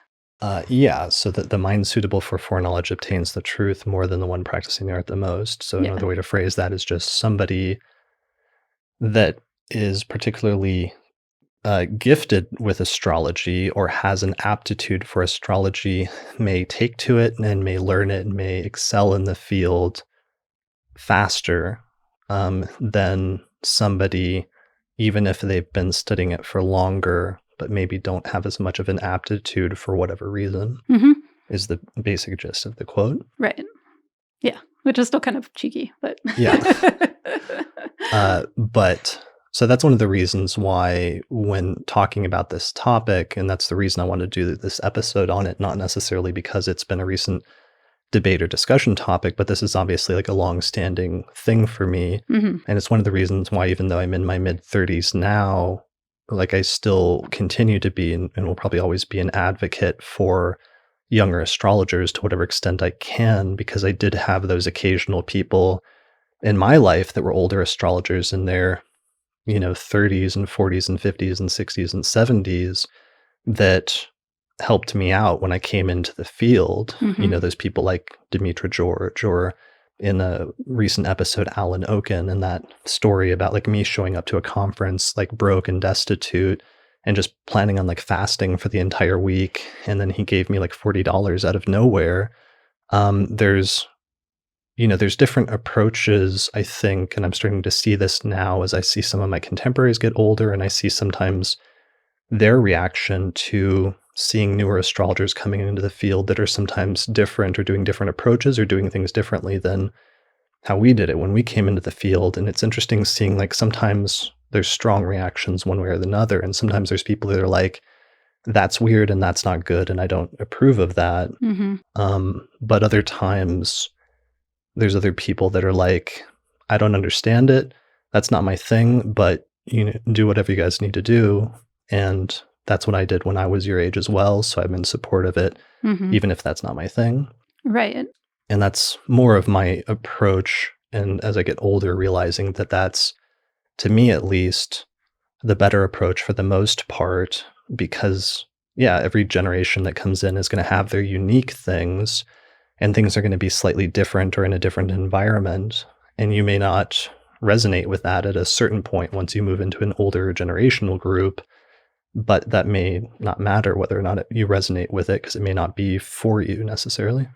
Yeah, so that the mind suitable for foreknowledge obtains the truth more than the one practicing the art the most. So Yeah. another way to phrase that is just somebody that is particularly gifted with astrology or has an aptitude for astrology may take to it and may learn it and may excel in the field faster than somebody, even if they've been studying it for longer, but maybe don't have as much of an aptitude for whatever reason, Mhm. is the basic gist of the quote. Right. Yeah, which is still kind of cheeky, but Yeah. But so that's one of the reasons why, when talking about this topic, and that's the reason I want to do this episode on it, not necessarily because it's been a recent debate or discussion topic, but this is obviously like a long-standing thing for me. Mhm. And it's one of the reasons why, even though I'm in my mid-30s now, like I still continue to be and will probably always be an advocate for younger astrologers to whatever extent I can, because I did have those occasional people in my life that were older astrologers in their, 30s and 40s and 50s and 60s and 70s that helped me out when I came into the field. Mhm. Those people like Demetra George, or in a recent episode, Alan Oken, and that story about like me showing up to a conference like broke and destitute and just planning on like fasting for the entire week. And then he gave me like $40 out of nowhere. There's there's different approaches, I think, and I'm starting to see this now as I see some of my contemporaries get older, and I see sometimes their reaction to seeing newer astrologers coming into the field that are sometimes different or doing different approaches or doing things differently than how we did it when we came into the field. And it's interesting seeing like sometimes there's strong reactions one way or another, and sometimes there's people that are like, that's weird and that's not good and I don't approve of that. Mhm. But other times there's other people that are like, I don't understand it. That's not my thing, but do whatever you guys need to do. And that's what I did when I was your age as well. So I'm in support of it, Mhm. even if that's not my thing. Right. And that's more of my approach. And as I get older, realizing that that's, to me at least, the better approach for the most part, because, yeah, every generation that comes in is going to have their unique things, and things are going to be slightly different or in a different environment. And you may not resonate with that at a certain point once you move into an older generational group, but that may not matter whether or not you resonate with it, because it may not be for you necessarily.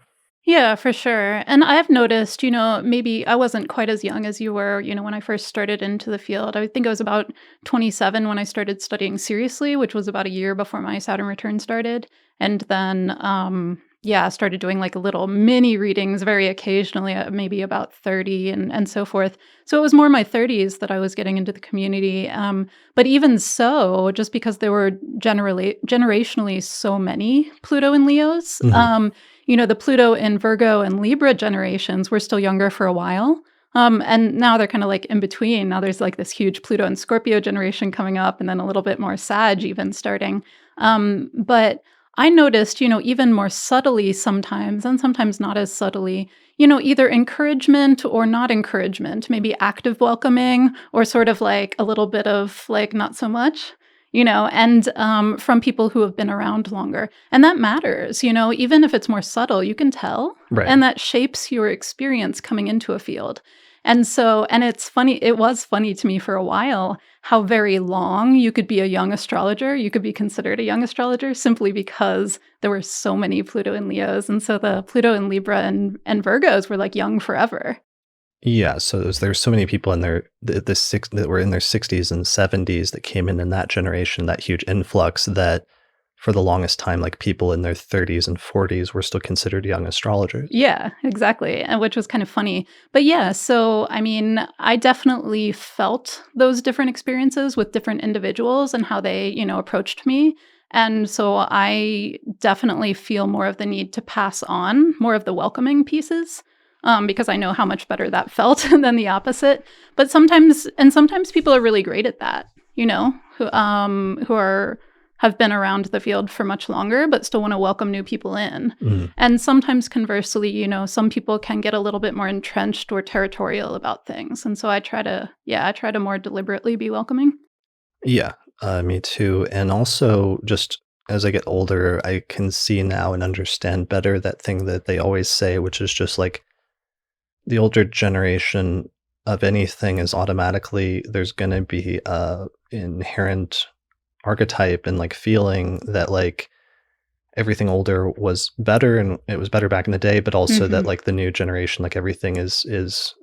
Yeah, for sure. And I've noticed, maybe I wasn't quite as young as you were, when I first started into the field. I think I was about 27 when I started studying seriously, which was about a year before my Saturn return started. And then, yeah, I started doing like little mini readings very occasionally, maybe about 30 and so forth. So it was more my 30s that I was getting into the community. But even so, just because there were generationally so many Pluto and Leos, Mhm. the Pluto in Virgo and Libra generations were still younger for a while. And now they're kind of like in between. Now there's like this huge Pluto and Scorpio generation coming up, and then a little bit more Sag even starting. But I noticed, even more subtly sometimes, and sometimes not as subtly, either encouragement or not encouragement, maybe active welcoming or sort of like a little bit of like not so much. And from people who have been around longer. And that matters, even if it's more subtle, you can tell. Right. And that shapes your experience coming into a field. And it's funny, it was funny to me for a while how very long you could be a young astrologer. You could be considered a young astrologer simply because there were so many Pluto and Leos. And so the Pluto and Libra and Virgos were like young forever. Yeah, so there's so many people in the six that were in their 60s and 70s that came in that generation, that huge influx, that for the longest time, like people in their 30s and 40s were still considered young astrologers. Yeah, exactly, and which was kind of funny. But yeah, so I mean, I definitely felt those different experiences with different individuals and how they, approached me. And so I definitely feel more of the need to pass on more of the welcoming pieces because I know how much better that felt than the opposite. But sometimes people are really great at that, who are have been around the field for much longer, but still want to welcome new people in. Mhm. And sometimes conversely, some people can get a little bit more entrenched or territorial about things. And so I try to more deliberately be welcoming. Yeah, me too. And also, just as I get older, I can see now and understand better that thing that they always say, which is just like the older generation of anything is automatically there's going to be inherent archetype and like feeling that like everything older was better and it was better back in the day, but also that Mhm. like the new generation, like everything is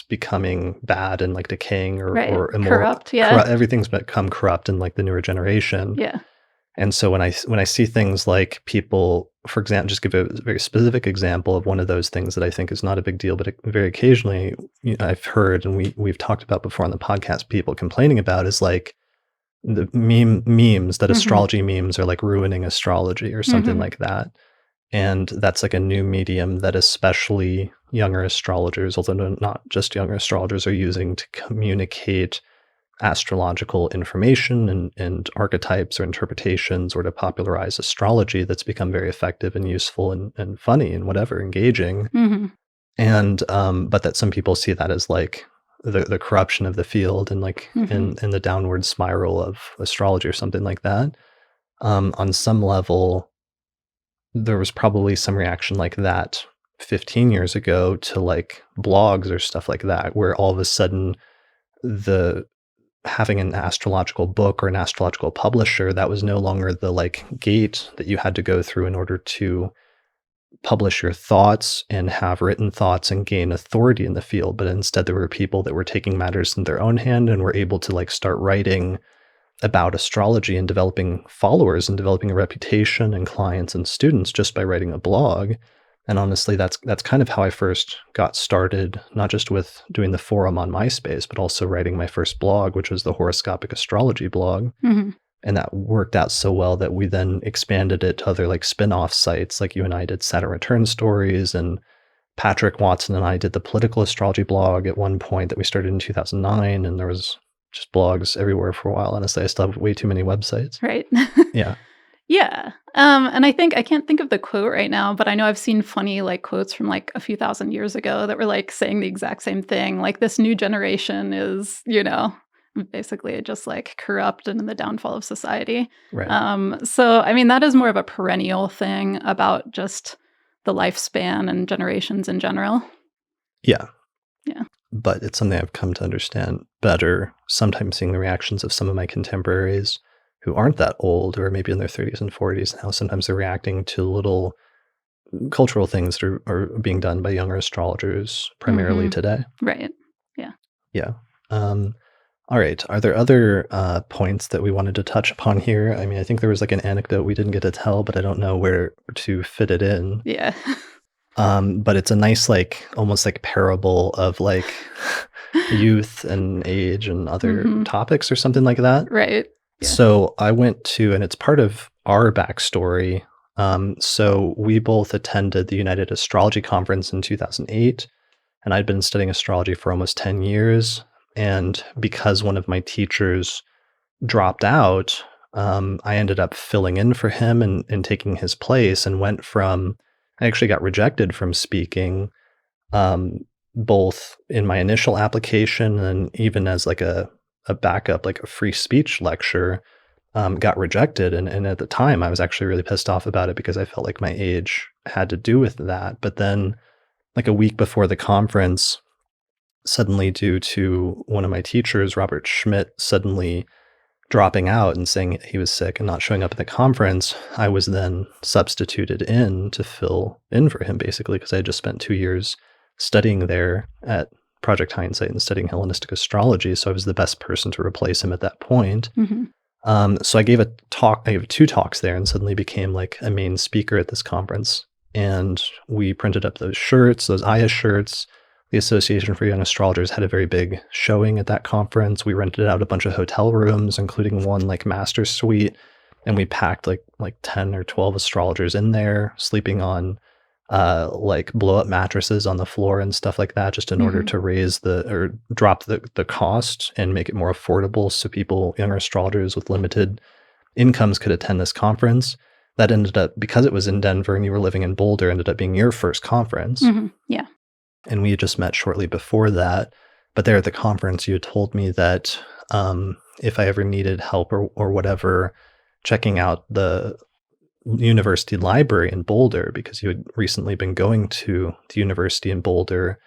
becoming bad and like decaying Right. or immoral. Corrupt, yeah. Everything's become corrupt in like the newer generation. Yeah. And so when I see things like people, for example, just give a very specific example of one of those things that I think is not a big deal, but very occasionally I've heard and we've talked about before on the podcast, people complaining about is like the memes that Mhm. astrology memes are like ruining astrology or something Mhm. like that. And that's like a new medium that especially younger astrologers, although not just younger astrologers, are using to communicate astrological information and archetypes or interpretations or to popularize astrology that's become very effective and useful and funny and whatever, engaging. Mhm. And but that some people see that as like the corruption of the field and like Mhm. in the downward spiral of astrology or something like that. On some level, there was probably some reaction like that 15 years ago to like blogs or stuff like that, where all of a sudden the having an astrological book or an astrological publisher, that was no longer the like gate that you had to go through in order to publish your thoughts and have written thoughts and gain authority in the field. But instead, there were people that were taking matters in their own hand and were able to like start writing about astrology and developing followers and developing a reputation and clients and students just by writing a blog. And honestly, that's kind of how I first got started, not just with doing the forum on MySpace, but also writing my first blog, which was the horoscopic astrology blog. Mhm. And that worked out so well that we then expanded it to other like spin-off sites, like you and I did Saturn Return Stories, and Patrick Watson and I did the political astrology blog at one point that we started in 2009, and there was just blogs everywhere for a while. Honestly, I still have way too many websites. Right. Yeah. Yeah. And I think I can't think of the quote right now, but I know I've seen funny like quotes from like a few thousand years ago that were like saying the exact same thing. Like this new generation is, basically just like corrupt and in the downfall of society. Right. So I mean that is more of a perennial thing about just the lifespan and generations in general. Yeah. Yeah. But it's something I've come to understand better, sometimes seeing the reactions of some of my contemporaries who aren't that old or maybe in their 30s and 40s, and how sometimes they're reacting to little cultural things that are being done by younger astrologers primarily Mhm. today. Right. Yeah. Yeah. Um, all right. Are there other points that we wanted to touch upon here? I mean, I think there was like an anecdote we didn't get to tell, but I don't know where to fit it in. Yeah. But it's a nice, like, almost like parable of like youth and age and other Mhm. topics or something like that. Right. Yeah. So I went to, and it's part of our backstory. So we both attended the United Astrology Conference in 2008, and I'd been studying astrology for almost 10 years. And because one of my teachers dropped out, I ended up filling in for him and taking his place and went from, I actually got rejected from speaking, um, both in my initial application and even as like a backup, like a free speech lecture, got rejected. And at the time, I was actually really pissed off about it because I felt like my age had to do with that. But then, like a week before the conference, suddenly, due to one of my teachers, Robert Schmidt, suddenly dropping out and saying he was sick and not showing up at the conference, I was then substituted in to fill in for him basically because I had just spent 2 years studying there at Project Hindsight and studying Hellenistic astrology. So I was the best person to replace him at that point. Mhm. So I gave a talk, I gave 2 talks there and suddenly became like a main speaker at this conference. And we printed up those shirts, those Aya shirts. The Association for Young Astrologers had a very big showing at that conference. We rented out a bunch of hotel rooms, including one like master suite, and we packed like 10 or 12 astrologers in there, sleeping on like blow up mattresses on the floor and stuff like that, just in order Mhm. to raise the or drop the cost and make it more affordable so people, younger astrologers with limited incomes could attend this conference. That ended up, because it was in Denver and you were living in Boulder, ended up being your first conference. Mhm. Yeah. And we had just met shortly before that. But there at the conference, you had told me that if I ever needed help or whatever, checking out the university library in Boulder, because you had recently been going to the university in Boulder,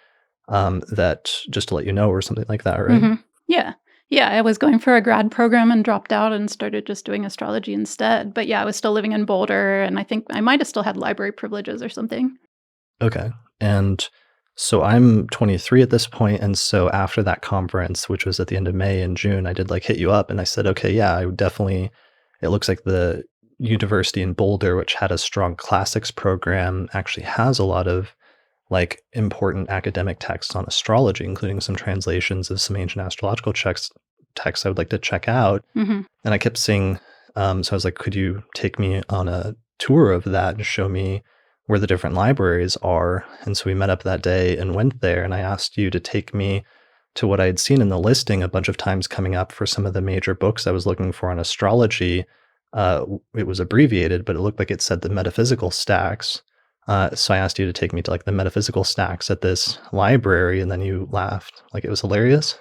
that just to let you know, or something like that, right? Mhm. Yeah. Yeah, I was going for a grad program and dropped out and started just doing astrology instead. But yeah, I was still living in Boulder, and I think I might have still had library privileges or something. Okay. And so I'm 23 at this point, and so after that conference, which was at the end of May and June, I did like hit you up and I said, okay, yeah, I would definitely, it looks like the university in Boulder, which had a strong classics program, actually has a lot of like important academic texts on astrology, including some translations of some ancient astrological texts I would like to check out. Hmm. And I kept seeing, so I was like, could you take me on a tour of that and show me where the different libraries are? And so we met up that day and went there. And I asked you to take me to what I had seen in the listing a bunch of times coming up for some of the major books I was looking for on astrology. It was abbreviated, but it looked like it said the metaphysical stacks. So I asked you to take me to like the metaphysical stacks at this library, and then you laughed like it was hilarious.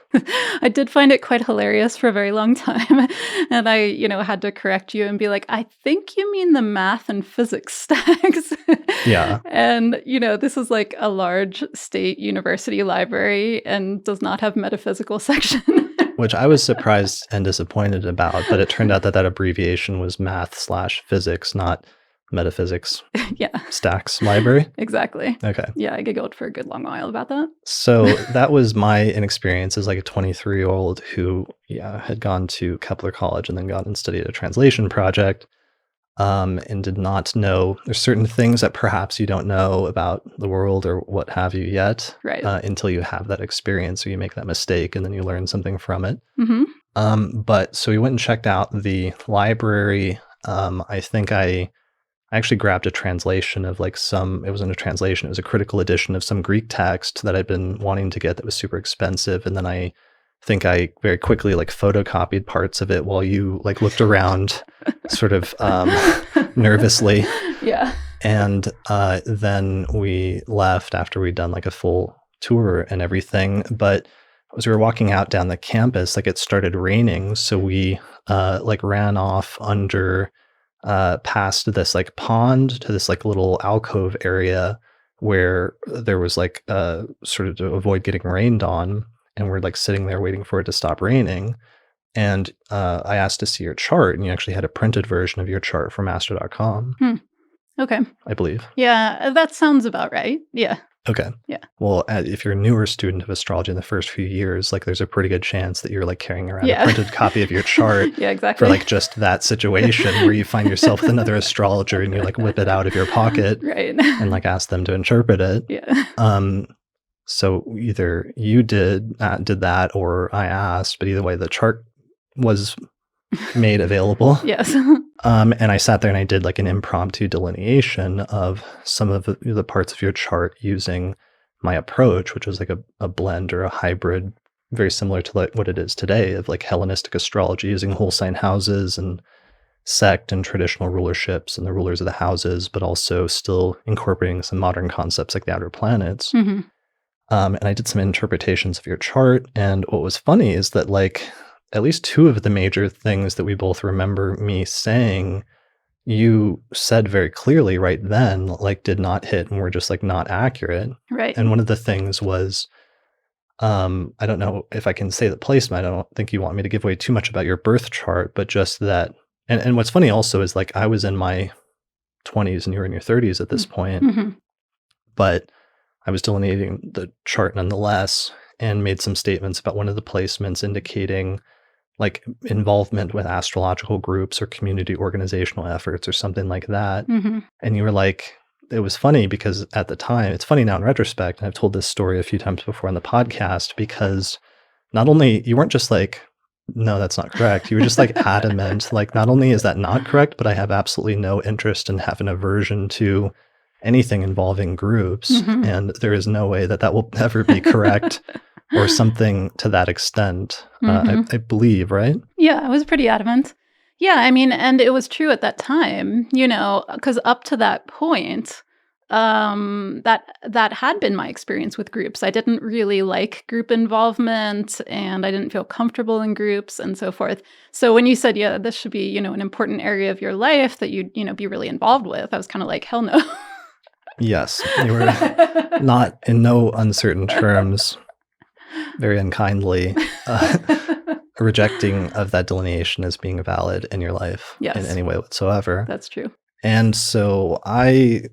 I did find it quite hilarious for a very long time. And I, had to correct you and be like, I think you mean the math and physics stacks. Yeah. And, this is like a large state university library and does not have metaphysical section. Which I was surprised and disappointed about, but it turned out that abbreviation was math/physics, not metaphysics Yeah, stacks library. exactly. Okay. Yeah, I giggled for a good long while about that. So that was my inexperience as like a 23-year-old who, had gone to Kepler College and then gone and studied a translation project, and did not know. There's certain things that perhaps you don't know about the world or what have you yet, Right. until you have that experience or you make that mistake and then you learn something from it. Hmm. But so we went and checked out the library. I think I actually grabbed a translation of like it wasn't a translation, it was a critical edition of some Greek text that I'd been wanting to get that was super expensive. And then I think I very quickly like photocopied parts of it while you like looked around sort of nervously. Yeah. And then we left after we'd done like a full tour and everything. But as we were walking out down the campus, like it started raining. So we like ran off under past this like pond to this like little alcove area where there was like sort of to avoid getting rained on, and we're like sitting there waiting for it to stop raining. And I asked to see your chart, and you actually had a printed version of your chart from astro.com. Okay. I believe. Yeah, that sounds about right. Yeah. Okay. Yeah. Well, if you're a newer student of astrology in the first few years, like there's a pretty good chance that you're like carrying around a printed copy of your chart Yeah, exactly. for like just that situation where you find yourself with another astrologer and you like whip it out of your pocket Right. and like ask them to interpret it. Yeah. So either you did that or I asked, but either way, the chart was made available. Yes. And I sat there and I did like an impromptu delineation of some of the parts of your chart using my approach, which was like a blend or a hybrid, very similar to like what it is today, of like Hellenistic astrology using whole sign houses and sect and traditional rulerships and the rulers of the houses, but also still incorporating some modern concepts like the outer planets. Hmm. And I did some interpretations of your chart. And what was funny is that like at least two of the major things that we both remember me saying, you said very clearly right then, like did not hit and were just like not accurate. Right. And one of the things was, I don't know if I can say the placement. I don't think you want me to give away too much about your birth chart, but just that. And what's funny also is like I was in my 20s and you were in your 30s at this point, Mm-hmm. but I was delineating the chart nonetheless and made some statements about one of the placements indicating like involvement with astrological groups or community organizational efforts or something like that. Mm-hmm. And you were like, it was funny because at the time, it's funny now in retrospect, and I've told this story a few times before on the podcast, because not only you weren't just like, no, that's not correct. You were just like adamant, like not only is that not correct, but I have absolutely no interest and have an aversion to anything involving groups. Mm-hmm. And there is no way that will ever be correct or something to that extent. Mm-hmm. I believe, right? Yeah, I was pretty adamant. Yeah, I mean, and it was true at that time, because up to that point, that had been my experience with groups. I didn't really like group involvement, and I didn't feel comfortable in groups and so forth. So when you said, yeah, this should be, an important area of your life that you'd, be really involved with, I was kind of like, hell no. Yes, you were not in no uncertain terms, very unkindly, rejecting of that delineation as being valid in your life in Yes, any way whatsoever. that's true. And so I,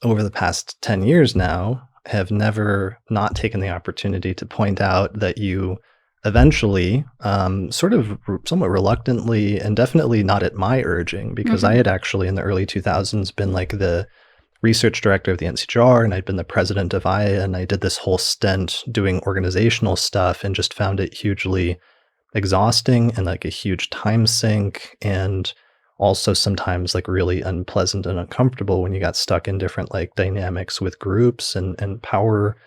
over the past 10 years now, have never not taken the opportunity to point out that you eventually, sort of somewhat reluctantly, and definitely not at my urging, because I Mhm. had actually in the early 2000s been like the research director of the NCJR, and I'd been the president of IA, and I did this whole stint doing organizational stuff and just found it hugely exhausting and like a huge time sink, and also sometimes like really unpleasant and uncomfortable when you got stuck in different like dynamics with groups and power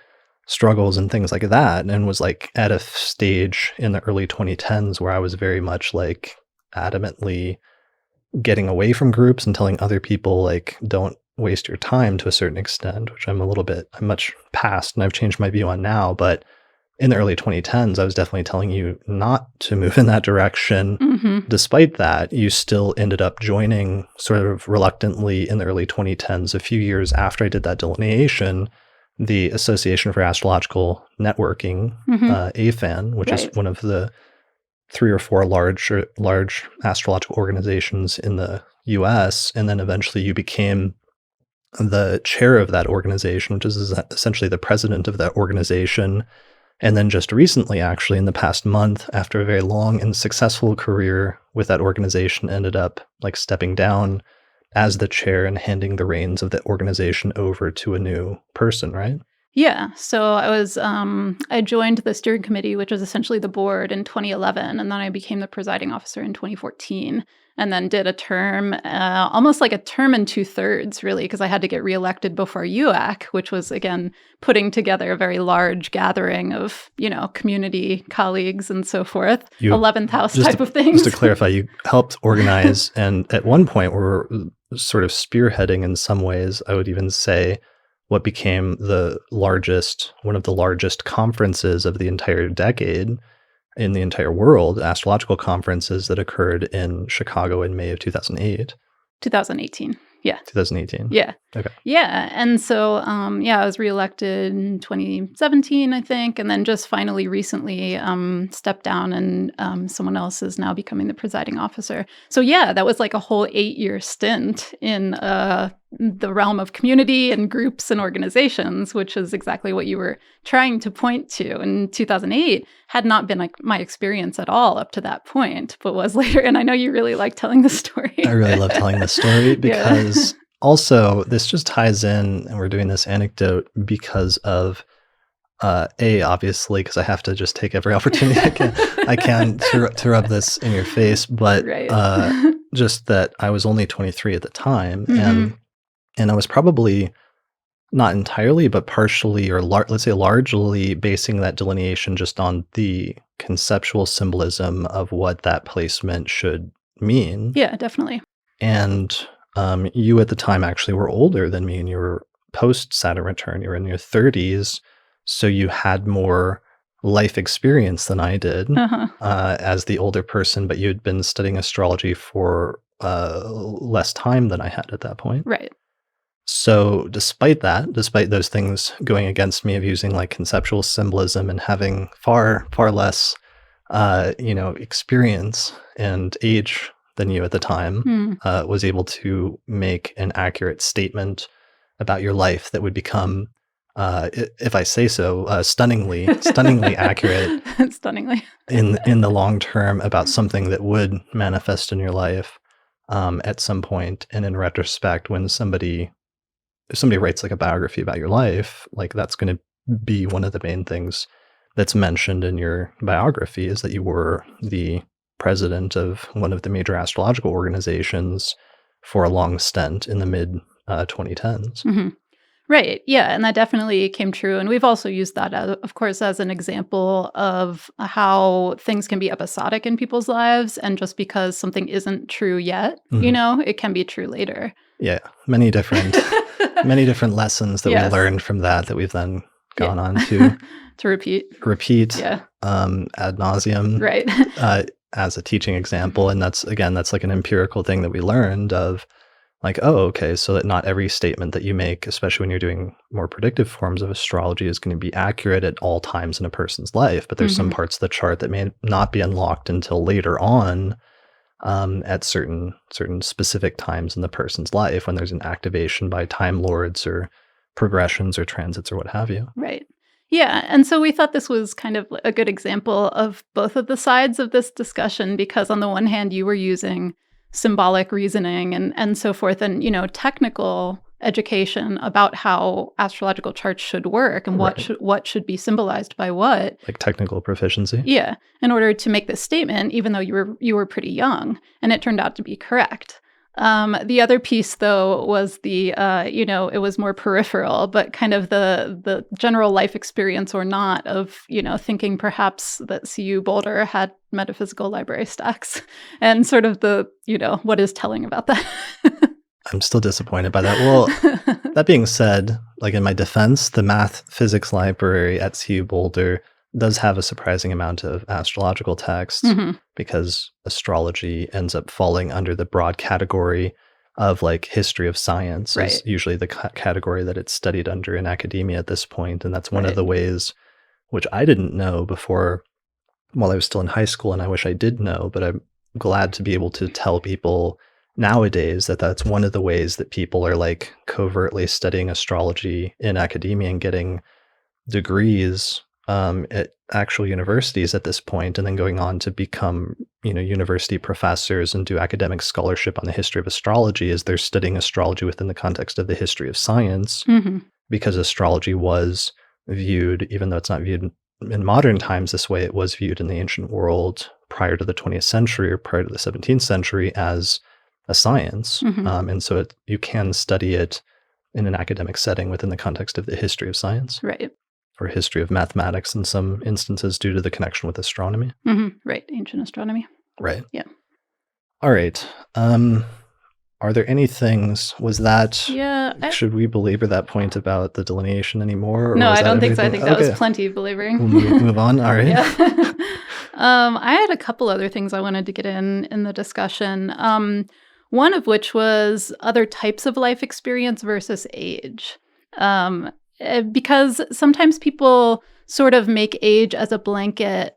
struggles and things like that, and was like at a stage in the early 2010s where I was very much like adamantly getting away from groups and telling other people like don't waste your time to a certain extent, which I'm much past and I've changed my view on now. But in the early 2010s, I was definitely telling you not to move in that direction. Mhm. Despite that, you still ended up joining sort of reluctantly in the early 2010s, a few years after I did that delineation, the Association for Astrological Networking, Mhm. AFAN, which is Right. one of the 3 or 4 large astrological organizations in the US. And then eventually you became the chair of that organization, which is essentially the president of that organization. And then just recently, actually, in the past month, after a very long and successful career with that organization, ended up like stepping down as the chair and handing the reins of the organization over to a new person, right? Yeah. So I joined the steering committee, which is essentially the board, in 2011, and then I became the presiding officer in 2014, and then did a term, almost like a term and 2/3, really, because I had to get reelected before UAC, which was again putting together a very large gathering of community colleagues and so forth, You 11th house just type of just to things. clarify, you helped organize, and at one point were sort of spearheading in some ways. I would even say what became one of the largest conferences of the entire decade in the entire world, astrological conferences that occurred in Chicago in May of 2008, 2018. Yeah. 2018. Yeah. Okay. Yeah, and so, I was reelected in 2017, I think, and then just finally recently, stepped down and, someone else is now becoming the presiding officer. So, yeah, that was like a whole 8-year stint in, the realm of community and groups and organizations, which is exactly what you were trying to point to. In 2008 had not been, like, my experience at all up to that point, but was later, and I know you really like telling the story. I really love telling this story Yeah. because also this just ties in, and we're doing this anecdote because of obviously, because I have to just take every opportunity I can to rub this in your face, but Right. just that I was only 23 at the time, Mhm. and I was probably not entirely, but partially, or let's say largely, basing that delineation just on the conceptual symbolism of what that placement should mean. Yeah, definitely. And you at the time actually were older than me, and you were post Saturn return. You were in your 30s, so you had more life experience than I did Uh-huh. as the older person, but you had been studying astrology for less time than I had at that point. Right. So, despite that, despite those things going against me of using like conceptual symbolism and having far less, experience and age than you at the time, Hmm. was able to make an accurate statement about your life that would become, if I say so, stunningly accurate Stunningly. in the long term about something that would manifest in your life at some point. And in retrospect, when if somebody writes like a biography about your life, like that's going to be one of the main things that's mentioned in your biography, is that you were the president of one of the major astrological organizations for a long stint in the mid 2010s. Mhm. Right, yeah, and that definitely came true, and we've also used that, of course, as an example of how things can be episodic in people's lives, and just because something isn't true yet, Mhm. it can be true later. Yeah, many different many different lessons that we Yes. learned from that we've then Yeah. gone on to To repeat. repeat Yeah. ad nauseum Right. uh, as a teaching example. And that's like an empirical thing that we learned of, like, oh, okay, so that not every statement that you make, especially when you're doing more predictive forms of astrology, is going to be accurate at all times in a person's life. But there's some Mhm. parts of the chart that may not be unlocked until later on, at certain specific times in the person's life when there's an activation by time lords or progressions or transits or what have you. Right. Yeah, and so we thought this was kind of a good example of both of the sides of this discussion because on the one hand you were using symbolic reasoning and so forth and technical education about how astrological charts should work and Right. what should be symbolized by what. Like technical proficiency. Yeah, in order to make this statement, even though you were pretty young, and it turned out to be correct. The other piece, though, was it was more peripheral, but kind of the general life experience or not of thinking perhaps that CU Boulder had metaphysical library stacks, and sort of what is telling about that. I'm still disappointed by that. Well, that being said, like in my defense, the math physics library at CU Boulder does have a surprising amount of astrological texts Mhm. because astrology ends up falling under the broad category of like history of science is Right, usually the category that it's studied under in academia at this point, and that's one of right. the ways which I didn't know before while I was still in high school, and I wish I did know, but I'm glad to be able to tell people nowadays that that's one of the ways that people are like covertly studying astrology in academia and getting degrees at actual universities at this point, and then going on to become, university professors and do academic scholarship on the history of astrology as they're studying astrology within the context of the history of science, Mhm. because astrology was viewed, even though it's not viewed in modern times this way, it was viewed in the ancient world prior to the 20th century or prior to the 17th century as a science. Mhm. And so you can study it in an academic setting within the context of the history of science Right. or history of mathematics in some instances due to the connection with astronomy. Mhm. Right. Ancient astronomy. Right. Yeah. All right. Are there any things, was that, Yeah. should we belabor that point about the delineation anymore, or No, was I that don't think so. I everything? think that was Okay. plenty of belaboring. We'll move on. All right. Yeah. I had a couple other things I wanted to get in the discussion. One of which was other types of life experience versus age. Because sometimes people sort of make age as a blanket,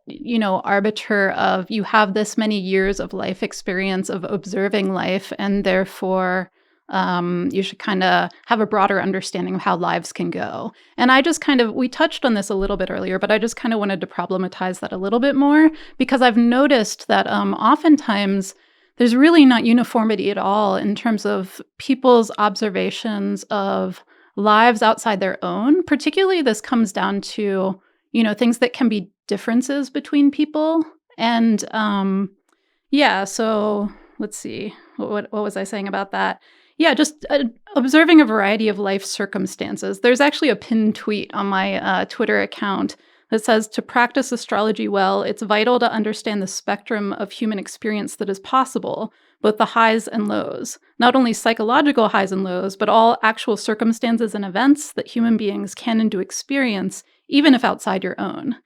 arbiter of you have this many years of life experience of observing life, and therefore you should kind of have a broader understanding of how lives can go. And I just we touched on this a little bit earlier, but I just kind of wanted to problematize that a little bit more because I've noticed that oftentimes there's really not uniformity at all in terms of people's observations of lives outside their own. Particularly, this comes down to, things that can be differences between people. And yeah, so let's see. What was I saying about that? Yeah, just observing a variety of life circumstances. There's actually a pinned tweet on my Twitter account that says, to practice astrology well, it's vital to understand the spectrum of human experience that is possible, both the highs and lows. Not only psychological highs and lows, but all actual circumstances and events that human beings can and do experience, even if outside your own.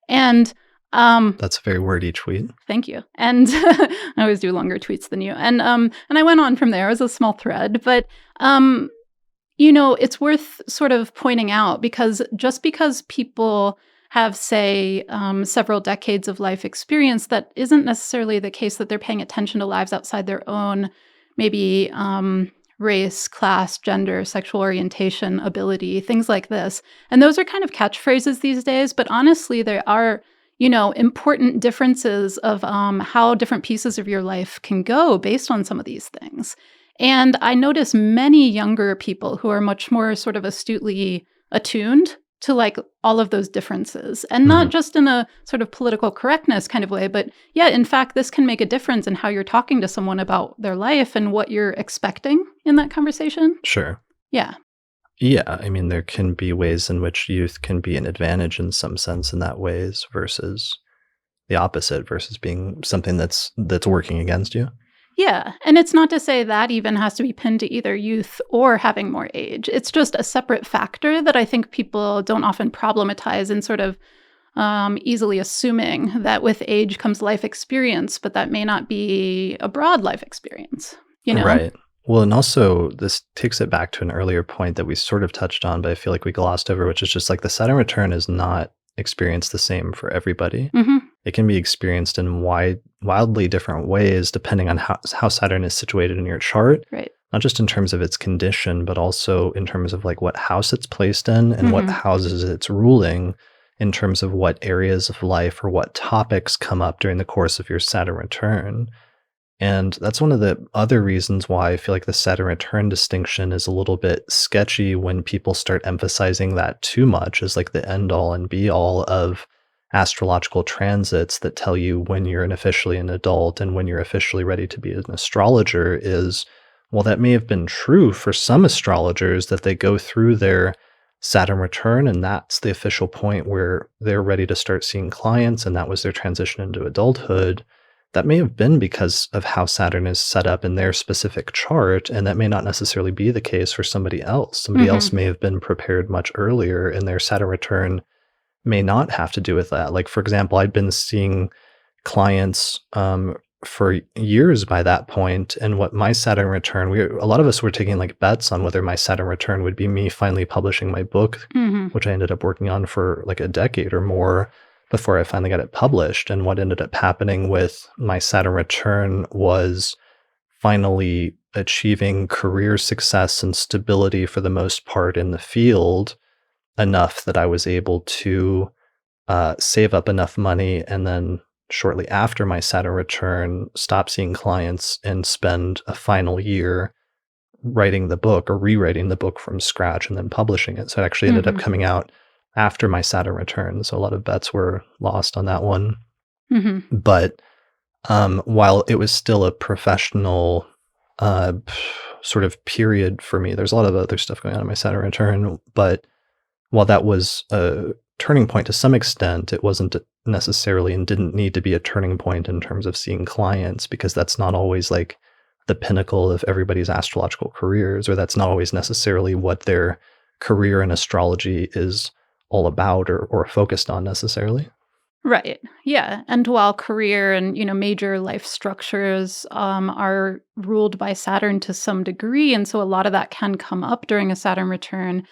And That's a very wordy tweet. thank you. And I always do longer tweets than you. And I went on from there. It was a small thread, but it's worth sort of pointing out because just because people have, say, several decades of life experience, that isn't necessarily the case that they're paying attention to lives outside their own, maybe race, class, gender, sexual orientation, ability, things like this. And those are kind of catchphrases these days, but honestly, there are important differences of how different pieces of your life can go based on some of these things. And I notice many younger people who are much more sort of astutely attuned to like all of those differences, and not Mhm. just in a sort of political correctness kind of way, but yeah, in fact, this can make a difference in how you're talking to someone about their life and what you're expecting in that conversation. Sure. Yeah. Yeah, I mean, there can be ways in which youth can be an advantage in some sense in that ways versus the opposite, versus being something that's working against you. Yeah, and it's not to say that even has to be pinned to either youth or having more age. It's just a separate factor that I think people don't often problematize in sort of easily assuming that with age comes life experience, but that may not be a broad life experience, Right. Well, and also this takes it back to an earlier point that we sort of touched on, but I feel like we glossed over, which is just like the Saturn return is not experienced the same for everybody. Mhm. It can be experienced in wildly different ways depending on how Saturn is situated in your chart, Right. not just in terms of its condition, but also in terms of like what house it's placed in and what Mhm. houses it's ruling in terms of what areas of life or what topics come up during the course of your Saturn return. And that's one of the other reasons why I feel like the Saturn return distinction is a little bit sketchy when people start emphasizing that too much as like the end all and be all of astrological transits that tell you when you're officially an adult and when you're officially ready to be an astrologer is, well, that may have been true for some astrologers that they go through their Saturn return and that's the official point where they're ready to start seeing clients and that was their transition into adulthood. That may have been because of how Saturn is set up in their specific chart, and that may not necessarily be the case for somebody else. Somebody else Mhm. may have been prepared much earlier, and their Saturn return may not have to do with that. Like, for example, I'd been seeing clients for years by that point, and what my Saturn return, a lot of us were taking like bets on whether my Saturn return would be me finally publishing my book, Mhm. which I ended up working on for like a decade or more before I finally got it published. And what ended up happening with my Saturn return was finally achieving career success and stability for the most part in the field enough that I was able to save up enough money and then shortly after my Saturn return, stop seeing clients and spend a final year writing the book or rewriting the book from scratch and then publishing it. So it actually ended up Mhm. coming out after my Saturn return. So a lot of bets were lost on that one. Mhm. But while it was still a professional uh, sort of period for me, there's a lot of other stuff going on in my Saturn return. But while that was a turning point to some extent, it wasn't necessarily and didn't need to be a turning point in terms of seeing clients because that's not always like the pinnacle of everybody's astrological careers, or that's not always necessarily what their career in astrology is all about or focused on necessarily. Right. Yeah. And while career and, major life structures are ruled by Saturn to some degree, and so a lot of that can come up during a Saturn return.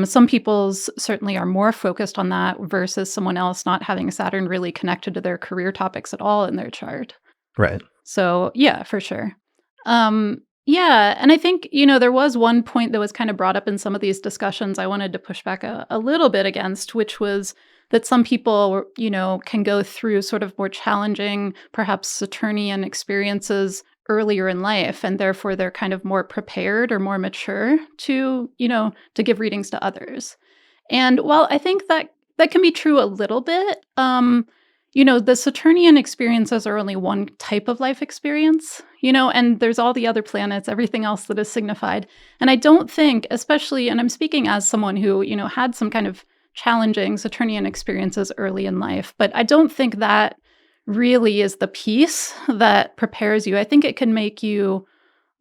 Some people's certainly are more focused on that versus someone else not having Saturn really connected to their career topics at all in their chart. Right. So, yeah, for sure. Yeah, and I think, there was one point that was kind of brought up in some of these discussions I wanted to push back a little bit against, which was that some people, can go through sort of more challenging, perhaps Saturnian experiences earlier in life, and therefore they're kind of more prepared or more mature to give readings to others. And while I think that can be true a little bit, the Saturnian experiences are only one type of life experience, and there's all the other planets, everything else that is signified. And I don't think, especially, and I'm speaking as someone who, had some kind of challenging Saturnian experiences early in life, but I don't think that really is the piece that prepares you. I think it can make you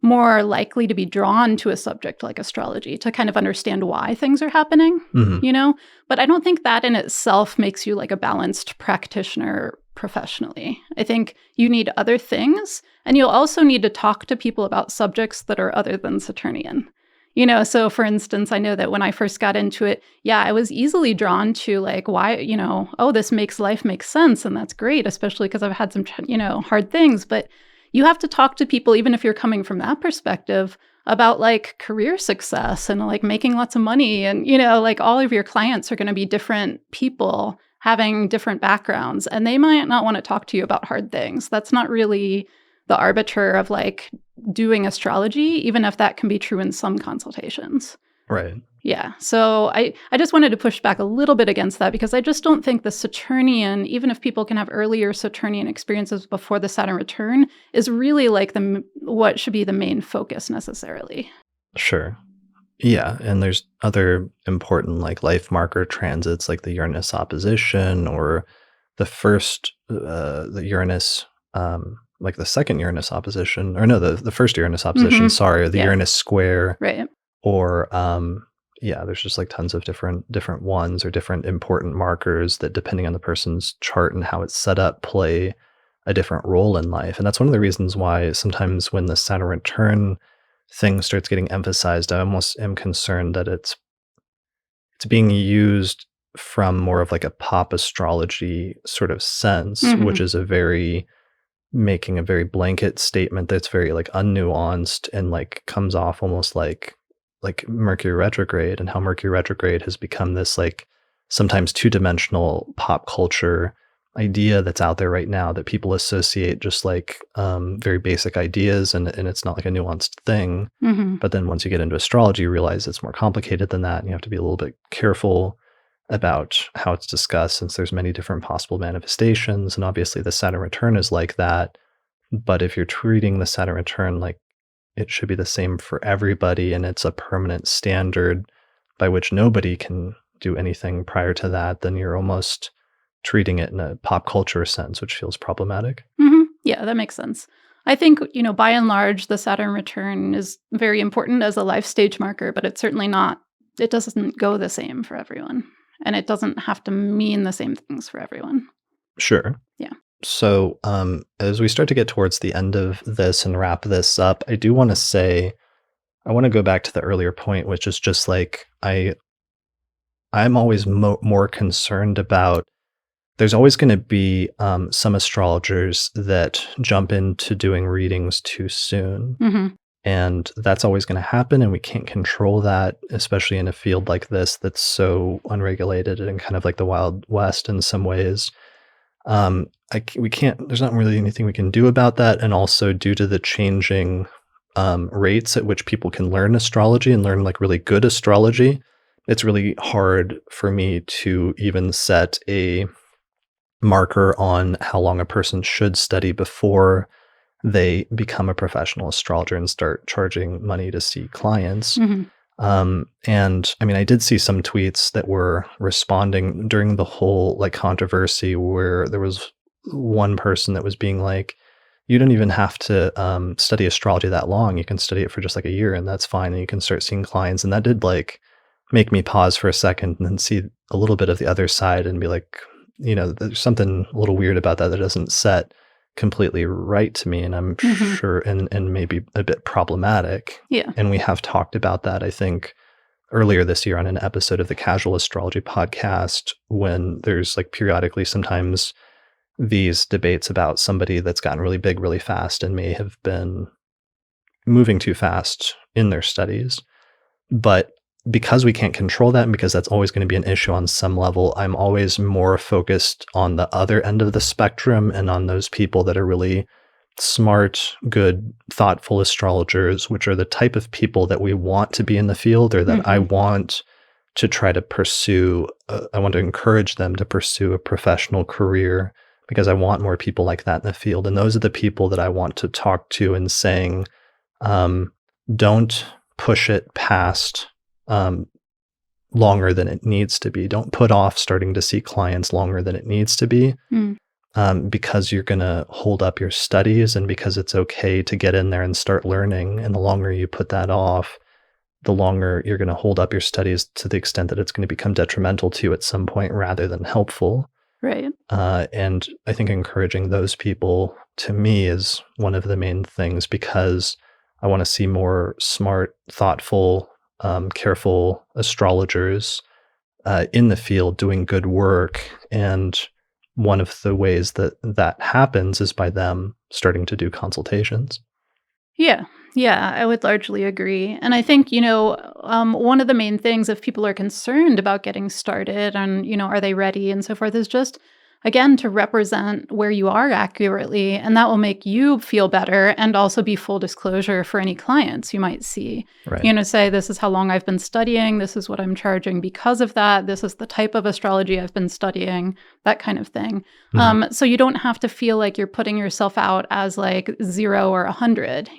more likely to be drawn to a subject like astrology to kind of understand why things are happening, Hmm. you know? But I don't think that in itself makes you like a balanced practitioner professionally. I think you need other things, and you'll also need to talk to people about subjects that are other than Saturnian. So for instance, I know that when I first got into it, yeah, I was easily drawn to like why, oh, this makes life make sense. And that's great, especially because I've had some, hard things. But you have to talk to people, even if you're coming from that perspective, about like career success and like making lots of money. And, like all of your clients are going to be different people having different backgrounds, and they might not want to talk to you about hard things. That's not really the arbiter of like doing astrology, even if that can be true in some consultations. Right. Yeah. So I just wanted to push back a little bit against that because I just don't think the Saturnian, even if people can have earlier Saturnian experiences before the Saturn return, is really like what should be the main focus necessarily. Sure. Yeah, and there's other important like life marker transits like the Uranus opposition or the Uranus like the second Uranus opposition or no the first Uranus opposition, Hmm. sorry, or the Yeah. Uranus square Right. or yeah, there's just like tons of different ones or different important markers that depending on the person's chart and how it's set up play a different role in life. And that's one of the reasons why sometimes when the Saturn return thing starts getting emphasized, I almost am concerned that it's being used from more of like a pop astrology sort of sense, which Mhm. is making a very blanket statement that's very like unnuanced and like comes off almost like Mercury retrograde, and how Mercury retrograde has become this like sometimes two-dimensional pop culture idea that's out there right now that people associate just like very basic ideas, and it's not like a nuanced thing. Mhm. But then once you get into astrology, you realize it's more complicated than that, and you have to be a little bit careful about how it's discussed, since there's many different possible manifestations, and obviously the Saturn return is like that. But if you're treating the Saturn return like it should be the same for everybody, and it's a permanent standard by which nobody can do anything prior to that, then you're almost treating it in a pop culture sense, which feels problematic. Mhm. Yeah, that makes sense. I think, by and large, the Saturn return is very important as a life stage marker, but it's certainly not, it doesn't go the same for everyone. And it doesn't have to mean the same things for everyone. Sure. Yeah. So, as we start to get towards the end of this and wrap this up, I do want to say I want to go back to the earlier point, which is just like I'm always more concerned about. There's always going to be some astrologers that jump into doing readings too soon, Mhm. and that's always going to happen, and we can't control that, especially in a field like this that's so unregulated and kind of like the Wild West in some ways. We can't. There's not really anything we can do about that, and also due to the changing rates at which people can learn astrology and learn like really good astrology, it's really hard for me to even set a marker on how long a person should study before they become a professional astrologer and start charging money to see clients. Mhm. And I mean, I did see some tweets that were responding during the whole like controversy, where there was one person that was being like, you don't even have to study astrology that long. You can study it for just like a year, and that's fine. And you can start seeing clients. And that did like make me pause for a second and then see a little bit of the other side and be like, there's something a little weird about that that doesn't set completely right to me. And I'm Mhm. sure, and maybe a bit problematic. Yeah. And we have talked about that, I think, earlier this year on an episode of the Casual Astrology podcast, when there's like periodically sometimes these debates about somebody that's gotten really big really fast and may have been moving too fast in their studies. But because we can't control that, and because that's always going to be an issue on some level, I'm always more focused on the other end of the spectrum and on those people that are really smart, good, thoughtful astrologers, which are the type of people that we want to be in the field, or that I Mhm. want to try to pursue. I want to encourage them to pursue a professional career, because I want more people like that in the field. And those are the people that I want to talk to and saying, um, don't push it past um, longer than it needs to be. Don't put off starting to see clients longer than it needs to be, Mm. because you're going to hold up your studies, and because it's okay to get in there and start learning. And the longer you put that off, the longer you're going to hold up your studies, to the extent that it's going to become detrimental to you at some point rather than helpful. Right. And I think encouraging those people, to me, is one of the main things, because I want to see more smart, thoughtful, careful astrologers in the field doing good work. And one of the ways that that happens is by them starting to do consultations. Yeah. Yeah, I would largely agree. And I think, one of the main things, if people are concerned about getting started and, are they ready and so forth, is just, again, to represent where you are accurately. And that will make you feel better and also be full disclosure for any clients you might see. Right. Say, this is how long I've been studying. This is what I'm charging because of that. This is the type of astrology I've been studying, that kind of thing. Mhm. So you don't have to feel like you're putting yourself out as like 0 or 100,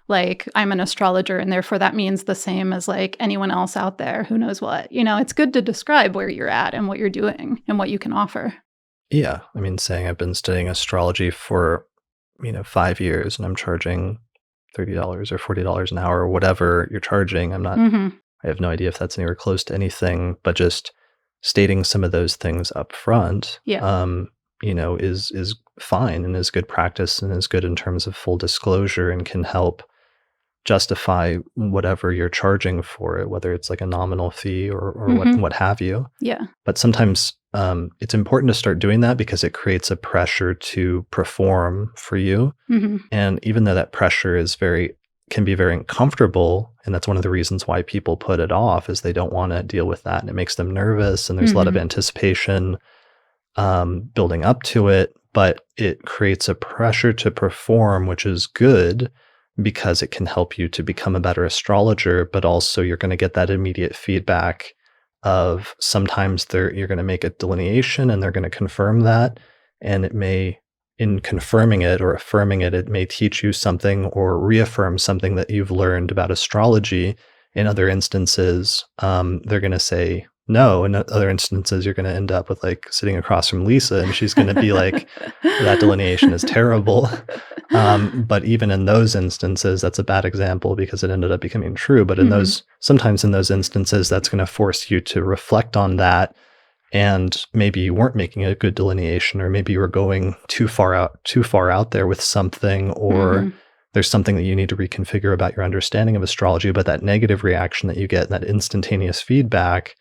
like I'm an astrologer and therefore that means the same as like anyone else out there who knows what. It's good to describe where you're at and what you're doing and what you can offer. Yeah. I mean, saying I've been studying astrology for, 5 years, and I'm charging $30 or $40 an hour, or whatever you're charging. Mhm. I have no idea if that's anywhere close to anything, but just stating some of those things up front, Yeah. is fine, and is good practice, and is good in terms of full disclosure, and can help justify whatever you're charging for it, whether it's like a nominal fee or Mhm. what have you. Yeah. But sometimes it's important to start doing that because it creates a pressure to perform for you. Mhm. And even though that pressure can be very uncomfortable, and that's one of the reasons why people put it off is they don't want to deal with that, and it makes them nervous, and there's a lot of Mhm. anticipation building up to it, but it creates a pressure to perform, which is good because it can help you to become a better astrologer, but also you're going to get that immediate feedback of sometimes you're going to make a delineation and they're going to confirm that. And it may, in confirming it or affirming it, it may teach you something or reaffirm something that you've learned about astrology. In other instances, they're going to say, no. In other instances, you're going to end up with like sitting across from Leisa and she's going to be like, that delineation is terrible. But even in those instances, that's a bad example because it ended up becoming true. But Mhm. sometimes in those instances, that's going to force you to reflect on that. And maybe you weren't making a good delineation, or maybe you were going too far out there with something, or Mhm. there's something that you need to reconfigure about your understanding of astrology. But that negative reaction that you get, that instantaneous feedback,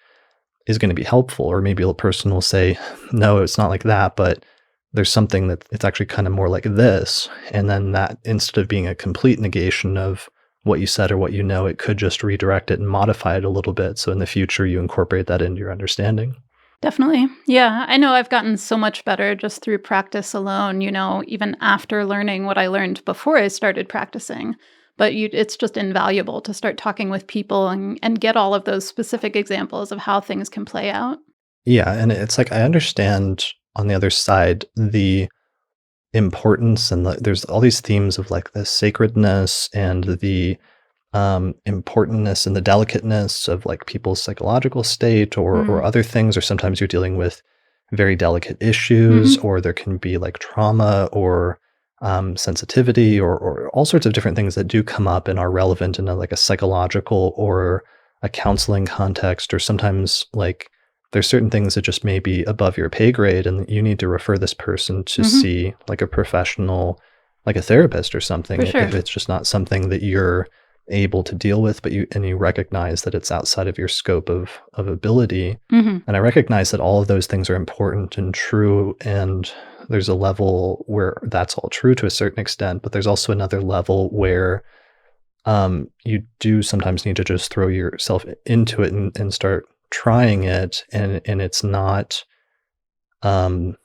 is going to be helpful. Or maybe a person will say, no, it's not like that, but there's something that it's actually kind of more like this. And then that, instead of being a complete negation of what you said or what you know, it could just redirect it and modify it a little bit. So in the future, you incorporate that into your understanding. Definitely. Yeah, I know I've gotten so much better just through practice alone, even after learning what I learned before I started practicing. But it's just invaluable to start talking with people and get all of those specific examples of how things can play out. Yeah. And it's like, I understand on the other side the importance and there's all these themes of like the sacredness and the importantness and the delicateness of like people's psychological state or Mm. other things, or sometimes you're dealing with very delicate issues, Mhm. or there can be like trauma or sensitivity or all sorts of different things that do come up and are relevant in like a psychological or a counseling context, or sometimes like there's certain things that just may be above your pay grade and you need to refer this person to Mhm. see like a professional, like a therapist or something, For if sure. it's just not something that you're able to deal with, but you recognize that it's outside of your scope of ability. Mhm. And I recognize that all of those things are important and true, and there's a level where that's all true to a certain extent, but there's also another level where you do sometimes need to just throw yourself into it and start trying it, and it's not um,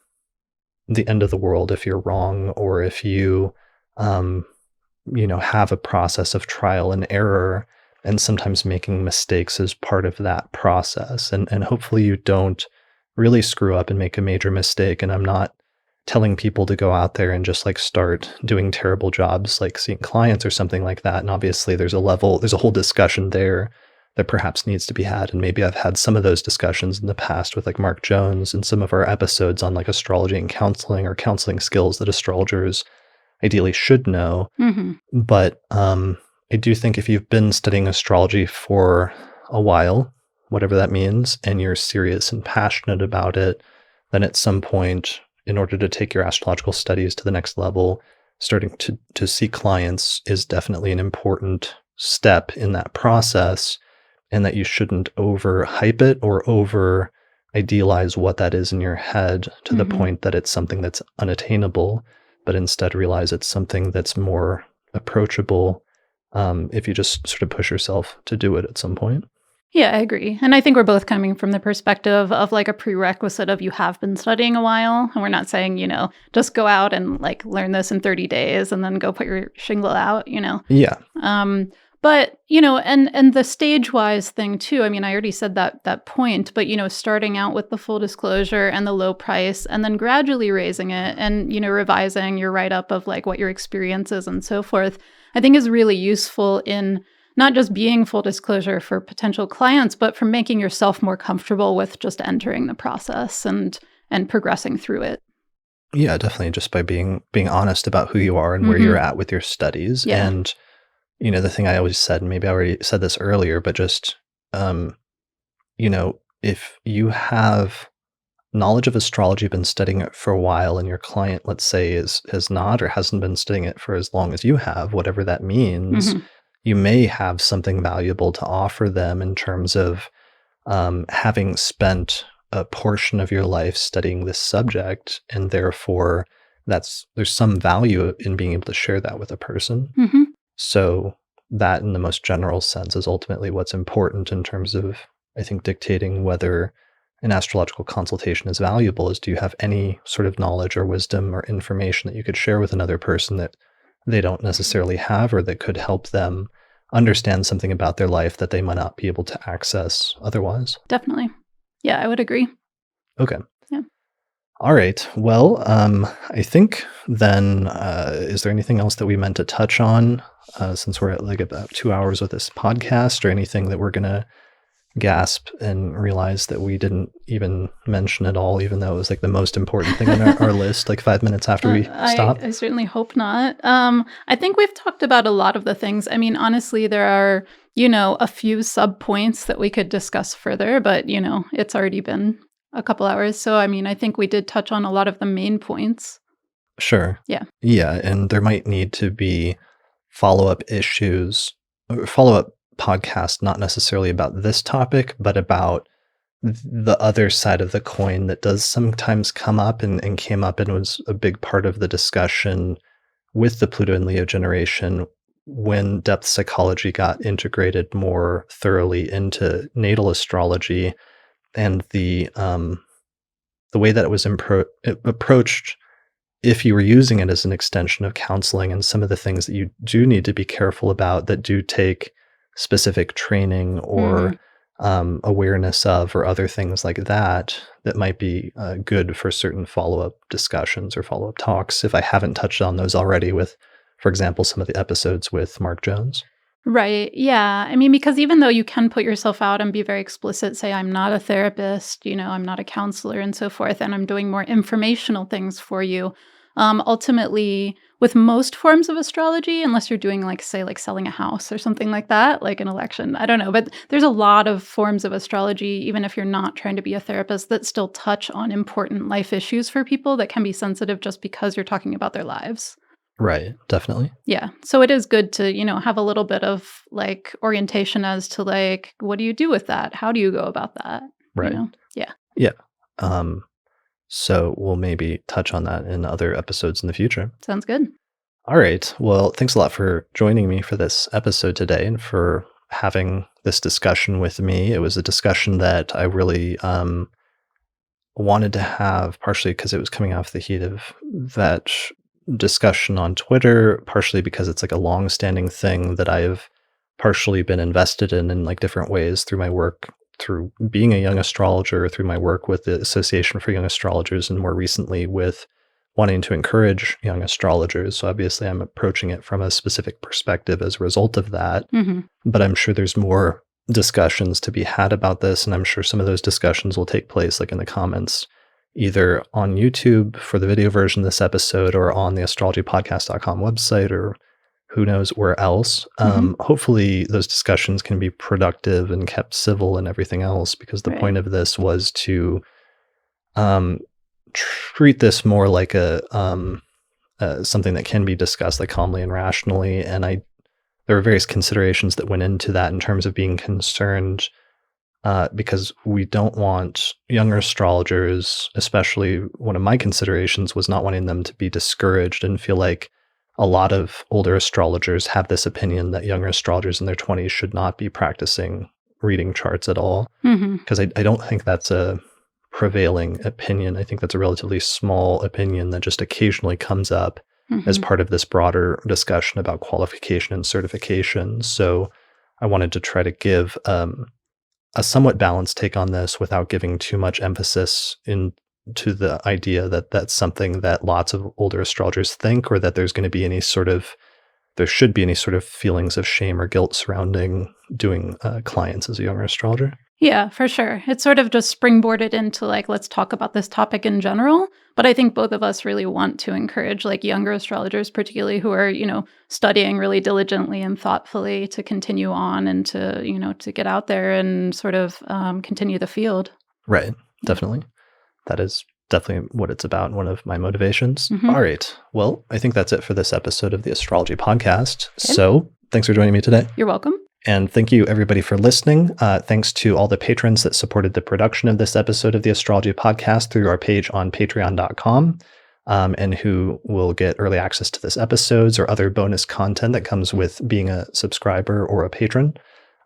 the end of the world if you're wrong, or if you um, have a process of trial and error, and sometimes making mistakes is part of that process. And hopefully you don't really screw up and make a major mistake. And I'm not telling people to go out there and just like start doing terrible jobs, like seeing clients or something like that. And obviously there's a whole discussion there that perhaps needs to be had. And maybe I've had some of those discussions in the past with like Mark Jones and some of our episodes on like astrology and counseling, or counseling skills that astrologers ideally should know. Mhm. But I do think if you've been studying astrology for a while, whatever that means, and you're serious and passionate about it, then at some point, in order to take your astrological studies to the next level, starting to see clients is definitely an important step in that process, and that you shouldn't overhype it or over idealize what that is in your head to the Mhm. point that it's something that's unattainable, but instead realize it's something that's more approachable, if you just sort of push yourself to do it at some point. Yeah, I agree. And I think we're both coming from the perspective of like a prerequisite of you have been studying a while. And we're not saying, just go out and like learn this in 30 days and then go put your shingle out. Yeah. Um, but and the stage wise thing too. I mean, I already said that point, but starting out with the full disclosure and the low price, and then gradually raising it, and revising your write up of like what your experience is and so forth. I think is really useful in not just being full disclosure for potential clients, but for making yourself more comfortable with just entering the process and progressing through it. Yeah, definitely, just by being honest about who you are and where you're Hmm. at with your studies. Yeah. And the thing I always said, and maybe I already said this earlier, but just um, if you have knowledge of astrology, been studying it for a while, and your client, let's say, is has not or hasn't been studying it for as long as you have, whatever that means, Hmm. you may have something valuable to offer them in terms of having spent a portion of your life studying this subject, and therefore there's some value in being able to share that with a person. Hmm. So that, in the most general sense, is ultimately what's important in terms of, I think, dictating whether an astrological consultation is valuable. Is, do you have any sort of knowledge or wisdom or information that you could share with another person that they don't necessarily have, or that could help them understand something about their life that they might not be able to access otherwise? Definitely. Yeah, I would agree. Okay. Yeah. All right. Well, I think then, is there anything else that we meant to touch on, since we're at like about 2 hours with this podcast, or anything that we're going to gasp and realize that we didn't even mention at all, even though it was like the most important thing on our list, like 5 minutes after we stopped? I certainly hope not. I think we've talked about a lot of the things. I mean, honestly, there are, a few sub points that we could discuss further, but, it's already been a couple hours. So, I mean, I think we did touch on a lot of the main points. Sure. Yeah. Yeah. And there might need to be follow-up issues, or follow-up podcasts, not necessarily about this topic, but about the other side of the coin that does sometimes come up, and came up and was a big part of the discussion with the Pluto and Leo generation when depth psychology got integrated more thoroughly into natal astrology, and the way that it was approached, if you were using it as an extension of counseling, and some of the things that you do need to be careful about that do take specific training or awareness of, or other things like that, that might be good for certain follow-up discussions or follow-up talks, if I haven't touched on those already with, for example, some of the episodes with Mark Jones. Right. Yeah. I mean, because even though you can put yourself out and be very explicit, say, I'm not a therapist, I'm not a counselor and so forth, and I'm doing more informational things for you. Ultimately, with most forms of astrology, unless you're doing like, say, like selling a house or something like that, like an election, I don't know, but there's a lot of forms of astrology, even if you're not trying to be a therapist, that still touch on important life issues for people that can be sensitive just because you're talking about their lives. Right. Definitely. Yeah. So it is good to, have a little bit of like orientation as to like, what do you do with that? How do you go about that? Right. Yeah. Yeah. So we'll maybe touch on that in other episodes in the future. Sounds good. All right. Well, thanks a lot for joining me for this episode today, and for having this discussion with me. It was a discussion that I really wanted to have, partially because it was coming off the heat of that discussion on Twitter, partially because it's like a long-standing thing that I've partially been invested in like different ways through my work, through being a young astrologer, through my work with the Association for Young Astrologers, and more recently with wanting to encourage young astrologers. So obviously I'm approaching it from a specific perspective as a result of that. But I'm sure there's more discussions to be had about this, and I'm sure some of those discussions will take place like in the comments, either on YouTube for the video version of this episode, or on the astrologypodcast.com website, or who knows where else. Hopefully those discussions can be productive and kept civil and everything else, because the point of this was to treat this more like a something that can be discussed like calmly and rationally. And there were various considerations that went into that in terms of being concerned, because we don't want younger astrologers, especially one of my considerations was not wanting them to be discouraged and feel like a lot of older astrologers have this opinion that younger astrologers in their 20s should not be practicing reading charts at all. Because I don't think that's a prevailing opinion. I think that's a relatively small opinion that just occasionally comes up as part of this broader discussion about qualification and certification. So I wanted to try to give a somewhat balanced take on this without giving too much emphasis into the idea that that's something that lots of older astrologers think, or that there should be any sort of feelings of shame or guilt surrounding doing clients as a younger astrologer. Yeah, for sure. It's sort of just springboarded into like, let's talk about this topic in general. But I think both of us really want to encourage like younger astrologers, particularly who are, studying really diligently and thoughtfully, to continue on and to, to get out there and sort of continue the field. Right. Definitely. That is definitely what it's about. One of my motivations. All right. Well, I think that's it for this episode of the Astrology Podcast. Okay. So Thanks for joining me today. You're welcome. And thank you, everybody, for listening. Thanks to all the patrons that supported the production of this episode of the Astrology Podcast through our page on patreon.com, and who will get early access to this episodes or other bonus content that comes with being a subscriber or a patron.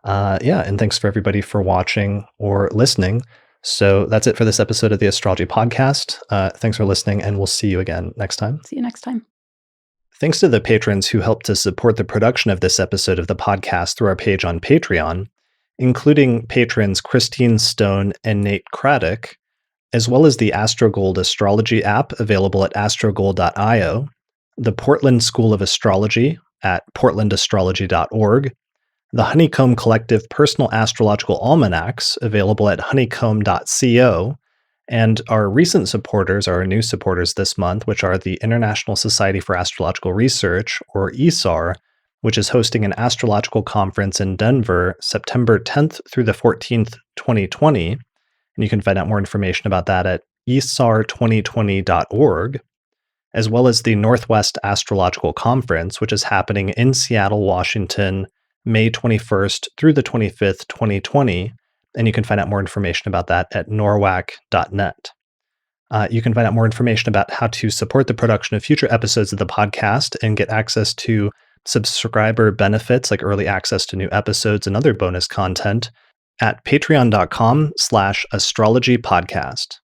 And thanks for everybody for watching or listening. So that's it for this episode of the Astrology Podcast. Thanks for listening, and we'll see you again next time. See you next time. Thanks to the patrons who helped to support the production of this episode of the podcast through our page on Patreon, including patrons Christine Stone and Nate Craddock, as well as the AstroGold Astrology app available at astrogold.io, the Portland School of Astrology at portlandastrology.org, the Honeycomb Collective Personal Astrological Almanacs available at honeycomb.co, and our recent supporters, our new supporters this month, which are the International Society for Astrological Research, or ESAR, which is hosting an astrological conference in Denver, September 10th through the 14th, 2020. And you can find out more information about that at esar2020.org, as well as the Northwest Astrological Conference, which is happening in Seattle, Washington, May 21st through the 25th, 2020. And you can find out more information about that at norwac.net. You can find out more information about how to support the production of future episodes of the podcast and get access to subscriber benefits like early access to new episodes and other bonus content at patreon.com/astrologypodcast.